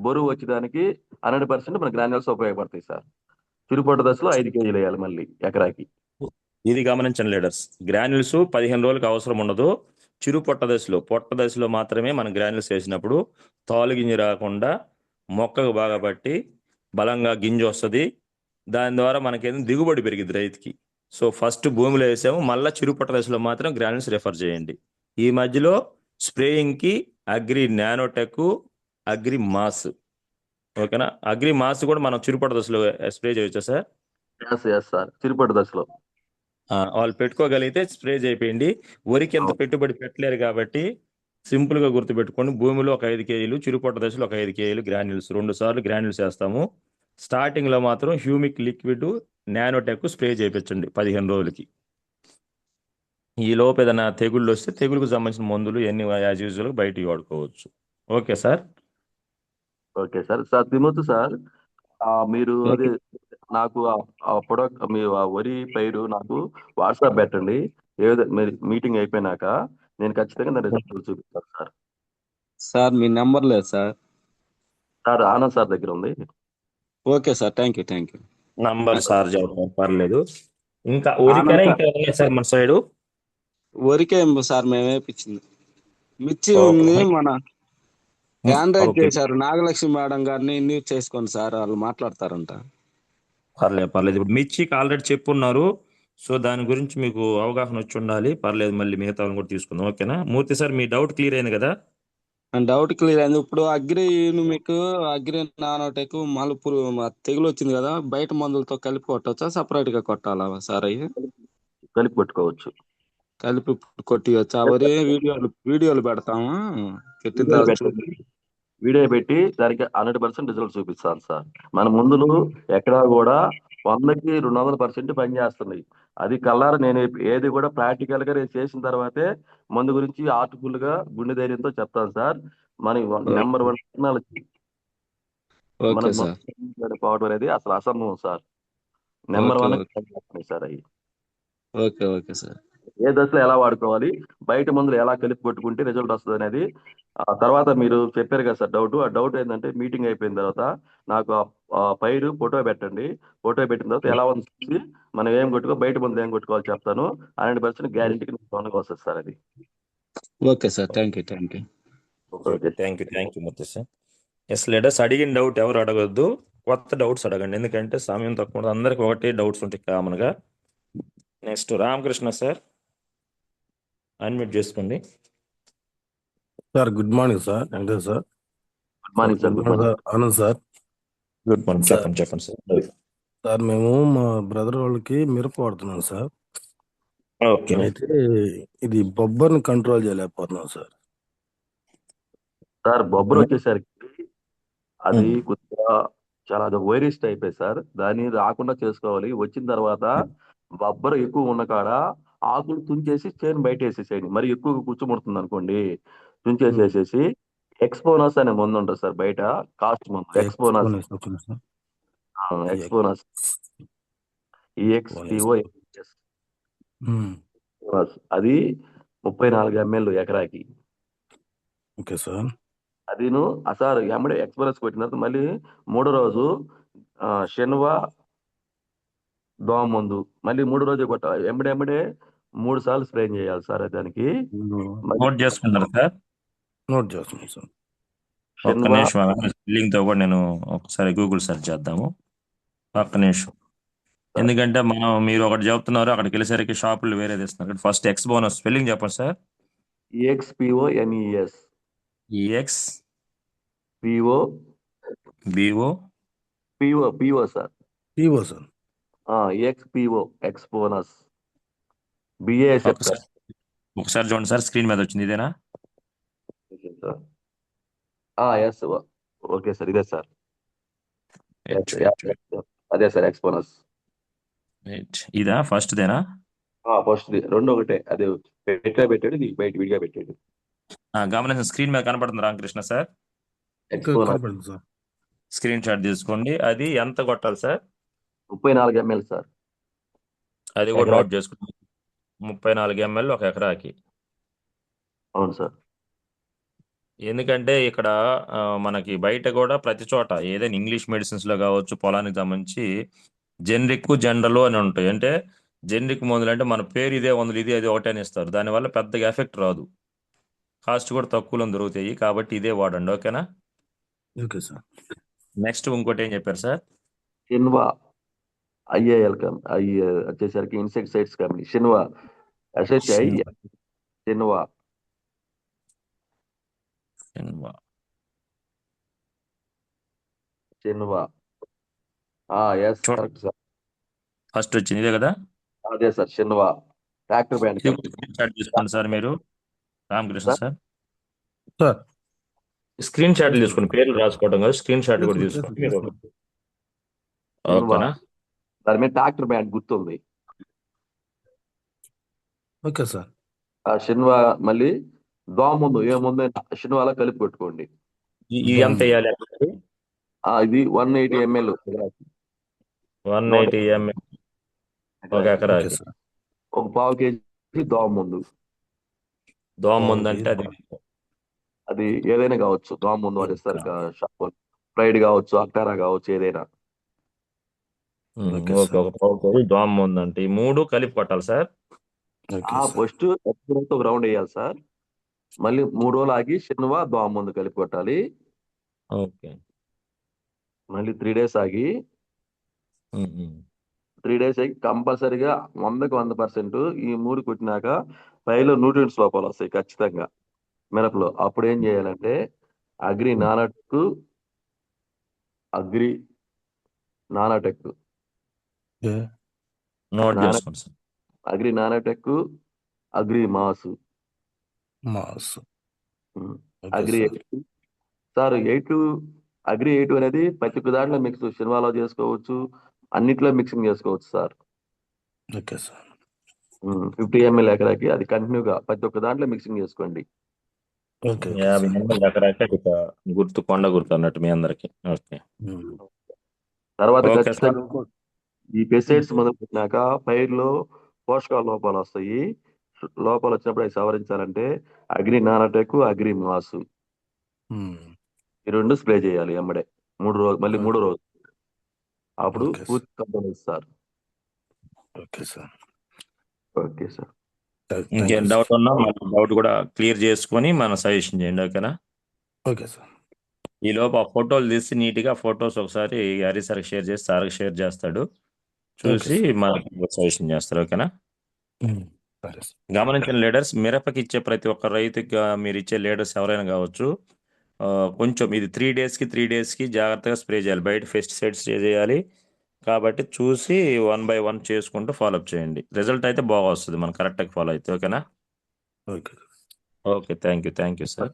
బరువు వచ్చేదానికి 100% మన గ్రాన్యూల్స్ ఉపయోగపడతాయి సార్. చిరుపొట్ట దశలో 5 కేజీలు వేయాలి మళ్ళీ ఎకరాకి. ఇది గమనించండి లీడర్స్, గ్రాన్యూల్స్ 15 రోజులకు అవసరం ఉండదు. చిరు పొట్ట దశలో మాత్రమే మనం గ్రాన్యూల్స్ వేసినప్పుడు తాలు గింజ రాకుండా మొక్కకు బాగా పట్టి బలంగా గింజ వస్తుంది. దాని ద్వారా మనకేదో దిగుబడి పెరిగింది రైతుకి. సో ఫస్ట్ భూమిలో వేసాము, మళ్ళీ చిరు పొట్ట దశలో మాత్రం గ్రాన్యూల్స్ రెఫర్ చేయండి. ఈ మధ్యలో స్ప్రేయింగ్కి అగ్రి నానోటెక్, అగ్రి మాస్, ఓకేనా? అగ్రి మాస్ కూడా మనం చిరు పొట్ట దశలో స్ప్రే చేయొచ్చా సార్? ఎస్ సార్, చిరుపొట్ట దశలో. వాళ్ళు పెట్టుకోగలిగితే స్ప్రే చేయండి. వరికి ఎంత పెట్టుబడి పెట్టలేరు కాబట్టి సింపుల్ గా గుర్తుపెట్టుకోండి. భూమిలో ఒక 5 కేజీలు, చిరుపొట్ట దశలో ఒక 5 కేజీలు గ్రాన్యూల్స్, 2 సార్లు గ్రాన్యూల్స్ వేస్తాము. స్టార్టింగ్ లో మాత్రం హ్యూమిక్ లిక్విడ్ నానోటెక్ స్ప్రే చేయించండి 15 రోజులకి. ఈ లోపు ఏదైనా తెగుళ్ళు వస్తే తెగులుకు సంబంధించిన మందులు ఎన్ని యాజ్ యూజువల్ బయటికి వాడుకోవచ్చు. Okay sir? Okay sir. Sir తిమ్మతు సార్, మీరు అదే నాకు ఆ ప్రొడక్ట్ మీ వరి పైరు నాకు వాట్సాప్ పెట్టండి. ఏదో మీరు మీటింగ్ అయిపోయినాక నేను ఖచ్చితంగా నా రిజల్ట్ చూపిస్తాను సార్. సార్ మీ నెంబర్ లేదు సార్. సార్ ఆనంద్ సార్ దగ్గర ఉంది. Okay sir, thank you. Number sir చెప్పండి, పర్లేదు. ఇంకా ఊరికైనా ఇంకా ఉన్నాయి సార్ మన సైడు? వరికే సార్ మేము వేయించింది. మిర్చి ఓకే. ఉంది, మన ఆండ్రాయిడ్ ఓకే. చేశారు నాగలక్ష్మి మేడం గారిని న్యూస్ చేసుకోండి సార్, వాళ్ళు మాట్లాడతారంట. పర్లేదు. ఇప్పుడు మిర్చికి ఆల్రెడీ చెప్పున్నారు. సో దాని గురించి మీకు అవగాహన వచ్చి ఉండాలి. పర్లేదు, మళ్ళీ మిగతా వాళ్ళని కూడా తీసుకుందాం. ఓకేనా? మూర్తి సార్, మీ డౌట్ క్లియర్ అయింది కదా? డౌట్ క్లియర్ అయింది. ఇప్పుడు మీకు అగ్రి నానోటెక్ మలుపురు తెగులు వచ్చింది కదా, బయట మందులతో కలిపి కొట్టచ్చా, సపరేట్ గా కొట్టాలా సార్? అవి కలిపి పెట్టుకోవచ్చు. కలిపి కొట్టియచ్చా? వరి వీడియోలు పెడతాము, పెట్టిన తర్వాత చూసి. వీడియో పెట్టి దానికి 100% రిజల్ట్ చూపిస్తాను సార్. మన ముందులు ఎక్కడా కూడా 100కి 200% పనిచేస్తున్నాయి. అది కల్లారా నేను ఏది కూడా ప్రాక్టికల్ గా నేను చేసిన తర్వాతే మందు గురించి ఆర్టిఫుల్ గా గుండె ధైర్యంతో చెప్తాను సార్. మన నెంబర్ 1 టెక్నాలజీ ఓకే మనకు సార్. పవర్ అనేది అసలు అసంభవం సార్. నెంబర్ 1 సార్ అవి. Okay sir. ఏ దశలో ఎలా వాడుకోవాలి, బయట మందులు ఎలా కలిపి కొట్టుకుంటే రిజల్ట్ వస్తుంది అనేది. ఆ తర్వాత మీరు చెప్పారు కదా సార్ డౌట్, ఆ డౌట్ ఏంటంటే మీటింగ్ అయిపోయిన తర్వాత నాకు ఆ పైరు ఫోటో పెట్టండి. ఫోటో పెట్టిన తర్వాత ఎలా ఉంది చూసి మనం ఏం కొట్టుకో, బయట మందులు ఏం కొట్టుకోవాలి చెప్తాను. 100% గ్యారెంటీకి వస్తుంది సార్ అది. Okay sir, thank you. Okay, thank you Muthaiah sir. Yes leaders, అడిగిన డౌట్ ఎవరు అడగొద్దు, కొత్త డౌట్స్ అడగండి, ఎందుకంటే సమయం తక్కువ ఉంటుంది. అందరికి ఒకటే డౌట్స్ ఉంటాయి కామన్గా. నెక్స్ట్ రామకృష్ణ సార్, అన్మ్యూట్ చేసుకోండి. Sir good morning sir, Venkatesh sir. Good morning sir. Good good morning morning. Sir, Anand sir. Good morning. Sir చెప్పండి సార్. సార్ మేము మా బ్రదర్ వాళ్ళకి మిరప వాడుతున్నాం సార్. ఓకే. అయితే ఇది బొబ్బర్ని కంట్రోల్ చేయలేకపోతున్నాం సార్. సార్ బొబ్బరు వచ్చేసరికి అది కొద్దిగా చాలా అది వైరస్ టైప్ సార్. దాన్ని రాకుండా చేసుకోవాలి. వచ్చిన తర్వాత బొబ్బరు ఎక్కువ ఉన్న కాడ ఆకులు తుంచేసి చేను బయట వేసేసేయండి. మరి ఎక్కువ కూర్చోముడుతుంది అనుకోండి, తుంచేసేసేసి ఎక్స్పోనస్ అనే మందు ఉంటుంది సార్ బయట, కాస్ట్ మందు. ఎక్స్పోనస్, ఎక్స్పోనస్, EXPONS, అది 34 ml ఎకరాకి. Okay sir. అదిను సార్ ఎమ్మడే ఎక్స్పోనస్ కొట్టిన తర్వాత మళ్ళీ మూడో రోజు శనివా దోమ మందు మళ్ళీ 3 రోజు కొట్టాలి. ఎమ్మడే 3 సార్లు స్ప్రే చేయాలి సార్ దానికి. నోట్ చేసుకున్నారు సార్? నోట్ చేస్తున్నాం సార్. ఒక్క శనివా నిమిషం, స్పెల్లింగ్ తో కూడా నేను ఒకసారి గూగుల్ సెర్చ్ చేద్దాము. ఒక్క నిమిషం. ఎందుకంటే మీరు ఒకటి చెప్తున్నారు, అక్కడికి వెళ్ళేసరికి షాపులు వేరే తెస్తున్నారు. ఫస్ట్ ఎక్స్ బోనస్ స్పెల్లింగ్ చెప్పండి sir. EXPONES, EX PO BO PO sir. PO sir. EXPO, ఎక్స్పోనస్, BASF sir. ఒకసారి చూడండి సార్, స్క్రీన్ మీద వచ్చింది, ఇదేనా? ఎస్, ఓకే సార్, ఇదే సార్. అదే సార్ ఎక్స్పోనస్. ఇదా ఫస్ట్ దేనా? ఫస్ట్ రెండు ఒకటే, అదే పెట్టాడు, ఇది బయట విడిగా పెట్టాడు. గమనించిన స్క్రీన్ మీద కనపడుతుంది రామకృష్ణ సార్. కనపడింది సార్. స్క్రీన్ షాట్ తీసుకోండి. అది ఎంత కొట్టాలి సార్? 34 ml sir. అది కూడా నోట్ చేసుకుంటాం. 34 ml ఒక ఎకరాకి. అవును సార్. ఎందుకంటే ఇక్కడ మనకి బయట కూడా ప్రతి చోట ఏదైనా ఇంగ్లీష్ మెడిసిన్స్ లో కావచ్చు, పొలానికి సంబంధించి జనరిక్ జనరల్ అని ఉంటాయి. అంటే జనరిక్ మందులు అంటే మన పేరు ఇదే మందులు, ఇది అది ఒకటే అని ఇస్తారు. దానివల్ల పెద్దగా ఎఫెక్ట్ రాదు, కాస్ట్ కూడా తక్కువలో దొరుకుతాయి. కాబట్టి ఇదే వాడండి, ఓకేనా? Okay sir. నెక్స్ట్ ఇంకోటి ఏం చెప్పారు సార్? షిన్వా IAL వచ్చేసరికి insecticides company. Shinwa SHI Shinwa. Yes correct sir. First వచ్చింది ఇదే కదా? అదే sir, Shinwa. Tractor brand screen shot తీసుకోండి సార్ మీరు, రామకృష్ణ సార్. సార్ స్క్రీన్ షాట్లు తీసుకోండి, పేర్లు రాసుకోవడం కాదు, స్క్రీన్ షాట్ కూడా తీసుకోండి మీరు, ఓకేనా? దాని మీద ట్రాక్టర్ బ్యాండ్ గుర్తుంది. Okay sir. షిన్వా మళ్ళీ దోమ ముందు ఏ ముందు షిన్వాలా కలిపి కొట్టుకోండి. ఇది ఎంత వేయాలి? ఇది 180 ml 180 ml ఒక ఎకరాకి. ఒక పావు కేజీ దోమ ముందు. దోమ ముందు అంటే అది ఏదైనా కావచ్చు, దోమ ముందు వాడిస్తారు షాప్, ఫ్రైడ్ కావచ్చు, అక్టారా కావచ్చు, ఏదైనా. ఓకే, ఒక పావు కేజీ దోమ ముందు అంటే ఈ 3 కలిపి కొట్టాలి సార్. ఫస్ట్ ఒక రౌండ్ వేయాలి సార్. మళ్ళీ 3 రోజులు ఆగి శనివా దోమ ముందు కలిపి కొట్టాలి. ఓకే. మళ్ళీ 3 days ఆగి 3 days ఆగి కంపల్సరిగా 100కి 100% ఈ 3 కొట్టినాక పైలో న్యూట్రియంట్స్ లోపాలు వస్తాయి ఖచ్చితంగా మిరపలో. అప్పుడు ఏం చేయాలంటే agri nanotech agri nanotech agri mass agri 8 sir. 8 agri 8 అనేది ప్రతి ఒక్క దాంట్లో మిక్స్, సినిమాలో చేసుకోవచ్చు, అన్నిట్లో మిక్సింగ్ చేసుకోవచ్చు సార్. Okay sir. 50 ml ఎకరాకి అది కంటిన్యూగా ప్రతి ఒక్క దాంట్లో మిక్సింగ్ చేసుకోండి. 50 ml ఎకరాకి గుర్తు, కొండ గుర్తు అన్నట్టు మీ అందరికి. ఓకే. తర్వాత ఖచ్చితంగా ఈ పెస్టిసైడ్స్ మొదలు పెట్టినాక పైర్లో పోషకాల లోపాలు వస్తాయి. లోపాలు వచ్చినప్పుడు అవి సవరించాలంటే అగ్రి నానోటెక్, అగ్రి మాస్ ఉమ్. ఈ రెండు స్ప్రే చేయాలి ఎమ్మడే 3 రోజు, మళ్ళీ ఓకే 3వ రోజు. అప్పుడు ఓకే సార్. పూర్తి కంట్రోల్ ఇస్తారు. Okay sir. Okay sir. Thank ఇంకేం యూ డౌట్ సార్. ఉన్నా మన డౌట్ కూడా క్లియర్ చేసుకొని మన సజెషన్ చేయండి, ఓకేనా? Okay sir. ఈ లోపు ఆ ఫోటోలు తీసి నీట్గా ఫొటోస్ ఒకసారి హరి సార్కి షేర్ చేసి సార్కి షేర్ చేస్తాడు, ఓకే చూసి సార్. మనకి సజెషన్ చేస్తారు, ఓకేనా? ఉమ్. సరే సార్. గమనించిన లీడర్స్, మిరపకి ఇచ్చే ప్రతి ఒక్క రైతుకి మీరు ఇచ్చే లీడర్స్ ఎవరైనా కావచ్చు, ఆ, కొంచెం ఇది 3 డేస్కి జాగ్రత్తగా స్ప్రే చేయాలి, బయట పెస్టిసైడ్స్ స్ప్రే చేయాలి. కాబట్టి చూసి 1 by 1 చేసుకుంటూ ఫాలోఅప్ చేయండి. రిజల్ట్ అయితే బాగా వస్తుంది మనం కరెక్ట్గా ఫాలో అయితే, ఓకేనా? Okay. Okay, thank you sir.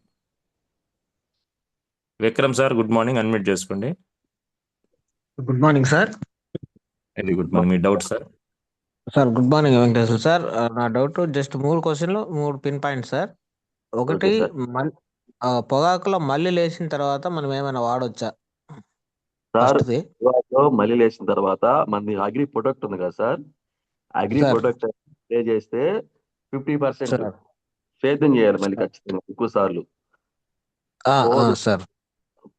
Vikram sir, good morning, unmute చేసుకోండి. Good morning sir. Very good morning. మీ doubt sir? Sir good morning Venkateswara sir. నా డౌట్ జస్ట్ 3 క్వశ్చన్లు, 3 పిన్ పాయింట్స్ సార్. ఒకటి, ఓకే సార్. పొగాకులో మళ్ళీ లేచిన తర్వాత మనం ఏమైనా వాడొచ్చా? సార్ ఫస్ట్ది మళ్ళీ లేచిన తర్వాత మనది అగ్రి ప్రొడక్ట్ ఉంది కదా sir, agri sir. Product spray చేస్తే 50% సార్ సేద్యం చేయాలి మళ్ళీ సార్. ఖచ్చితంగా ఎక్కువ సార్లు. ఆ, పోదు సార్.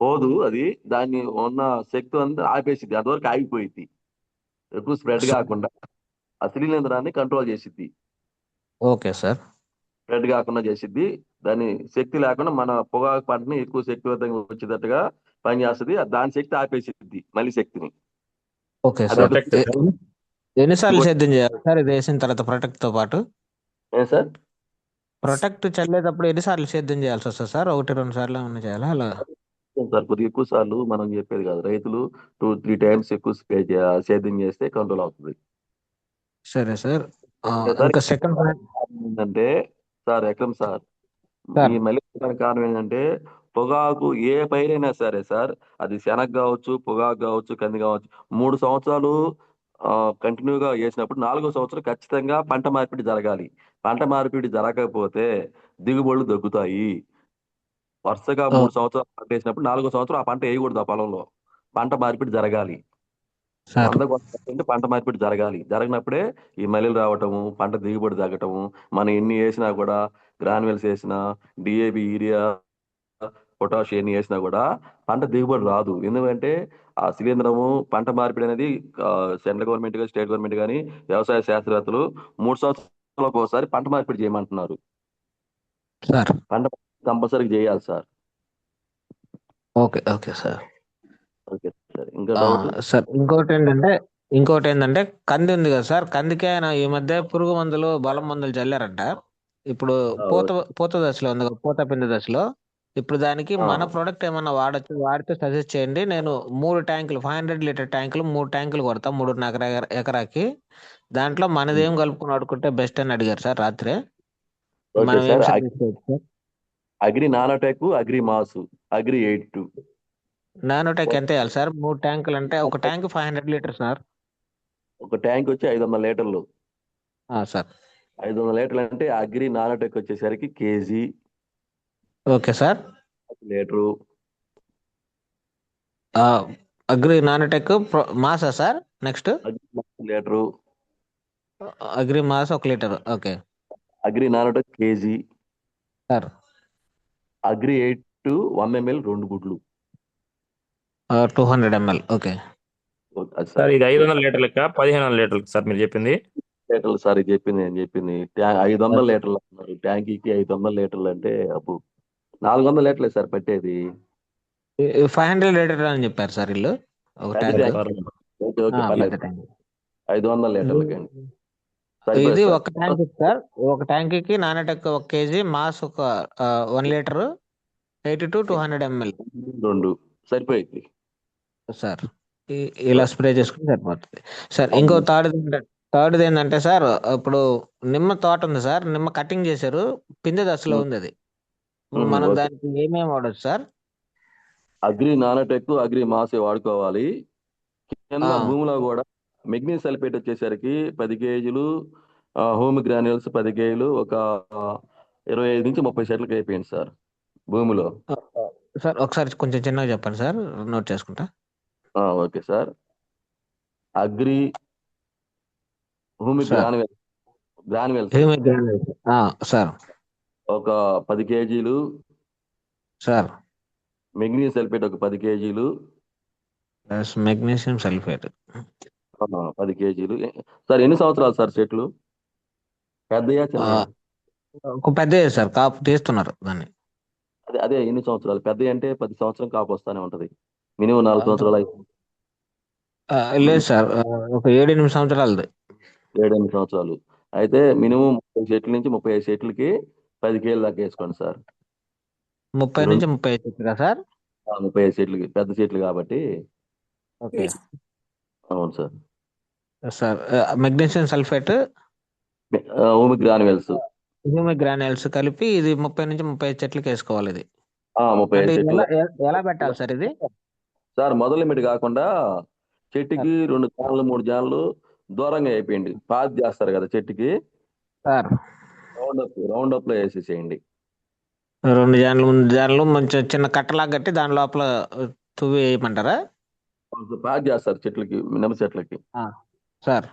పోదు అది, దాన్ని ఉన్న శక్తి అంతా ఆపేసిద్ది, అంతవరకు ఆగిపోయింది. ఎక్కువ స్ప్రెడ్ సార్. కాకుండా ఆ శిలీంధ్రాన్ని కంట్రోల్ చేసిద్ది, ఓకే సార్. స్ప్రెడ్ కాకుండా చేసిద్ది. దాని శక్తి లేకుండా మన పొగాకు పంటని ఎక్కువ శక్తివంతంగా వచ్చేటట్టుగా పనిచేస్తుంది. దాని శక్తి ఆపేసిద్ది మళ్ళీ శక్తిని. ఓకే అది సార్. ప్రొటెక్ట్ ఎన్నిసార్లు ఇంకోటి సేద్యం చేయాలి సార్ ఇది వేసిన తర్వాత ప్రొటెక్ట్ తో పాటు? ఏం సార్? ప్రొటెక్ట్ చల్లేటప్పుడు ఎన్నిసార్లు సేద్యం చేయాల్సి వస్తుంది సార్? 1-2 సార్లు ఏమైనా చేయాలా అలా? సార్ కొద్దిగా ఎక్కువ సార్లు మనం చెప్పేది కాదు, రైతులు 2-3 టైమ్స్ ఎక్కువ సేద్యం చేస్తే కంట్రోల్ అవుతుంది. సరే సార్. అంటే సార్ ఇంకా సెకండ్ పాయింట్ ఏంటంటే సార్, ఎక్రమ్ సార్, సార్. ఈ మళ్ళీ కారణం ఏంటంటే పొగాకు ఏ పైరైనా సరే సార్, అది శనగ కావచ్చు, పొగాకు కావచ్చు, కంది కావచ్చు, 3 సంవత్సరాలు కంటిన్యూగా వేసినప్పుడు 4వ సంవత్సరం ఖచ్చితంగా పంట మార్పిడి జరగాలి. పంట మార్పిడి జరగకపోతే దిగుబడులు తగ్గుతాయి. వరుసగా ఓ, 3 సంవత్సరాలు పంట వేసినప్పుడు 4వ సంవత్సరం ఆ పంట వేయకూడదు, ఆ పొలంలో పంట మార్పిడి జరగాలి. సార్. 100% పంట మార్పిడి జరగాలి. జరగనప్పుడే ఈ మల్లెలు రావటము, పంట దిగుబడి తగ్గటము, మనం ఎన్ని వేసినా కూడా, గ్రాన్యువల్స్ వేసినా, డిఏబి, యూరియా, పొటాష్ ఎన్ని వేసినా కూడా పంట దిగుబడి రాదు. ఎందుకంటే ఆ శిలీంధ్రము పంట మార్పిడి అనేది సెంట్రల్ గవర్నమెంట్ కానీ స్టేట్ గవర్నమెంట్ కానీ వ్యవసాయ శాస్త్రవేత్తలు 3 సంవత్సరాలకు ఒకసారి పంట మార్పిడి చేయమంటున్నారు. సార్. పంట కంపల్సరీ చేయాలి sir. Okay sir. Okay sir. ఇంకా డౌట్? సార్ ఇంకోటి ఏంటంటే కంది ఉంది కదా సార్, కందికి ఆయన ఈ మధ్య పురుగు మందులు, బలం మందులు చల్లారంట. ఇప్పుడు పూత పూత దశలో ఉంది కదా, పూత పిండి దశలో. ఇప్పుడు దానికి మన ప్రోడక్ట్ ఏమన్నా వాడచ్చు, వాడితే సజెస్ట్ చేయండి. నేను 3 ట్యాంకులు, 500 లీటర్ ట్యాంకులు, 3 ట్యాంకులు కొడతా 3.5 ఎకరాకి. దాంట్లో మనది ఏం కలుపుకొని వాడుకుంటే బెస్ట్ అని అడిగారు సార్ రాత్రే. ఓకే మనం ఏం సార్. సజెస్ట్ చేయొచ్చు sir? Agri nanotech, agri mass, agri 82. Nanotech ఎంత వేయాలి సార్? 3 ట్యాంకులు అంటే ఒక ట్యాంక్ 500 లీటర్ సార్. ఒక ట్యాంక్ వచ్చి 500 లీటర్లు. సార్. 500 లీటర్లు అంటే అగ్రి నానోటెక్ వచ్చేసరికి KG, okay sir. Litre. Agri nanotech mass sir? Next litre. Agri mass 1 litre. Okay agri nanotech KG. Sir. Agri 82 1 ml 2 గుడ్లు. 200 ml. ఓకే అది సార్, సార్. ఇది 500 లీటర్లకా 1500 లీటర్లకి sir మీరు చెప్పింది? లీటర్లు సార్ నేను చెప్పింది 500 లీటర్లు అన్నారు. ట్యాంకీకి 500 లీటర్లు అంటే అప్పు 400 లీటర్లే సార్ పట్టేది. 500 లీటర్ అని చెప్పారు సార్ వీళ్ళు. ఒక పెద్ద ట్యాంక్. ట్యాంక్. ఓకే పెద్ద పర్లేదు. ట్యాంక్. 500 లీటర్లకండి. ఇది సరిపోతుంది సార్. ఒక ట్యాంక్ సార్. ఒక ట్యాంక్ నానోటెక్ 1 kg, మాస్ ఒక 1 లీటర్, 82 200 ml 2 సరిపోయింది సార్. ఇలా స్ప్రే చేసుకుని సరిపోతుంది సార్. ఇంకో థర్డ్ ఏంటంటే సార్, ఇప్పుడు నిమ్మ తోట ఉంది సార్, నిమ్మ కటింగ్ చేశారు, పిందె దశలో ఉంది అది. మనం ఓకే. దానికి ఏమేమి వాడచ్చు సార్? అగ్రి నానోటెక్, అగ్రి మాసే వాడుకోవాలి. కింద భూమిలో కూడా మెగ్నీషియం సల్ఫేట్ వచ్చేసరికి 10 కేజీలు, హోమ్ గ్రాన్యూల్స్ 10 కేజీలు, ఒక 25 నుంచి 30 సెట్లకు అయిపోయింది సార్ భూమిలో. సార్ ఒకసారి కొంచెం చిన్నగా చెప్పండి సార్, నోట్ చేసుకుంటా. Okay sir. Agri home sir. Granule granules humic granules. Sir. ఒక 10 కేజీలు, సార్. మెగ్నీషియం సల్ఫేట్ ఒక 10 కేజీలు, ప్లస్ మెగ్నీషియం సల్ఫేట్. 10 కేజీలు. సార్ ఎన్ని సంవత్సరాలు సార్ చెట్లు? పెద్దయా చిన్నయా? ఒక పెద్ద సార్, కాపు తీస్తున్నారు దాన్ని. అదే అదే ఎన్ని సంవత్సరాలు? పెద్దవి అంటే 10 సంవత్సరం కాపు వస్తానే ఉంటది. మినిమం 4 సంవత్సరాలు, 5 లేదు సార్, ఒక 7-8 సంవత్సరాలది. 7-8 సంవత్సరాలు. అయితే మినిమం 30 చెట్ల నుంచి 35 చెట్లకి 10 కేజీలు దాకా వేసుకోండి సార్. 30 నుంచి 35 చెట్టుగా సార్? 35 చెట్లకి, పెద్ద చెట్లు కాబట్టి. ఓకే అవును sir. Sir. Magnesium sulphate, ohmic granules humic granules కలిపి ఇది 30 నుంచి 35 చెట్లకి వేసుకోవాలి ఇది. 35 అంటే ఇది చెట్లు. ఎలా పెట్టాలి సార్ ఇది? సార్ మొదలు లిమిట్ కాకుండా చెట్టుకి 2 జాన్లు 3 జాన్లు దూరంగా అయిపోయింది. పాతి చేస్తారు కదా చెట్టుకి, సార్ రౌండ్ అప్ లో వేసేసేయండి. 2 జాన్లు 3 జాన్లు మంచి చిన్న కట్టలాగా కట్టి దాని లోపల తువ్వి వేయమంటారా? పాతి చేస్తారు చెట్లకి, నిమ్మ చెట్లకి. సార్.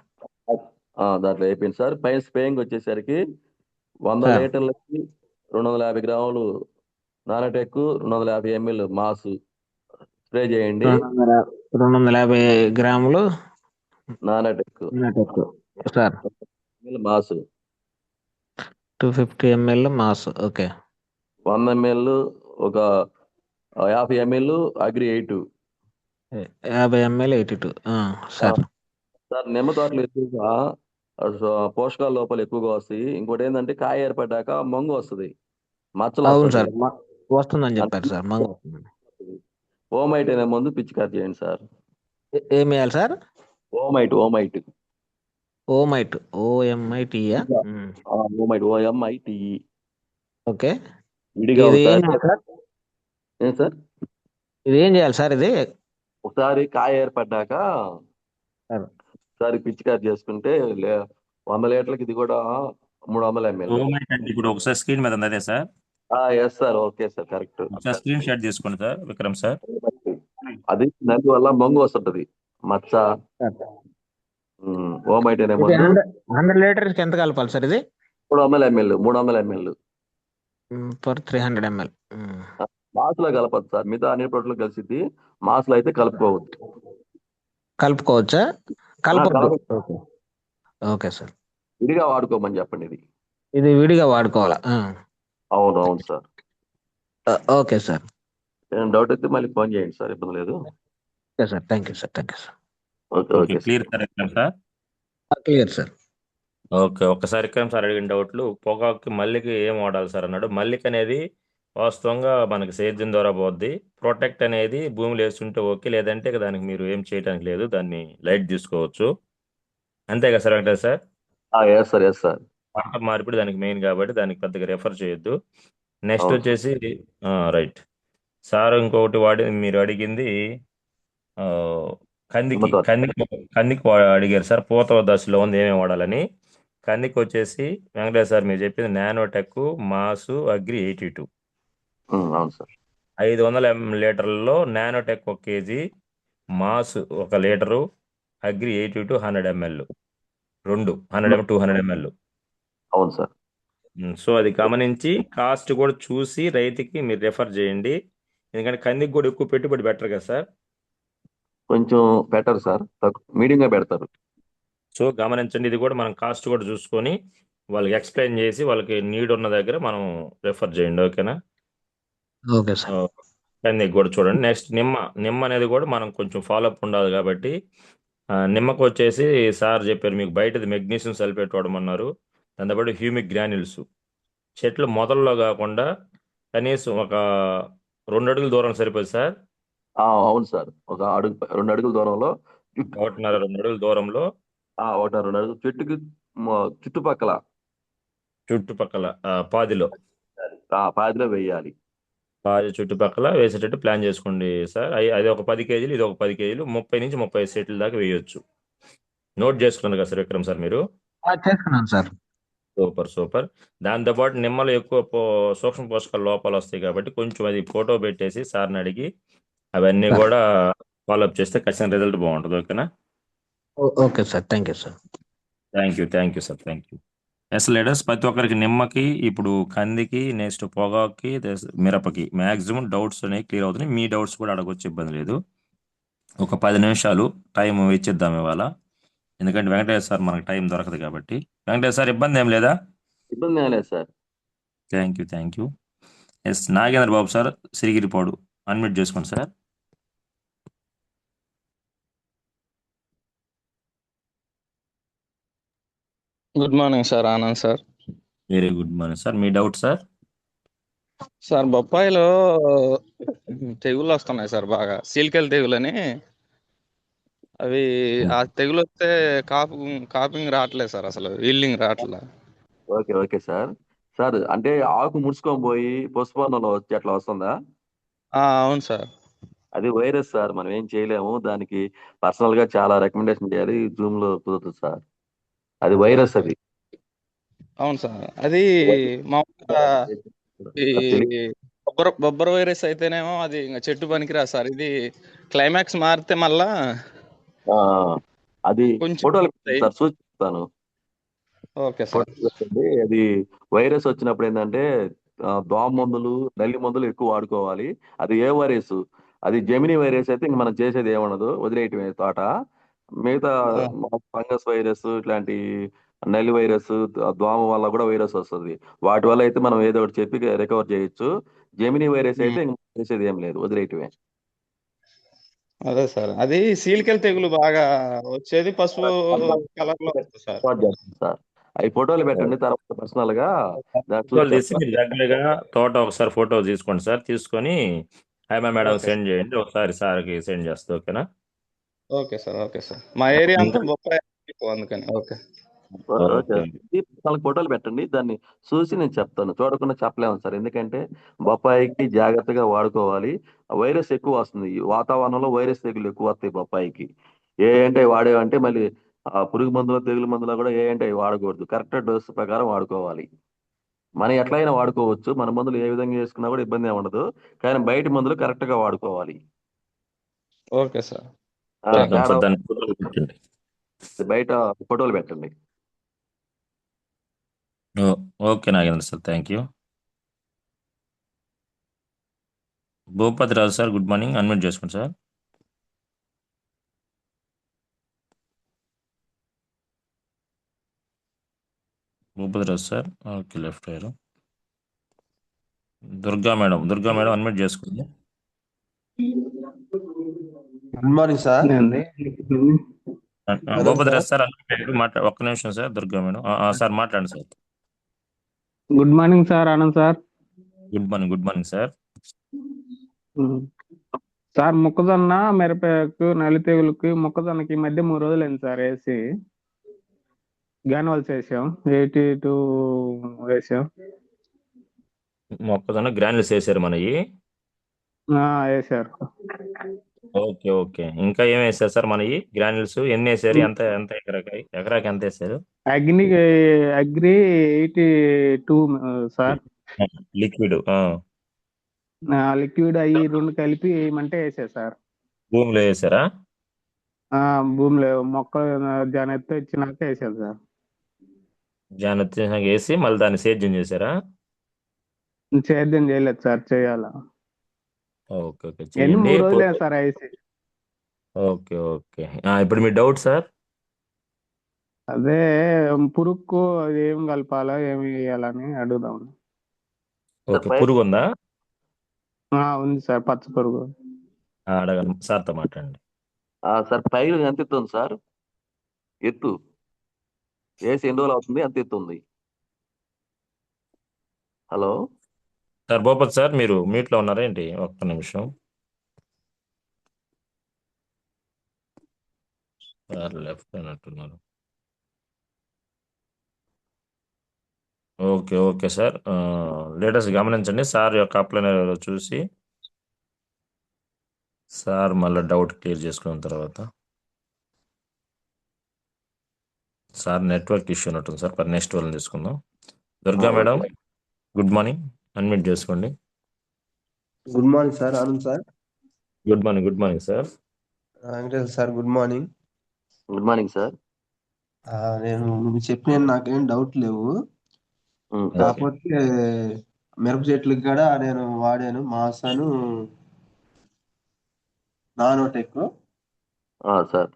దాంట్లో అయిపోయింది సార్. పైన స్ప్రేయింగ్ వచ్చేసరికి 100 సార్. లీటర్లకి 250 గ్రాములు నానటెక్, 250 ml మాసు స్ప్రే చేయండి. 250 గ్రాములు nanotech sir. Mass 250 ml mass. Okay. 100 ml, ఒక 50 ml agri 8. 50 ml 82. Sir. Sir నిమ్మ తోటలు ఎక్కువగా పోషకాల లోపాలు ఎక్కువగా వస్తాయి. ఇంకోటి ఏంటంటే కాయ ఏర్పడ్డాక మంగు వస్తుంది, మచ్చలు అవును వస్తాయి. సార్, వస్తుందని చెప్పారు సార్. మంగ వస్తుంది. ఓమైట్ అనే మందు పిచికారి చేయండి సార్. ఏం వేయాలి sir? Omite Omite. OMIT. Omite OMITE okay. విడిగా ఇది ఏం ఒకసారి. చేయాలి సార్? ఏం సార్? ఇది ఏం చేయాలి సార్ ఇది? ఒకసారి కాయ ఏర్పడ్డాక సార్. ఒకసారి పిచికారి చేసుకుంటే 100 లీటర్లకి ఇది కూడా 300 ml. ఓమైట్ అంటే ఇప్పుడు ఒకసారి స్క్రీన్ మీద ఉంది అదే sir? Yes sir, okay sir, correct. ఒకసారి స్క్రీన్ షాట్ తీసుకోండి సార్ విక్రమ్ సార్. అది నది వల్ల మంగు వస్తుంటది, మచ్చ. ఓమైట్ అనే మందు 100 లీటర్స్కి ఎంత కలపాలి సార్ ఇది? 300 ml ఫర్ 300 ml. మాసులో కలపదు సార్, మిగతా అన్ని ప్రోటీన్లు కలిసిద్ది. మాసులో అయితే కలుపుకోవద్దు. కలుపుకోవచ్చా? కలపొద్దు. Okay sir. విడిగా వాడుకోమని చెప్పండి. ఇది విడిగా వాడుకోవాలా? అవును అవును సార్. Okay sir. ఏమైనా డౌట్ అయితే మళ్ళీ ఫోన్ చేయండి సార్, ఇబ్బంది లేదు. Okay sir. Thank you sir. Okay clear sir Vikram sir? Clear sir. Okay. ఒక్కసారి విక్రమ్ సార్ అడిగిన డౌట్లు, పొగాకు మల్లికి ఏం వాడాలి సార్ అన్నాడు. మల్లిక అనేది వాస్తవంగా మనకి సేద్యం ద్వారా పోద్ది. ప్రొటెక్ట్ అనేది భూమిలో వేస్తుంటే ఓకే, లేదంటే ఇక దానికి మీరు ఏం చేయడానికి లేదు, దాన్ని లైట్ తీసుకోవచ్చు. అంతే కదా sir Venkatesh sir? Yes sir, yes sir. పంట మార్పిడి దానికి మెయిన్ కాబట్టి దానికి పెద్దగా రెఫర్ చేయొద్దు. నెక్స్ట్ అవును. వచ్చేసి రైట్ సార్, ఇంకొకటి మీరు అడిగింది ఆ, కందికి నిమ్మ తోట. కందికి అడిగారు సార్. పూత దశలో ఉంది ఏమేమి వాడాలని. కందికి వచ్చేసి వెంకటేష్ సార్ మీరు చెప్పింది నానోటెక్, మాసు, అగ్రి 82. అవును సార్. 500 లీటర్లలో nanotech 1 kg, mass 1 litre, agri 82 100 ml, 100 200 ml. అవును సార్. సో అది గమనించి కాస్ట్ కూడా చూసి రైతుకి మీరు రెఫర్ చేయండి. ఎందుకంటే కందికి కూడా ఎక్కువ పెట్టుబడి పెట్టరు కదా సార్. కొంచెం బెటర్ సార్, మీడియంగా పెడతారు. సో గమనించండి, ఇది కూడా మనం కాస్ట్ కూడా చూసుకొని వాళ్ళకి ఎక్స్ప్లెయిన్ చేసి వాళ్ళకి నీడ్ ఉన్న దగ్గర మనం రెఫర్ చేయండి. ఓకేనా? Okay sir. కందికి కూడా చూడండి. నెక్స్ట్ నిమ్మ అనేది కూడా మనం కొంచెం ఫాలోఅప్ ఉండాలి కాబట్టి నిమ్మకు వచ్చేసి సార్ చెప్పారు మీకు బయటది మెగ్నీషియం సల్ఫేట్ వాడమన్నారు. దాంతోపాటు హ్యూమిక్ గ్రాన్యుల్స్ చెట్లు మొదల్లో కాకుండా కనీసం ఒక 2 అడుగుల దూరం సరిపోదు సార్. అవును సార్, ఒక 2 అడుగుల దూరంలో, 1.5-2 అడుగుల దూరంలో 2 అడుగులు చెట్టుకి చుట్టుపక్కల పాదిలో పాదిలో వేయాలి. పాది చుట్టుపక్కల వేసేటట్టు ప్లాన్ చేసుకోండి సార్. అది ఒక 10 kg, ఇది ఒక 10 kg, 30 నుంచి 35 సెట్ల దాకా వేయొచ్చు. నోట్ చేసుకున్నారు కదా సార్ విక్రమ్ సార్ మీరు? చేసుకున్నాను సార్. సూపర్. దాంతోపాటు నిమ్మలో ఎక్కువ సూక్ష్మ పోషకాల లోపాలు వస్తాయి కాబట్టి కొంచెం అది ఫోటో పెట్టేసి సార్ని అడిగి అవన్నీ సార్. కూడా ఫాలోఅప్ చేస్తే ఖచ్చితంగా రిజల్ట్ బాగుంటుంది. ఓకేనా? Okay sir. Thank you sir. Thank you sir. Thank you. ఎస్లేడస్ ప్రతి ఒక్కరికి నిమ్మకి ఇప్పుడు కందికి నెక్స్ట్ పొగాకి మిరపకి మ్యాక్సిమం డౌట్స్ అనేవి క్లియర్ అవుతున్నాయి. మీ డౌట్స్ కూడా అడగొచ్చు, ఇబ్బంది లేదు. ఒక 10 నిమిషాలు టైం ఇచ్చిద్దాం ఇవాళ, ఎందుకంటే వెంకటేష్ సార్ మనకు టైం దొరకదు కాబట్టి. వెంకటేష్ సార్ ఇబ్బంది ఏం లేదా? ఇబ్బంది ఏం లేదు sir. Thank you. Yes Nagendra Babu sir Sirigiripadu, unmute చేసుకోండి sir. Good morning sir, Anand sir. Very good morning sir. మీ డౌట్ సార్? సార్ బొప్పాయిలో తెగుళ్ళు వస్తున్నాయి సార్, బాగా సీల్కెల్ తెగులని. అవి ఆ తెగులు వస్తే కాపింగ్ రావట్లేదు సార్, అసలు ఈల్డింగ్ రావట్లే. Okay sir. సార్ అంటే ఆకు ముడుచుకొని పోయి పుష్పంలో వచ్చి అట్లా వస్తుందా? అవును సార్. అది వైరస్ సార్, మనం ఏం చేయలేము దానికి. పర్సనల్ గా చాలా రికమెండేషన్ చేయాలి, జూమ్ లో కుదరదు సార్. అది వైరస్ అది. అవును సార్, అది మామూలుగా ఈ అది తెలియదు. బొబ్బర వైరస్ అయితేనేమో అది ఇంకా చెట్టు పనికిరాదు సార్. ఇది క్లైమాక్స్ మారితే మళ్ళా ఆ, అది కొంచెం ఫోటోలు పెట్టండి సార్, సూచిస్తాను. Okay sir. ఫోటోలు పెట్టండి. అది వైరస్ వచ్చినప్పుడు ఏంటంటే దోమ మందులు, నల్లి మందులు ఎక్కువ వాడుకోవాలి. అది ఏ వైరస్? అది జెమిని వైరస్ అయితే ఇంక మనం చేసేది ఏముండదు, వదిలేయటమే తోట. మిగతా ఫంగస్ వైరస్, ఇట్లాంటి నల్లి వైరస్, దోమ వల్ల కూడా వైరస్ వస్తుంది. వాటి వల్ల అయితే మనం ఏదో ఒకటి చెప్పి రికవర్ చేయొచ్చు. జెమిని వైరస్ అయితే ఇంక మనం చేసేది ఏం లేదు, వదిలేయటమే. అదే సార్, అది సీల్కెల్ తెగులు బాగా వచ్చేది, పసుపు కలర్ లో వస్తుంది సార్. ఏర్పాటు చేస్తాం సార్. అవి ఫోటోలు పెట్టండి, తర్వాత పర్సనల్ గా దాన్ని చూసి ఫోటోలు తీసి చెప్తాను. మీరు రెగ్యులర్గా తోట ఒకసారి ఫోటో తీసుకోండి సార్. తీసుకొని హైమా మేడం ఓకే సెండ్ చేయండి, ఒకసారి సార్కి సెండ్ చేస్తే ఓకేనా? Okay sir. ఓకే సార్, మా ఏరియా అంతా బొప్పాయి ఎక్కువ, అందుకని. Okay okay. వాళ్ళకి ఫోటోలు పెట్టండి, దాన్ని చూసి నేను చెప్తాను. చూడకుండా చెప్పలేము సార్, ఎందుకంటే బొప్పాయికి జాగ్రత్తగా వాడుకోవాలి. వైరస్ ఎక్కువ వస్తుంది, ఈ వాతావరణంలో వైరస్ తెగులు ఎక్కువ వస్తాయి బొప్పాయికి. ఏ అంటే వాడేవంటే మళ్ళీ పురుగు మందులు, తెగులు మందులు కూడా ఏ అంటే అవి వాడకూడదు, కరెక్ట్ డోస్ ప్రకారం వాడుకోవాలి. మనం ఎట్లయినా వాడుకోవచ్చు, మన మందులు ఏ విధంగా వేసుకున్నా కూడా ఇబ్బంది ఏమి ఉండదు, కానీ బయట మందులు కరెక్ట్ గా వాడుకోవాలి. Okay sir. చేద్దాం తేడా సార్, దాన్ని ఫోటోలు పెట్టండి. బయట ఫోటోలు పెట్టండి. Okay Nagendra sir, thank you. Bhupathi Raju sir good morning, unmute చేసుకోండి sir. Bhupathi Raju sir, okay left అయ్యారు. దుర్గా మేడం అన్మ్యూట్ చేసుకోండి. Good morning sir. Bhupathi Raju sir unmute అయ్యారు, ఒక్క నిమిషం సార్. దుర్గా మేడం సార్ మాట్లాడండి sir. Good morning sir, Anand sir. Good morning sir. Sir మొక్కజొన్న మిరపకు నల్లి తెగులుకి మొక్కజొన్నకి ఈ మధ్య 3 రోజులైంది సార్ వేసి. గ్రానువల్స్ వేసాం, 82 వేసాం. మొక్కజొన్న గ్రాన్యుల్స్ వేసారు మనవి. వేసారు. ఓకే ఇంకా ఏం వేసారు సార్ మనవి గ్రాన్యుల్స్? ఎన్ని వేసారు? ఎంత ఎంత ఎకరాకి ఎంత వేసారు? Agri 82 sir. లిక్విడ్ లిక్విడ్ అవి 2 కలిపి వేయమంటే వేసారు సార్. భూమిలో వేసారా? భూమిలో మొక్క జానెత్తి వచ్చినాక వేసారు సార్. జాగ్రత్త వేసి మళ్ళీ దాన్ని సేద్యం చేశారా? సేద్యం చేయలేదు సార్, చేయాలా. ఓకే ఎన్ని చేయండి. 3 రోజులే సార్ వేసి. ఓకే ఇప్పుడు మీ డౌట్ సార్? అదే పురుగుకు అది ఏం కలపాలా, ఏమి వేయాలని అడుగుదాం. ఓకే, పురుగు ఉందా? ఉంది సార్, పచ్చ పురుగు. అడగండి సార్తో మాట్లాడండి. సార్ పైరు ఎంత ఎత్తు ఉంది సార్? ఎత్తు వేసి ఎన్ని రోజులు అవుతుంది, ఎంత ఎత్తు ఉంది? హలో సార్ భూపతి సార్, మీరు మీట్లో ఉన్నారా ఏంటి? ఒక్క నిమిషం సార్, లెఫ్ట్ అన్నట్టున్నారు. ఓకే సార్, లేటెస్ట్ గమనించండి సార్ యొక్క అప్లైనర్ చూసి సార్ మళ్ళీ డౌట్ క్లియర్ చేసుకున్న తర్వాత. సార్ నెట్వర్క్ ఇష్యూ ఉన్నట్టుంది సార్, నెక్స్ట్ వాళ్ళని తీసుకుందాం. Durga madam good morning, unmute చేసుకోండి. Good morning sir, Anand sir. Good morning sir. Venkateswara sir good morning. Good morning sir. నేను నువ్వు చెప్పిన నాకేం డౌట్ లేవు. ఓకే కాకపోతే మిరప చెట్లకు కూడా నేను వాడాను మాసాను నానోటెక్. సార్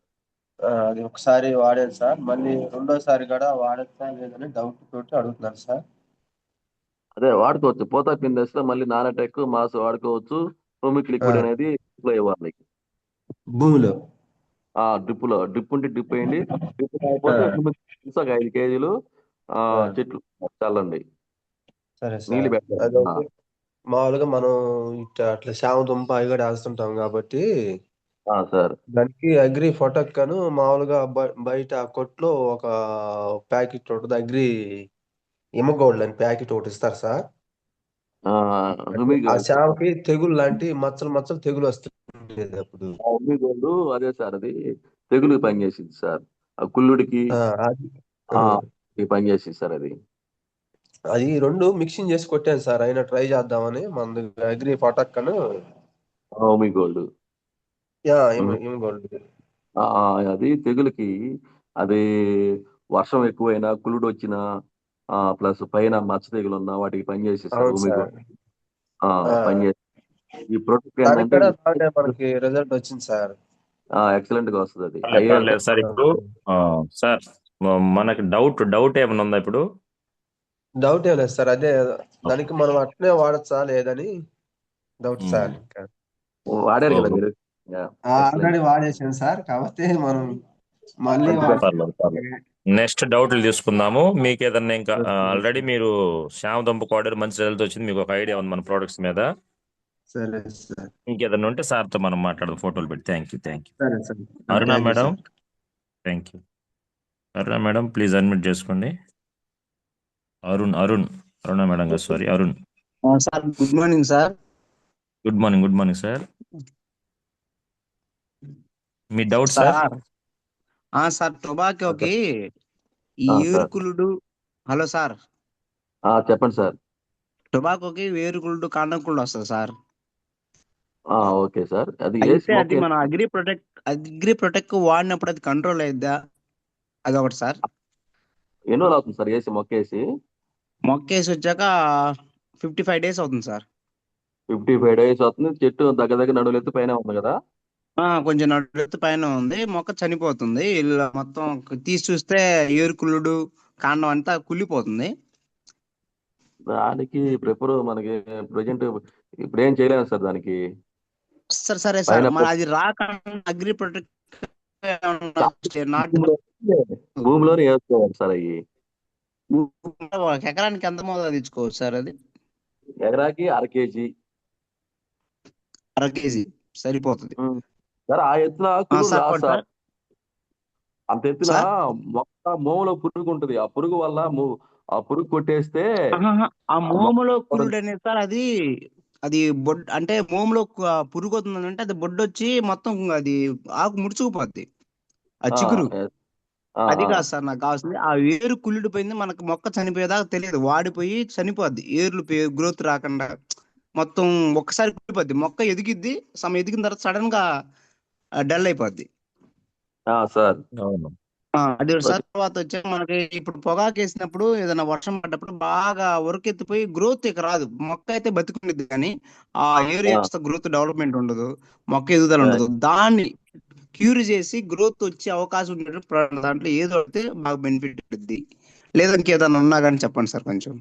అది ఒకసారి వాడాను సార్. మళ్ళీ రెండోసారి కూడా వాడచ్చా లేదని డౌట్ తోటి అడుగుతున్నాను సార్. అదే వాడుకోవచ్చు. పోతా పిందెస్తే మళ్ళీ నానటెక్ మాస్ వాడుకోవచ్చు. హోమిక్ ఆ, లిక్విడ్ అనేది డ్రిప్లో ఇవ్వాలి. భూమిలో. డ్రిప్లో డ్రిప్ ఉంటే డ్రిప్ వేయండి. డ్రిప్ ఆ, కాకపోతే హోమిక్ ఒక 5 కేజీలు ఆ, చెట్లు చల్లండి. సరే నీళ్ళు సార్. పెట్టాలి. అదైతే మామూలుగా మనం అట్లా శామ దుంప అవి కూడా వేస్తుంటాం కాబట్టి సార్ దానికి అగ్రి ఫోటక్కను మామూలుగా బయట కొట్లో ఒక ప్యాకెట్ ఉంటుంది. అగ్రి ఇమ్మగోల్డ్ అని ప్యాకెట్ ఒకటి ఇస్తారు సార్. హోమిక్ ఆ శామకి తెగులు లాంటి మచ్చలు మచ్చలు తెగులు వస్తుంది అప్పుడు. హోమిక్ అదే సార్, అది తెగులుకి పనిచేసింది సార్. ఆ కుళ్ళుడికి అది పనిచేసింది సార్ అది. అది రెండు మిక్సింగ్ చేసి కొట్టాను సార్. అయినా ట్రై చేద్దామని మన అగ్రి ఫోటక్కను హోమిక్ గోల్డ్ ఇమ్మగోల్డ్. అది తెగులుకి. అది వర్షం ఎక్కువైనా కుళ్ళుడు వచ్చినా ప్లస్ పైన మచ్చ తెగులు ఉన్నా వాటికి పనిచేసి సార్. అవును హోమిక్ సార్. గోల్డ్ పనిచేసి ఈ ప్రొడక్ట్ దానికి ఏంటంటే కూడా బాగానే మనకి రిజల్ట్ వచ్చింది సార్. ఎక్సలెంట్ గా వస్తుంది అది. పర్లేదు సార్. ఇప్పుడు సార్ మనకి డౌట్ ఏమైనా ఉందా ఇప్పుడు? డౌట్ ఏం లేదు సార్. అదే దానికి మనం అట్లనే వాడచ్చా లేదని డౌట్ సార్. ఇంకా వాడారు కదా మీరు. ఆల్రెడీ వాడేసాను సార్. కాకపోతే మనం మళ్ళీ పర్లేదు. నెక్స్ట్ డౌట్లు తీసుకుందాము. మీకు ఏదన్నా ఇంకా ఆల్రెడీ మీరు శ్యామదుంప కోడర్ మంచి రిజల్ట్ వచ్చింది, మీకు ఒక ఐడియా ఉంది మన ప్రోడక్ట్స్ మీద. సరే సార్. ఇంకేదన్నా ఉంటే సార్తో మనం మాట్లాడదాం, ఫోటోలు పెట్టి. Thank you. సరే sir. Aruna thank you madam. Sir. Thank you. Aruna madam please admit చేసుకోండి. Aruna madam garu, sorry Arun. Sir good morning sir. Good morning sir. మీ డౌట్ సార్? సార్ టొబాకోకి ఈ సార్. వేరుకులుడు. Hello sir. చెప్పండి సార్. టొబాకోకి వేరుకులుడు కాండంకులుడు వస్తుంది సార్. Okay sir. అది అయితే అది మన అగ్రి ప్రొటెక్ట్ వాడినప్పుడు అది కంట్రోల్ అయిద్దా? అదొకటి సార్. ఎన్నో రోజులు అవుతుంది సార్ వేసి మొక్కేసి వచ్చాక 55 days అవుతుంది సార్. 55 days అవుతుంది. చెట్టు దగ్గర నడువులెత్తు పైన ఉంది కదా. కొంచెం నడుపు పైన ఉంది. మొక్క చనిపోతుంది. ఇలా మొత్తం తీసి చూస్తే ఏరుకులుడు కాండం అంతా కుళ్ళిపోతుంది. దానికి మనకి ప్రజెంట్ ఇప్పుడు ఏం చేయలేము సార్ దానికి. సరే సార్. మరి అది రాకుండా అగ్రి ప్రొటెక్ట్ భూమిలోనే వేసుకోవాలి సార్. అవి ఎకరానికి ఎంత మోతాదు తెచ్చుకోవచ్చు సార్? అది ఎకరాకి 1/2 kg. 1/2 kg సరిపోతుంది సార్. ఆ ఎత్తున రాదు సార్. అంత ఎత్తున మొక్క మోములో పురుగు ఉంటుంది. ఆ పురుగు వల్ల ఆ పురుగు కొట్టేస్తే ఆ మోములో పురుగు అనేది సార్ అది బొడ్ అంటే మోములో పురుగు అవుతుందంటే అది బొడ్డొచ్చి మొత్తం అది ఆకు ముడుచుకుపోద్ది. ఆ చిగురు అది కాదు సార్ నాకు కావాల్సింది. ఆ వేరు కుళ్ళిపోయింది, మనకు మొక్క చనిపోయేదాకా తెలియదు, వాడిపోయి చనిపోద్ది. ఏర్లు గ్రోత్ రాకుండా మొత్తం ఒక్కసారి కుళ్ళిపోద్ది. మొక్క ఎదిగిద్ది, ఎదిగిన తర్వాత సడన్ గా డల్ అయిపోద్ది సార్. అది సార్. తర్వాత వచ్చాక మనకి ఇప్పుడు పొగాకు వేసినప్పుడు ఏదైనా వర్షం పడ్డప్పుడు బాగా ఉరకెత్తిపోయి గ్రోత్ ఇక రాదు. మొక్క అయితే బతికుండిద్ది కానీ ఆ ఏరియాస్ గ్రోత్ డెవలప్మెంట్ ఉండదు, మొక్క ఎదుగుదల ఉండదు. దాన్ని క్యూర్ చేసి గ్రోత్ వచ్చే అవకాశం ఉండేటప్పుడు దాంట్లో ఏదో అయితే బాగా బెనిఫిట్ ఉంటుంది. లేదా ఇంకేదైనా ఉన్నా కానీ చెప్పండి సార్ కొంచెం.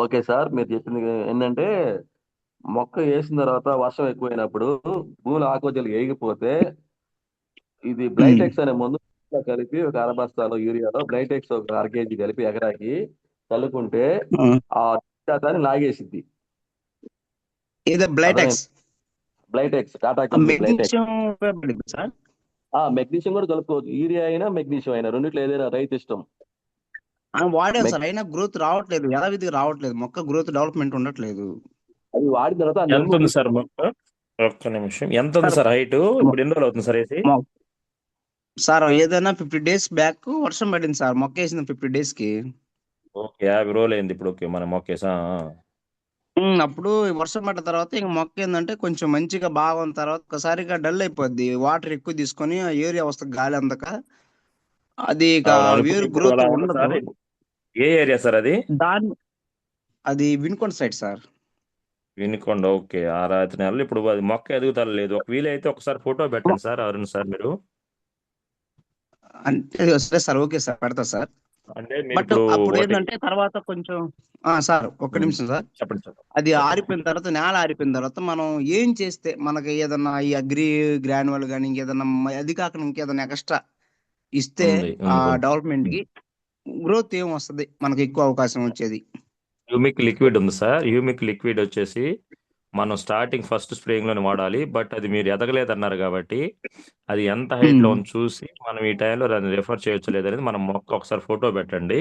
Okay sir. మీరు చెప్పింది ఏంటంటే మొక్క వేసిన తర్వాత వర్షం ఎక్కువైనప్పుడు భూములు ఆకుజలు ఏగిపోతే ఇది బ్లైటెక్స్ అనే మందు కలిపి ఒక 1/2 బస్తాలో యూరియాలో బ్లైటెక్స్ ఒక 1/2 kg కలిపి ఎకరాకి చల్లుకుంటే ఆ శాతాన్ని లాగేసిద్ది. బ్లైటెక్స్ టాటా కంపెనీ మెగ్నీషియం కూడా కలుపుకోవచ్చు. యూరియా అయినా మెగ్నీషియం అయినా రెండిట్లో ఏదైనా రైతు ఇష్టం. వాడాను సార్, అయినా గ్రోత్ రావట్లేదు, యథావిధిగా రావట్లేదు, మొక్క గ్రోత్ డెవలప్మెంట్ ఉండట్లేదు. అది వాడిన తర్వాత ఎంత ఉంది సార్ మొక్క? ఒక్క నిమిషం. ఎంత ఉంది సార్ హైట్? ఇప్పుడు ఎన్ని రోజులు అవుతుంది సార్ వేసి? సార్ ఏదైనా 50 days బ్యాక్ వర్షం పడింది సార్. మొక్క వేసిన 50 days కి. ఓకే, 50 రోజులు అయింది ఇప్పుడు. ఓకే, మనం మొక్క వేసా. అప్పుడు వర్షం పడ్డ తర్వాత ఇంక మొక్క ఏంటంటే కొంచెం మంచిగా బాగా ఉన్న తర్వాత ఒకసారిగా డల్ అయిపోద్ది. వాటర్ ఎక్కువ తీసుకొని ఆ ఏరియా వస్తే గాలి అందక అది ఇక అవునవును. ఇప్పుడు వేరు ఇప్పుడు గ్రోత్ అలా ఉంది ఉండదు. సార్. ఏ ఏరియా సార్ అది? దాని అది Vinukonda side sir. Vinukonda. Okay. 6 నెలలు ఇప్పుడు అది మొక్క ఎదుగుదల లేదు. ఒక వీలైతే ఒకసారి ఫోటో పెట్టండి సార్ అరుణ్ సార్ మీరు. అంటే సరే సార్, ఓకే సార్, పెడతా సార్. అంటే మీరు బట్ ఇప్పుడు అప్పుడు ఒకటి ఏంటంటే తర్వాత కొంచెం సార్ ఒక్క నిమిషం సార్. చెప్పండి చెప్పండి అది చెప్పండి. ఆరిపోయిన తర్వాత, నేల ఆరిపోయిన తర్వాత మనం ఏం చేస్తే మనకి ఏదన్నా ఈ అగ్రి గ్రాన్యువల్ కానీ ఇంకేదన్నా అది కాకుండా ఇంకేదన్నా ఎక్స్ట్రా ఇస్తే ఉంది ఆ ఉంది ఉంది. డెవలప్మెంట్ కి గ్రోత్ ఏం వస్తుంది మనకి ఎక్కువ అవకాశం వచ్చేది? హ్యూమిక్ లిక్విడ్ ఉంది సార్. హ్యూమిక్ లిక్విడ్ వచ్చేసి మనం స్టార్టింగ్ ఫస్ట్ స్ప్రేయింగ్ లోనే వాడాలి. బట్ అది మీరు ఎదగలేదన్నారు కాబట్టి అది ఎంత హైట్ లో ఉంది చూసి మనం ఈ టైంలో దాన్ని రిఫర్ చేయొచ్చు లేదనేది మనం మొక్క ఒకసారి ఫోటో పెట్టండి.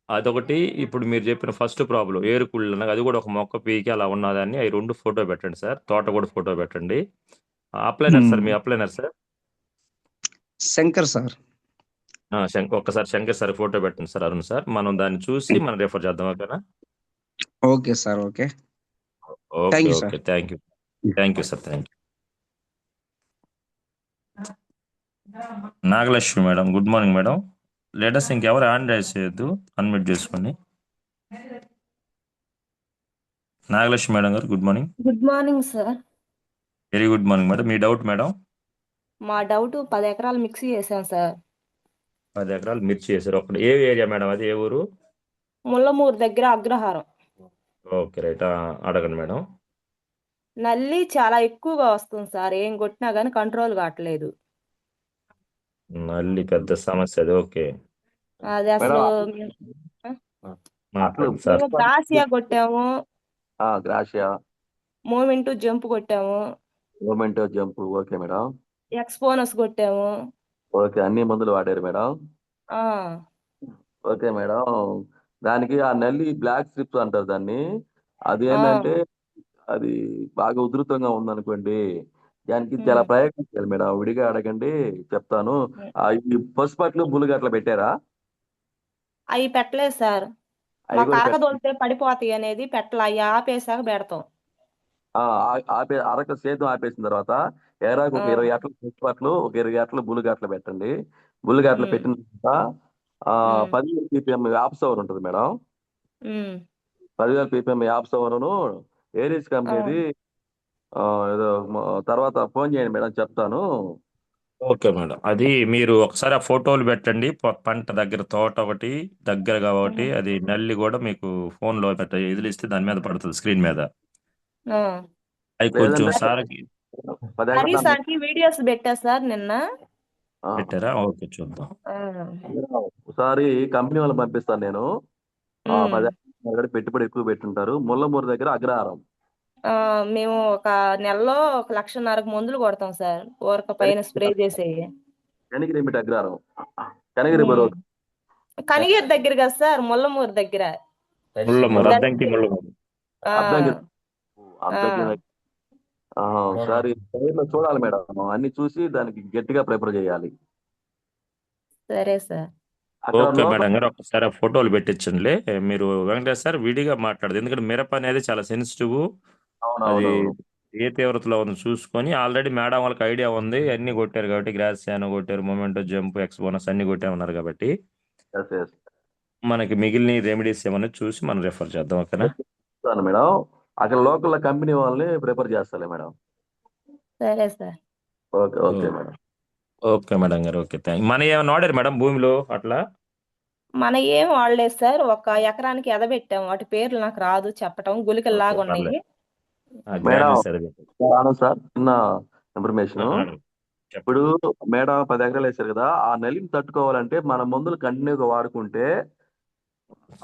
అదొకటి. ఇప్పుడు మీరు చెప్పిన ఫస్ట్ ప్రాబ్లం ఏరుకుళ్ళు అది కూడా ఒక మొక్క పీకి అలా ఉన్నదాన్ని అవి 2 ఫోటో పెట్టండి సార్. తోట కూడా ఫోటో పెట్టండి. అప్లైనర్ సార్, మీ అప్లైనర్ సార్. శంకర్ సార్. ఒక్కసారి శంకర్ సార్ ఫోటో పెట్టండి సార్ అరుణ్ సార్. మనం దాన్ని చూసి మనం రిఫర్ చేద్దాం. ఓకేనా? Okay sir, okay. Okay thank you okay. Sir. Thank you. Thank you sir. Thank you. Nagalakshmi madam, good morning madam. Latest ఇంకెవరు హ్యాండ్ రైజ్ చేయొద్దు, అన్మ్యూట్ చేసుకోండి. Nagalakshmi madam garu good morning. Good morning sir. Very good morning madam. మీ doubt madam? మా doubt 10 ఎకరాలు mixie చేశాం sir. 10 ఎకరాలు మిర్చి చేశారు. ఒకటి ఏ ఏరియా మేడం అది? ఏ ఊరు? ముల్లమూరు దగ్గర అగ్రహారం. Okay right. అడగండి మేడం. నల్లి చాలా ఎక్కువగా వస్తుంది సార్. ఏం కొట్టినా కానీ కంట్రోల్ కావట్లేదు. నల్లి పెద్ద సమస్య అది. ఓకే అది అసలు మాట్లాడండి సార్. మేము గ్రాసియా కొట్టాము, గ్రాషియా, మూమెంట్ జంప్ కొట్టాము, moment jump. Okay madam. Exponus కొట్టాము. ఓకే, అన్ని మందులు వాడారు మేడం. ఆ ఓకే మేడం. దానికి ఆ నల్లి బ్లాక్ స్ట్రిప్స్ అంటారు దాన్ని. అది ఆ ఏంటంటే అది బాగా ఉధృతంగా ఉందనుకోండి, దానికి చాలా ఉమ్. ప్రయత్నం చేయాలి మేడం. విడిగా అడగండి, చెప్తాను. ఈ పసుపట్లు బుల్లిగట్లు పెట్టారా? అవి పెట్టలేదు సార్. అవి మా కూడా కరకదోలితే పడిపోతాయి అనేది పెట్టలే. అవి ఆపేసాక పెడతాం. అరక సేద్యం ఆపేసిన తర్వాత ఎకరాకు ఒక ఆ 20 అట్ల పసుపట్లు, ఒక 20 అట్ల బుల్లిగట్లు పెట్టండి. బుల్లిగట్లు ఉమ్, పెట్టిన తర్వాత ఉమ్, 10,000 ppm యాప్ సవర్ ఉంటుంది మేడం. ఉమ్. 10,000 ppm యాప్ సవరును ఏరీస్ ఆ, కంపెనీది. ఏదో తర్వాత ఫోన్ చేయండి మేడం, చెప్తాను. Okay madam. అది మీరు ఒకసారి ఆ ఫోటోలు పెట్టండి. పంట దగ్గర తోట ఒకటి దగ్గర కాబట్టి ఉమ్, అది నల్లి కూడా మీకు ఫోన్ లో ఇదిలిస్తే దాని మీద పడుతుంది స్క్రీన్ మీద. ఆ. అవి కొంచెం లేదంటే సార్కి 10 హరి ఎకరాల సార్కి వీడియోస్ పెట్టా సార్ నిన్న. పెట్టారా? ఓకే చూద్దాం. ఆ, ఒకసారి కంపెనీ వాళ్ళని పంపిస్తాను నేను. ఉమ్. 10 ఎకరాల పెట్టుబడి ఎక్కువ పెట్టుంటారు. ముల్లమూరు దగ్గర అగ్రహారం. మేము ఒక నెలలో 1,50,000 మందులు కొడతాం సార్. ఊరక పైన స్ప్రే చేసేవి. కనిగిరి మిట్ అగ్రహారం, కనిగిరి బరో. కనిగిరి దగ్గర కదా సార్, ముల్లమూరు దగ్గర. ముల్లమూరు, దర్శి. అద్దంకి ముల్లమూరు. ఆ, అద్దంకి ఆ. ఒకసారి పైర్లో చూడాలి మేడం. అన్ని చూసి దానికి గట్టిగా ప్రిపేర్ చేయాలి. సరే సార్. అక్కడ ఓకే లోకల్ మేడం గారు, ఒకసారి ఆ ఫోటోలు పెట్టించండి. మీరు వెంకటేష్ సార్ విడిగా మాట్లాడదు, ఎందుకంటే మిరప అనేది చాలా సెన్సిటివ్. అది అవునవునవును. ఏ తీవ్రతలో ఉందో చూసుకొని ఆల్రెడీ మేడం వాళ్ళకి ఐడియా ఉంది. అన్ని కొట్టారు కాబట్టి గ్రాసియానో కొట్టారు, మొమెంటో జంప్, ఎక్స్బోనస్ అన్ని కొట్టామన్నారు కాబట్టి Yes, yes. మనకి మిగిలిన రెమెడీస్ ఏమన్నా చూసి మనం రెఫర్ చేద్దాం. ఓకేనా? చెప్తాను మేడం. అక్కడ లోకల్ కంపెనీ వాళ్ళని ప్రిపేర్ చేస్తాలే మేడం. సరే sir. Okay okay madam. Okay madam garu. Okay thank. మన ఏమైనా వాడారు మేడం భూమిలో అట్లా? మన ఏం వాడలేదు సార్. ఒక ఎకరానికి ఎదబెట్టాం. వాటి పేర్లు నాకు రాదు చెప్పటం. గుళికలు ఓకే లాగా ఉన్నాయి. పర్లేదు. మేడం గ్రాన్యూల్స్ అది ఆనంద్ సార్, చిన్న ఇన్ఫర్మేషన్. ఇప్పుడు మేడం 10 ఎకరాలు వేశారు కదా, ఆ నలిని తట్టుకోవాలంటే మన మందులు కంటిన్యూగా వాడుకుంటే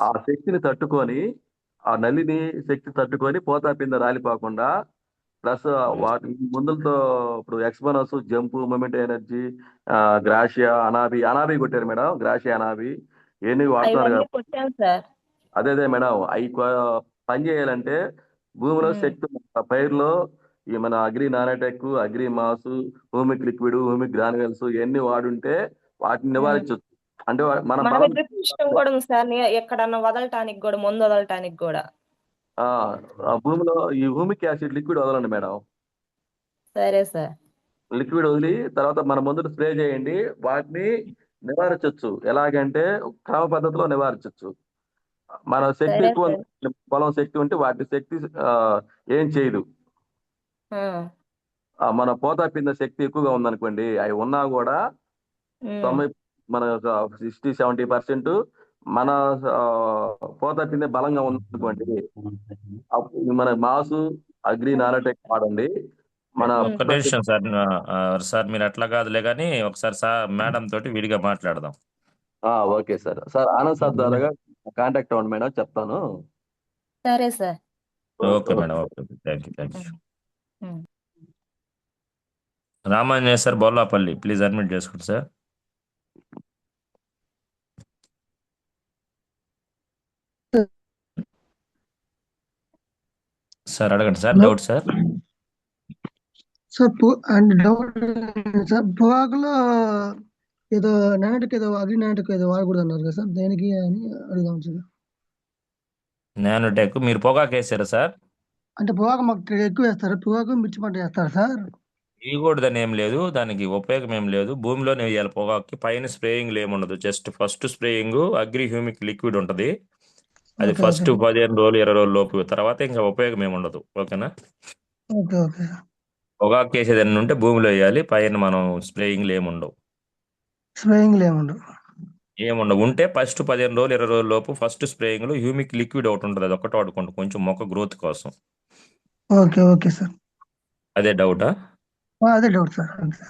ఆ శక్తిని తట్టుకొని, ఆ నల్లిని శక్తి తట్టుకొని పోతా పింద రాలిపోకుండా, ప్లస్ వాటి మందులతో ఇప్పుడు ఎక్స్బోనస్, జంపు, మొమెంట్ ఎనర్జీ, గ్రాషియా, అనాబి కొట్టారు మేడం. గ్రాషియా, అనాబి ఇవన్నీ వాడుతున్నారు అవన్నీ కదా. కొట్టాం సార్. అదే మేడం, అవి పని చేయాలంటే భూమిలో శక్తి పైర్లో ఈ మన agri nanotech, agri mass, humic liquid, humic granules ఇవన్నీ వాడుంటే వాటిని నివారించవచ్చు. అంటే మన మన బలం దగ్గర సిస్టమ్ కూడా ఉంది సార్. ఎక్కడన్నా వదలటానికి కూడా, మందు వదలటానికి కూడా. ఆ భూమిలో ఈ హూమిక్ యాసిడ్ లిక్విడ్ వదలండి మేడం. సరే సార్. లిక్విడ్ వదిలి తర్వాత మన మందులు స్ప్రే చేయండి. వాటిని నివారించవచ్చు. ఎలాగంటే క్రమ పద్ధతిలో నివారించవచ్చు. మన శక్తి సరే ఎక్కువ సార్. పొలం శక్తి ఉంటే వాటి శక్తి ఏం చేయదు. ఆ, మన పోతా పింద శక్తి ఎక్కువగా ఉందనుకోండి, అవి ఉన్నా కూడా ఉమ్, మన 60-70% మన ఆ, పోతా పిందె బలంగా ఉందనుకోండి, అప్పుడు మన మాసు అగ్రి నానటెక్ వాడండి. మన ఉమ్. ఒక్క నిమిషం సార్. సార్ మీరు అట్లా కాదులే కానీ ఒకసారి సార్ మేడం తోటి విడిగా మాట్లాడదాం. Okay sir. ఆనంద్ సార్ ద్వారా కాంటాక్ట్ అవ్వండి మేడం, చెప్తాను. సరే sir. Okay madam. Okay, thank you. Um, um. Ramanjaneya sir, Bollapalli, please admit చేసుకోండి సార్. సార్ అడగండి sir, hello doubt sir. Sir and doubt sir, పొగాకులో ఏదో నాటికి ఏదో అగ్రి నాటికి ఏదో వాడకూడదు అన్నారు కదా సార్, దేనికి అని అడుగుదాం సార్. నానోటెక్ మీరు పొగాకు వేసారా సార్? అంటే పొగాకు మాకు ఎక్కువ వేస్తారు, పొగాకు మిర్చి పంట వేస్తారు సార్. వేయకూడదని ఏం లేదు, దానికి ఉపయోగం ఏం లేదు. భూమిలోనే వేయాలి పొగాకుకి. పైన స్ప్రేయింగ్లు ఏముండదు. Just first spraying agri humic liquid ఉంటుంది. అది ఓకే ఫస్ట్ ఓకే 15 రోజులు 20 రోజుల లోపు. తర్వాత ఇంకా ఉపయోగం ఏమి ఉండదు. ఓకేనా? ఓకే ఓకే పొగాకు వేసేదాన్ని ఉంటే భూమిలో వేయాలి. పైన మనం స్ప్రేయింగ్లు ఏముండవు. స్ప్రేయింగ్ ఏముండవు. ఉంటే ఫస్ట్ 15 రోజులు 20 రోజుల లోపు ఫస్ట్ స్ప్రేయింగ్లో హ్యూమిక్ లిక్విడ్ ఒకటి ఉంటుంది. అది ఒకటి వాడుకోండి, కొంచెం మొక్క గ్రోత్ కోసం. Okay okay sir. అదే డౌటా? అదే డౌట్ సార్. అంతే.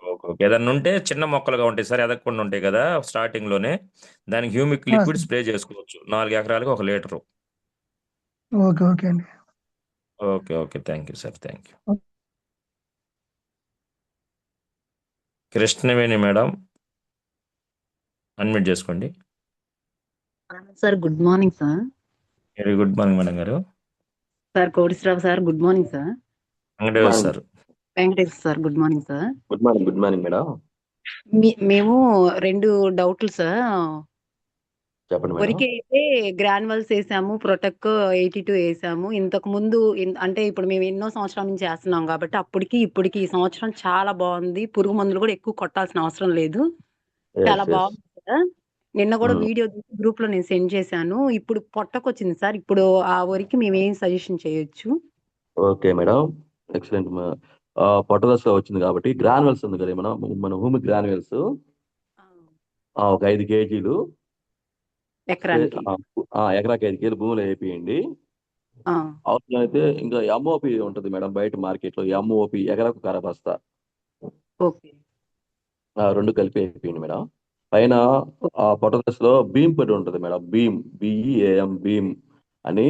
Okay okay. ఏదన్నా ఉంటే చిన్న మొక్కలుగా ఉంటాయి సార్, ఎదగకుండా ఉంటాయి కదా స్టార్టింగ్లోనే, దానికి హ్యూమిక్ సార్. లిక్విడ్ స్ప్రే చేసుకోవచ్చు. 4 ఎకరాలకు 1 లీటరు. ఓకే ఓకే అండి. Okay okay, thank you sir, thank you. Krishnaveni madam, unmute చేసుకోండి. Sir good morning sir. Very good morning madam garu. Sir Koteswararao sir good morning sir. Venkatesh sir. Venkatesh sir good morning sir. Good morning madam. మేము 2 డౌట్లు sir. చెప్పండి madam. వరికి అయితే granules వేసాము, ప్రొటెక్ 82 వేసాము. ఇంతకు ముందు అంటే ఇప్పుడు మేము ఎన్నో సంవత్సరాల నుంచి వేస్తున్నాం కాబట్టి అప్పటికి ఇప్పటికి ఈ సంవత్సరం చాలా బాగుంది. పురుగు మందులు కూడా ఎక్కువ కొట్టాల్సిన అవసరం లేదు. చాలా బాగుంది సార్. నిన్న కూడా వీడియో గ్రూప్ లో నేను సెండ్ చేశాను. ఇప్పుడు పొట్టకొచ్చింది సార్. ఇప్పుడు ఆ వరికి మేము ఏం సజెషన్ చేయొచ్చు? Okay madam, excellent. పొట్టదశలో వచ్చింది కాబట్టి గ్రాన్యువల్స్ ఉంది కదా మన హ్యూమిక్ గ్రాన్యువల్స్ ఒక 5 కేజీలు ఎకరానికి ఎకరాకి 5 కేజీలు భూమిలో వేపియండి. అవసరమైతే ఇంకా ఎంఓపి ఉంటుంది మేడం బయట మార్కెట్ లో. ఎంఓపి ఎకరాకు కరబస్తా, ఓకే 2 కలిపి వేపియండి మేడం. పైన పొట్టదశలో భీమ్ పొడి ఉంటుంది మేడం. BEAM భీమ్ అని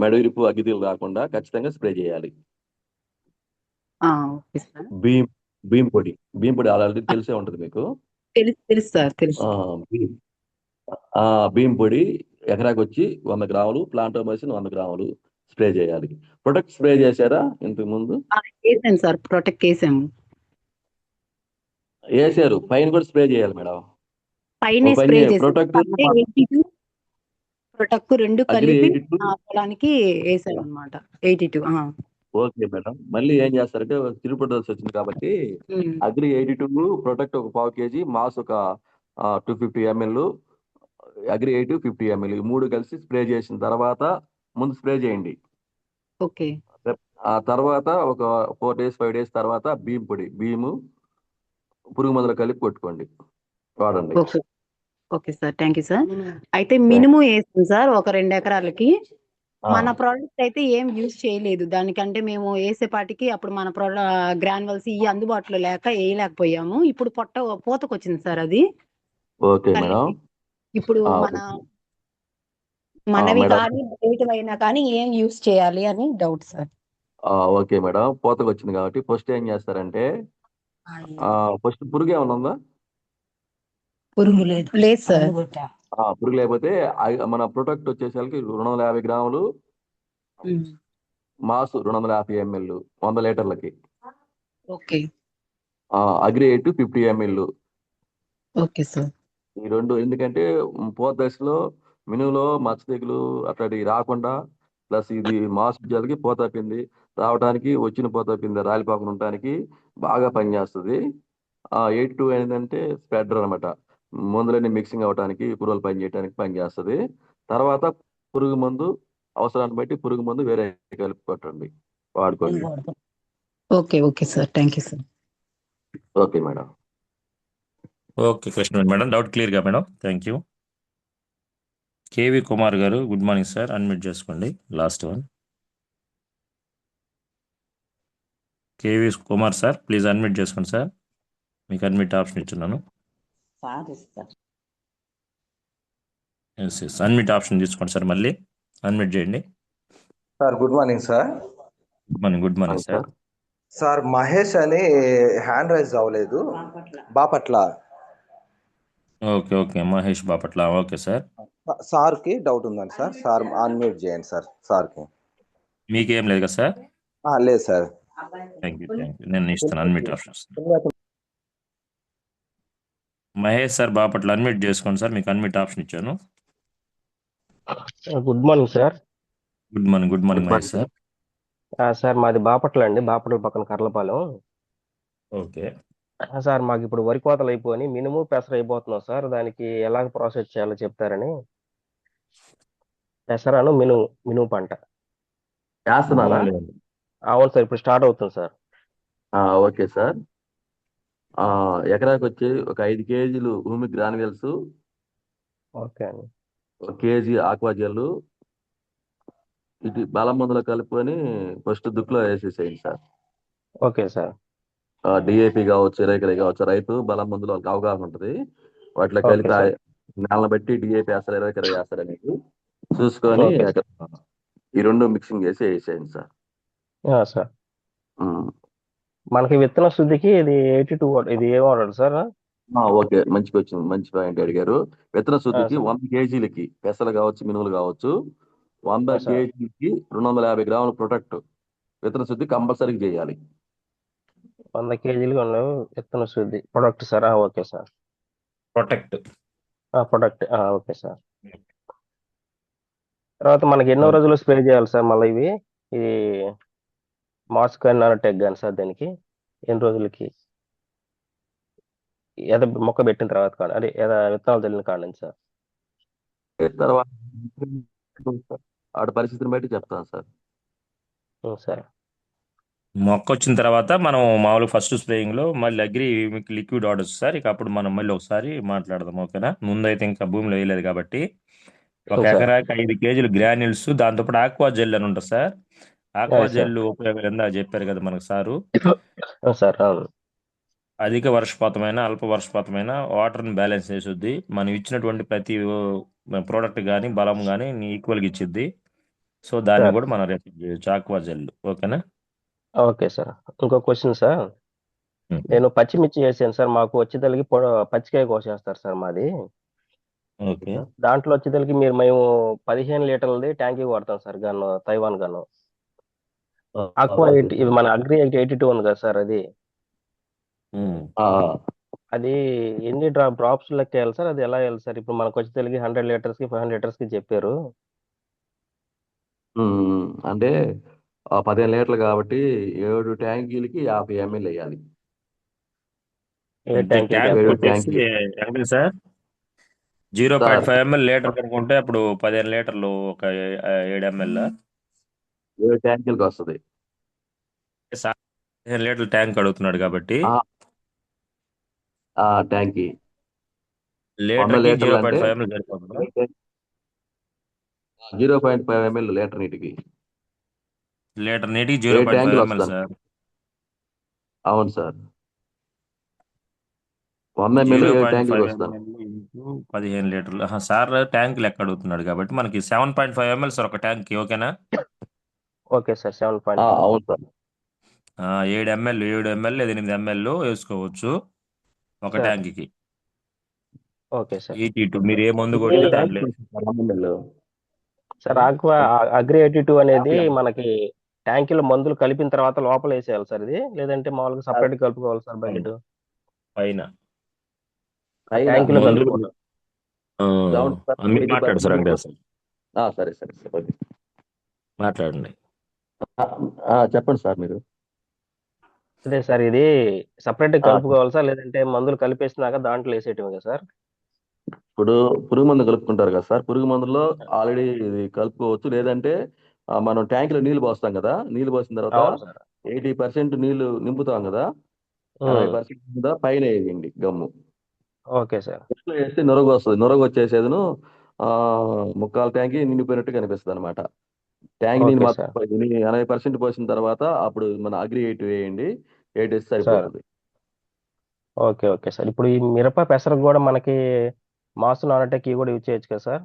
మెడవిరుపు అగ్గితీలు రాకుండా ఖచ్చితంగా స్ప్రే చేయాలి. Okay sir. భీమ్ పొడి ఆల్రెడీ తెలిసే ఉంటుంది మీకు. తెలుసు సార్, తెలుసు. భీమ్ పొడి ఎకరాకి వచ్చి 100 గ్రాములు, ప్లాంటోమైసిన్ 100 గ్రాములు స్ప్రే చేయాలి. ప్రొటెక్ట్ స్ప్రే చేశారా ఇంతకు ముందు? వేసాను సార్, ప్రొటెక్ట్ వేసాము. వేసారు, పైన కూడా స్ప్రే చేయాలి మేడం. పైన స్ప్రే ప్రొటెక్ట్ ప్రొటెక్ట్ 2 కలిపి పొలానికి వేసాను అనమాట. 82. Okay madam. మళ్ళీ ఏం చేస్తారంటే తిరుపతి వచ్చింది కాబట్టి అగ్రి 82, ప్రొటెక్ట్ ఒక 1/4 kg, మాస్ ఒక 250 ml, అగ్రి 82 50 ml, ఈ 3 కలిసి స్ప్రే చేసిన తర్వాత ముందు స్ప్రే చేయండి. ఓకే. ఆ తర్వాత ఒక 4 days 5 days తర్వాత భీము పురుగు మందులు కలిపి కొట్టుకోండి, వాడండి. Okay sir, thank you sir. అయితే మినుము వేసాం సార్ ఒక 2 ఎకరాలకి. మన ప్రోడక్ట్ అయితే ఏం యూజ్ చేయలేదు. దానికంటే మేము వేసేపాటికి అప్పుడు మన గ్రాన్యువల్స్ ఇవి అందుబాటులో లేక వేయలేకపోయాము. ఇప్పుడు పూతకొచ్చింది సార్ అది. Okay madam. ఇప్పుడు మనవి కానీ బయట అయినా కానీ ఏం యూజ్ చేయాలి అని డౌట్ సార్. ఓకే మేడం, పూతకు వచ్చింది కాబట్టి ఫస్ట్ ఏం చేస్తారంటే ఫస్ట్ పురుగు ఏమన్నా ఉందా? పురుగు లేదు సార్. పురుగు లేకపోతే మన ప్రొటెక్ట్ వచ్చేసరికి 250 గ్రాములు, మాసు 250 ml 100 లీటర్లకి. Okay. Agri 82 50 ml. Okay sir. ఈ 2 ఎందుకంటే పూత దశలో మినుములో మచ్చ తెగులు అట్లాంటివి రాకుండా, ప్లస్ ఇది మాసు జలికి పూత పిండి రావడానికి, వచ్చిన పోత కింద రాలిపోకుండా ఉండటానికి బాగా పనిచేస్తుంది. 82 ఏంటంటే స్ప్రెడర్ అనమాట. మందులన్నీ మిక్సింగ్ అవడానికి, పురుగులు పని చేయడానికి పనిచేస్తుంది. తర్వాత పురుగు మందు అవసరాన్ని బట్టి పురుగు మందు వేరే కలిపి కొట్టండి, వాడుకోండి. Okay okay sir, thank you sir. Okay madam. Okay Krishna madam, doubt క్లియర్గా madam, thank you. KV Kumar garu, good morning sir, unmute చేసుకోండి. Last one KV Kumar sir, please unmute చేసుకోండి సార్. మీకు అన్మ్యూట్ ఆప్షన్ ఇచ్చున్నాను. ఎస్ అన్మ్యూట్ ఆప్షన్ తీసుకోండి sir, మళ్ళీ unmute చేయండి. Sir good morning sir. Good morning sir. Sir Mahesh అని hand raise అవ్వలేదు, Bapatla. Okay okay, Mahesh Bapatla. Okay sir. సార్కి డౌట్ ఉందండి సార్, సార్ అన్మ్యూట్ చేయండి సార్. సార్కి మీకేం లేదు కదా సార్? లేదు సార్. థ్యాంక్ యూ, నేను ఇస్తాను unmute option. Mahesh sir Bapatla unmute చేసుకోండి సార్, మీకు అన్మ్యూట్ ఆప్షన్ ఇచ్చాను. Good morning sir. Good morning Mahesh sir. Sir మాది బాపట్ల అండి, బాపట్ల పక్కన కర్లపాలెం. ఓకే సార్ మాకు ఇప్పుడు వరి కోతలు అయిపోయి మినుము పెసర అయిపోతున్నాం సార్, దానికి ఎలా ప్రాసెస్ చేయాలో చెప్తారని. పెసరాను మినుము పంట చేస్తున్నారా? అవును సార్, ఇప్పుడు స్టార్ట్ అవుతుంది సార్. Okay sir. ఎకరాకి వచ్చి ఒక 5 కేజీలు భూమి గ్రాన్యువల్స్, ఓకే అండి. 1 కేజీ ఆక్వా జెల్లు, ఇటు బలం మందులు కలుపుకొని ఫస్ట్ దుక్కులో వేసేసేయండి సార్. Okay sir. డిఏపి కావచ్చు, ఎరేకరీ కావచ్చు, రైతు బలం మందులు వాళ్ళకి అవగాహన ఉంటుంది. వాటిలో కలిపి నెలను బట్టి డిఏపి వేస్తారు, ఎరేకరీ వేస్తారు అనేది చూసుకొని ఈ 2 మిక్సింగ్ చేసి వేసేయండి సార్. సార్ మనకి విత్తన శుద్ధికి ఇది 82 ఇది ఏం వాడాలి సార్? ఓకే, మంచిగా వచ్చింది, మంచి పాయింట్ అడిగారు. విత్తన శుద్ధికి 100 కేజీలకి పెసలు కావచ్చు, మినుములు కావచ్చు, 100 కేజీలకి 250 గ్రాముల ప్రొటెక్ట్ విత్తన శుద్ధి కంపల్సరీ చేయాలి. 100 కేజీలు విత్తన శుద్ధి product sir. Okay sir. Protect okay sir. తర్వాత మనకి ఎన్నో రోజులు స్ప్రే చేయాలి సార్ మళ్ళీ ఇవి? ఇది మాస్క్ కానీ నానోటెక్ కానీ సార్, దానికి ఎన్ని రోజులకి? ఏదో మొక్క పెట్టిన తర్వాత కానీ, అదే ఏదో విత్తనాలు తెలియని కాదండి సార్. తర్వాత ఆడ పరిస్థితిని బట్టి చెప్తాను సార్. సరే. మొక్క వచ్చిన తర్వాత మనం మామూలుగా ఫస్ట్ స్ప్రేయింగ్ లో మళ్ళీ అగ్రి మీకు లిక్విడ్ ఆర్డర్స్ సార్, ఇక అప్పుడు మనం మళ్ళీ ఒకసారి మాట్లాడదాం, ఓకేనా? ముందైతే ఇంకా భూమిలో వేయలేదు కాబట్టి. ఒక ఎకరాకి 5 కేజీలు గ్రాన్యుల్స్, దాంతోపాటు ఆక్వా జెల్ అని ఉంటుంది సార్. ఆక్వా జెల్ ఉపయోగాలు ఎందా చెప్పారు కదా మనకు సారు. సార్ అధిక వర్షపాతమైన, అల్ప వర్షపాతమైన వాటర్ని బ్యాలెన్స్ చేస్తుంది. మనం ఇచ్చినటువంటి ప్రతి ప్రోడక్ట్ కానీ బలం కానీ ఈక్వల్గా ఇచ్చిద్ది. సో దాన్ని కూడా మనం రెఫర్ చేయొచ్చు, ఆక్వా జెల్, ఓకేనా? Okay sir. ఇంకో క్వశ్చన్ సార్, నేను పచ్చిమిర్చి వేసాను సార్, మాకు వచ్చేదలికి పచ్చికాయ కోసేస్తారు సార్ మాది. ఓకే. దాంట్లో వచ్చేదలికి మేము 15 లీటర్లది ట్యాంకీ వాడతాం sir, gun Taiwan gun. Aqua 80 ఇది మన అగ్రి 82 ఉంది కదా సార్, అది ఎన్ని డ్రాప్స్ లెక్క వేయాలి సార్? అది ఎలా వేయాలి సార్? ఇప్పుడు మనకు వచ్చేదలికి 100 లీటర్స్కి 500 లీటర్స్కి చెప్పారు. అంటే 15 లీటర్లు కాబట్టి 7 ట్యాంకీలకి 50 ml వేయాలి. సార్ 0.5 ml లీటర్ కనుకుంటే అప్పుడు 15 లీటర్లు ఒక 7 ml 7 ట్యాంకీలకు వస్తుంది. 15 లీటర్ల ట్యాంక్ అడుగుతున్నాడు కాబట్టి ట్యాంకీ లీటర్కి 0.5 ml సరిపోతుందా? 0.5 ml లీటర్ నీటికి 0.5 ml సార్. అవును సార్, 100 ml 7 ట్యాంకులు వస్తాను. 15 లీటర్లు సార్, ట్యాంక్ లెక్క అడుగుతున్నాడు కాబట్టి మనకి 7.5 ml సార్ ఒక ట్యాంక్, ఓకేనా? Okay sir, 7.5. అవును సార్. 7 ml 8 ml వేసుకోవచ్చు ఒక ట్యాంక్కి. Okay sir. 82 మీరు ఏ మందు కొట్టినా దాంట్లో సార్ ఆక్వా అగ్రి 82 అనేది మనకి ట్యాంకీలో మందులు కలిపిన తర్వాత లోపల వేసేయాలి సార్ ఇది, లేదంటే మామూలుగా సపరేట్ కలుపుకోవాలి సార్? బకెట్ పైన ట్యాంకీలో కలుపుకోవాలి. మాట్లాడు సార్, సరే సరే సరే మాట్లాడండి. చెప్పండి సార్ మీరు. అదే సార్, ఇది సపరేట్ ఆ, కలుపుకోవాలి సార్, లేదంటే మందులు కలిపేసినాక దాంట్లో వేసేయటమే కదా సార్? ఇప్పుడు పురుగు మందు కలుపుకుంటారు కదా సార్, పురుగు మందులో ఆల్రెడీ ఇది కలుపుకోవచ్చు. లేదంటే మనం ట్యాంకులో నీళ్లు పోస్తాం కదా, నీళ్లు పోసిన తర్వాత అవును సార్. 80% నీళ్లు నింపుతాం కదా, ఉమ్, 20% మీద పైన వేయండి గమ్ము. Okay sir. ఇట్లా వేస్తే నొరగ వస్తుంది. నొరగ వచ్చేసేదును ఆ ముక్కాలు ట్యాంకి నిండిపోయినట్టు కనిపిస్తుంది అనమాట. ట్యాంక్ నీళ్ళు ఓకే మొత్తం సార్. 80% పోసిన తర్వాత అప్పుడు మన అగ్రి 8 వేయండి. 8 వేస్తే సార్ సరిపోతుంది. Okay okay sir. ఇప్పుడు ఈ మిరప పెసరకు కూడా మనకి మాసు నానటెక్ ఇవి కూడా యూజ్ చేయొచ్చు కదా సార్?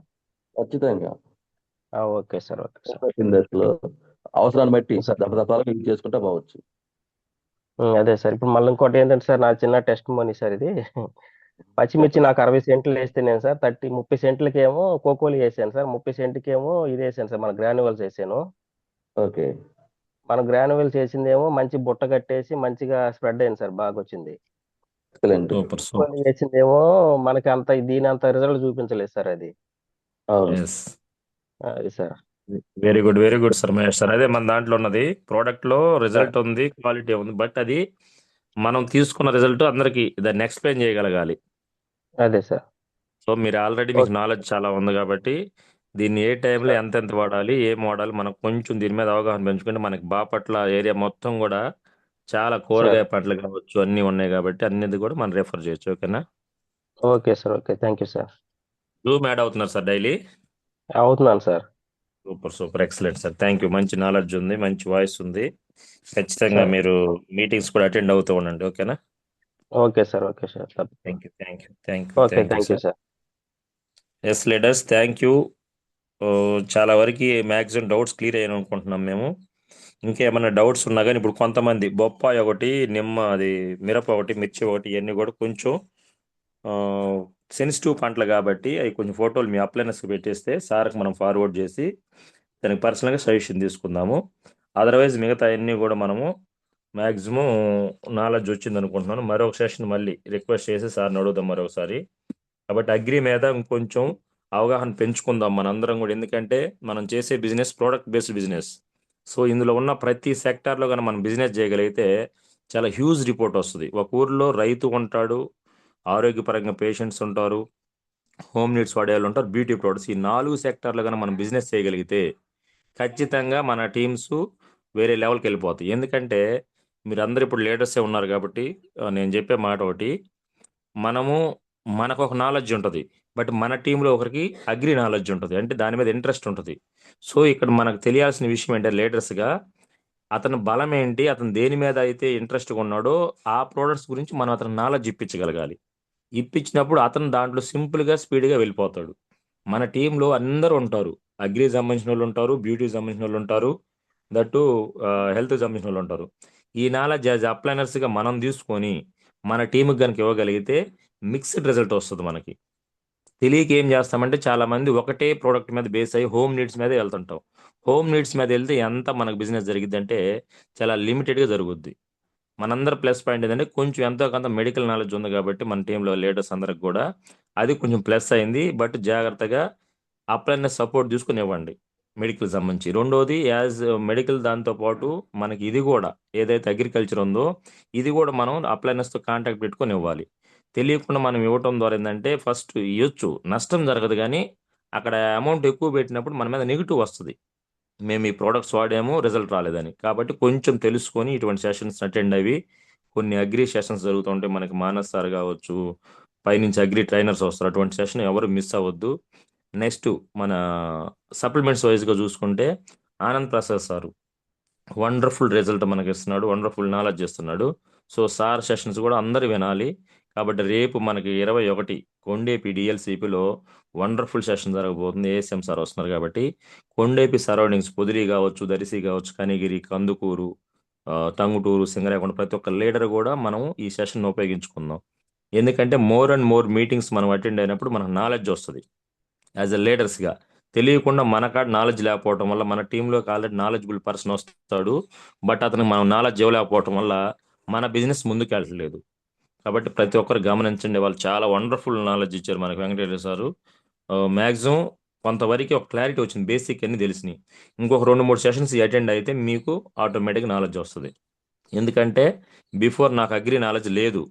ఖచ్చితంగా ఓకే సార్. Okay sir. దశలో అవసరాన్ని బట్టి సార్ దఫదఫాలుగా యూజ్ చేసుకుంటా పోవచ్చు. అదే సార్. ఇప్పుడు మళ్ళీ ఇంకోటి ఏంటంటే సార్, నా చిన్న టెస్ట్ మనీ సార్ ఇది. పచ్చిమిర్చి చెప్పండి. నాకు 60 సెంట్లు వేస్తే నేను సార్ 30 సెంట్లకేమో కోకోలి వేసాను సార్, 30 సెంట్కేమో ఇది వేసాను సార్, మన గ్రాన్యువల్స్ వేసాను. ఓకే. మన గ్రాన్యువల్స్ వేసిందేమో మంచి బుట్ట కట్టేసి మంచిగా స్ప్రెడ్ అయింది సార్, బాగా వచ్చింది. ఎక్సలెంట్. సూపర్ కోకోలి సూపర్. వేసిందేమో మనకి అంత దీని అంత రిజల్ట్ చూపించలేదు సార్ అది. అవును. ఎస్, అది sir. Very good very good sir Mahesh sir. అదే మన దాంట్లో ఉన్నది, ప్రోడక్ట్ లో సార్ రిజల్ట్ ఉంది, క్వాలిటీ ఉంది, బట్ అది మనం తీసుకున్న రిజల్ట్ అందరికి దాన్ని ఎక్స్ప్లెయిన్ చేయగలగాలి. అదే సార్. సో మీరు ఆల్రెడీ మీకు ఓకే నాలెడ్జ్ చాలా ఉంది కాబట్టి దీన్ని ఏ టైంలో సార్. ఎంతెంత వాడాలి, ఏం వాడాలి, మనం కొంచెం దీని మీద అవగాహన పెంచుకుంటే మనకి బాపట్ల ఏరియా మొత్తం కూడా చాలా సార్ కూరగాయ పంటలు కావచ్చు అన్నీ ఉన్నాయి కాబట్టి అన్నిది కూడా మనం రెఫర్ చేయొచ్చు. ఓకేనా? Okay sir. Okay, thank you sir. Zoom add అవుతున్నారు సార్ డైలీ. అవుతున్నాను sir. Super super excellent sir. Thank you. మంచి నాలెడ్జ్ ఉంది, మంచి వాయిస్ ఉంది. ఖచ్చితంగా సార్ మీరు మీటింగ్స్ కూడా అటెండ్ అవుతూ ఉండండి. ఓకేనా? Okay sir. ఓకే సార్, తప్పకుండా. Thank you thank you thank you okay, thank you thank you sir. Sir. Yes leaders, thank you. చాలా వరకు మ్యాక్సిమం డౌట్స్ క్లియర్ అయ్యాను అనుకుంటున్నాం మేము. ఇంకేమైనా డౌట్స్ ఉన్నా కానీ ఇప్పుడు కొంతమంది బొప్పాయి ఒకటి, నిమ్మ అది, మిరప ఒకటి, మిర్చి ఒకటి, ఇవన్నీ కూడా కొంచెం సెన్సిటివ్ పంటలు కాబట్టి అవి కొంచెం ఫోటోలు మీ అప్లైనర్స్కి పెట్టేస్తే సార్కి మనం ఫార్వర్డ్ చేసి దానికి పర్సనల్గా సజెషన్ తీసుకుందాము. అదర్వైజ్ మిగతా అన్నీ కూడా మనము మ్యాక్సిమం నాలెడ్జ్ వచ్చింది అనుకుంటున్నాను. మరొక సెషన్ మళ్ళీ రిక్వెస్ట్ చేసి సార్ని అడుగుదాం మరొకసారి. కాబట్టి అగ్రి మీద ఇంకొంచెం అవగాహన పెంచుకుందాం మనందరం కూడా. ఎందుకంటే మనం చేసే business product based business. So ఇందులో ఉన్న ప్రతి సెక్టార్లో కానీ మనం బిజినెస్ చేయగలిగితే చాలా హ్యూజ్ రిపోర్ట్ వస్తుంది. ఒక ఊర్లో రైతు ఉంటాడు, ఆరోగ్యపరంగా పేషెంట్స్ ఉంటారు, హోమ్ నీడ్స్ వాడేవాళ్ళు ఉంటారు, బ్యూటీ ప్రొడక్ట్స్. ఈ 4 సెక్టార్లో కానీ మనం బిజినెస్ చేయగలిగితే ఖచ్చితంగా మన టీమ్స్ వేరే లెవెల్కి వెళ్ళిపోతాయి. ఎందుకంటే మీరు అందరు ఇప్పుడు లీడర్సే ఉన్నారు కాబట్టి నేను చెప్పే మాట ఒకటి, మనకు ఒక నాలెడ్జ్ ఉంటుంది, బట్ మన టీంలో ఒకరికి అగ్రి నాలెడ్జ్ ఉంటుంది, అంటే దాని మీద ఇంట్రెస్ట్ ఉంటుంది. సో ఇక్కడ మనకు తెలియాల్సిన విషయం ఏంటంటే లీడర్స్గా అతని బలం ఏంటి, అతను దేని మీద అయితే ఇంట్రెస్ట్గా ఉన్నాడో ఆ ప్రోడక్ట్స్ గురించి మనం అతను నాలెడ్జ్ ఇప్పించగలగాలి. ఇప్పించినప్పుడు అతను దాంట్లో సింపుల్గా స్పీడ్గా వెళ్ళిపోతాడు. మన టీంలో అందరూ ఉంటారు, అగ్రి సంబంధించిన వాళ్ళు ఉంటారు, బ్యూటీకి సంబంధించిన వాళ్ళు ఉంటారు, దట్టు హెల్త్కి సంబంధించిన వాళ్ళు ఉంటారు. ఈ నాలెడ్జ్ యాజ్ అప్లైనర్స్గా మనం తీసుకొని మన టీంకి కనుక ఇవ్వగలిగితే మిక్స్డ్ రిజల్ట్ వస్తుంది మనకి. తెలియక ఏం చేస్తామంటే చాలామంది ఒకటే ప్రోడక్ట్ మీద బేస్ అయ్యి హోమ్ నీడ్స్ మీద వెళ్తుంటాం. హోమ్ నీడ్స్ మీద వెళ్తే ఎంత మనకు బిజినెస్ జరిగిద్ది అంటే చాలా లిమిటెడ్గా జరుగుద్ది. మనందరి ప్లస్ పాయింట్ ఏంటంటే కొంచెం ఎంతో కొంత మెడికల్ నాలెడ్జ్ ఉంది కాబట్టి మన టీంలో లీడర్స్ అందరికి కూడా అది కొంచెం ప్లస్ అయింది. బట్ జాగ్రత్తగా అప్లైనర్ సపోర్ట్ తీసుకుని ఇవ్వండి మెడికల్ సంబంధించి. రెండోది యాజ్ మెడికల్ దాంతో పాటు మనకి ఇది కూడా ఏదైతే అగ్రికల్చర్ ఉందో ఇది కూడా మనం అప్లైనర్స్తో కాంటాక్ట్ పెట్టుకొని ఇవ్వాలి. తెలియకుండా మనం ఇవ్వటం ద్వారా ఏంటంటే ఫస్ట్ ఇవ్వచ్చు, నష్టం జరగదు, కానీ అక్కడ అమౌంట్ ఎక్కువ పెట్టినప్పుడు మన మీద నెగిటివ్ వస్తుంది, మేము ఈ ప్రోడక్ట్స్ వాడాము రిజల్ట్ రాలేదని. కాబట్టి కొంచెం తెలుసుకొని ఇటువంటి సెషన్స్ అటెండ్ అయ్యి, కొన్ని అగ్రి సెషన్స్ జరుగుతుంటే మనకి మానస్ సార్ కావచ్చు, పైనుంచి అగ్రి ట్రైనర్స్ వస్తారు, అటువంటి సెషన్ ఎవరు మిస్ అవ్వద్దు. నెక్స్ట్ మన సప్లిమెంట్స్ వైజ్గా చూసుకుంటే Anand Prasad sir wonderful result మనకి ఇస్తున్నాడు, వండర్ఫుల్ నాలెడ్జ్ ఇస్తున్నాడు. సో సార్ సెషన్స్ కూడా అందరు వినాలి. కాబట్టి రేపు మనకి 21 కొండేపి డిఎల్సిపిలో వండర్ఫుల్ సెషన్ జరగబోతుంది. ఏఎస్ఎం సార్ వస్తున్నారు కాబట్టి కొండేపి సరౌండింగ్స్ పొదిలి కావచ్చు, దరిసి కావచ్చు, కనిగిరి, కందుకూరు, టంగుటూరు, సింగరాయకొండ ప్రతి ఒక్క లీడర్ కూడా మనం ఈ సెషన్ ఉపయోగించుకుందాం. ఎందుకంటే మోర్ అండ్ మోర్ మీటింగ్స్ మనం అటెండ్ అయినప్పుడు మనకు నాలెడ్జ్ వస్తుంది. యాజ్ ఎ లీడర్స్గా తెలియకుండా మన కాడ నాలెడ్జ్ లేకపోవటం వల్ల మన టీంలోకి ఆల్రెడీ నాలెడ్జబుల్ పర్సన్ వస్తాడు, బట్ అతనికి మనం నాలెడ్జ్ ఇవ్వలేకపోవటం వల్ల మన బిజినెస్ ముందుకు వెళ్ళట్లేదు. కాబట్టి ప్రతి ఒక్కరు గమనించండి, వాళ్ళు చాలా వండర్ఫుల్ నాలెడ్జ్ ఇచ్చారు మనకి వెంకటేశ్వర సారు. మ్యాక్సిమం కొంతవరకు ఒక క్లారిటీ వచ్చింది, బేసిక్ అన్ని తెలిసినాయి. ఇంకొక 2-3 సెషన్స్ అటెండ్ అయితే మీకు ఆటోమేటిక్ నాలెడ్జ్ వస్తుంది. ఎందుకంటే బిఫోర్ నాకు అగ్రి నాలెడ్జ్ లేదు.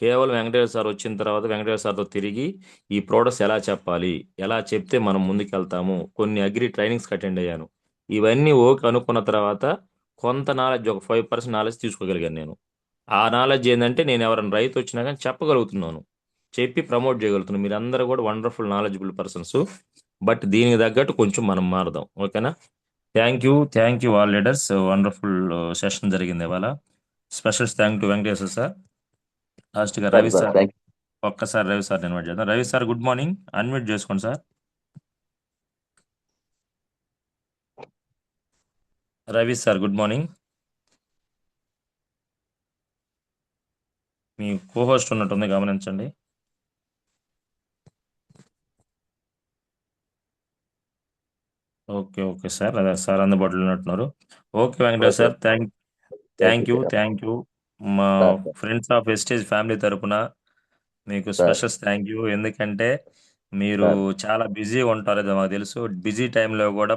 కేవలం వెంకటేశ్వర సార్ వచ్చిన తర్వాత వెంకటేశ్వర సార్తో తిరిగి ఈ ప్రోడక్ట్స్ ఎలా చెప్పాలి, ఎలా చెప్తే మనం ముందుకెళ్తాము, కొన్ని అగ్రి ట్రైనింగ్స్కి అటెండ్ అయ్యాను. ఇవన్నీ ఓకే అనుకున్న తర్వాత కొంత నాలెడ్జ్, ఒక 5% నాలెడ్జ్ తీసుకోగలిగాను నేను. ఆ నాలెడ్జ్ ఏంటంటే నేను ఎవరైనా రైతు వచ్చినా కానీ చెప్పగలుగుతున్నాను, చెప్పి ప్రమోట్ చేయగలుగుతున్నాను. మీరు అందరూ కూడా వండర్ఫుల్ నాలెడ్జబుల్ పర్సన్స్. బట్ దీనికి తగ్గట్టు కొంచెం మనం మారదాం, ఓకేనా? Thank you all leaders. Wonderful session జరిగింది ఇవాళ. Special thank to Venkateswara sir. లాస్ట్గా రవి సార్ సార్, థ్యాంక్ ఒక్కసారి రవి సార్ ఇన్వైట్ చేద్దాం. Ravi sir good morning, unmute చేసుకోండి sir. Ravi sir good morning. మీ కోహోస్ట్ ఉన్నట్టుంది, గమనించండి. ఓకే సార్, అదే సార్ అందుబాటులో ఉన్నట్టున్నారు. Okay Venkatesh sir, thank you. మా ఫ్రెండ్స్ ఆఫ్ వెస్టేజ్ ఫ్యామిలీ తరపున మీకు స్పెషల్ థ్యాంక్ యూ. ఎందుకంటే మీరు చాలా బిజీ ఉంటారు, అది మాకు తెలుసు. బిజీ టైంలో కూడా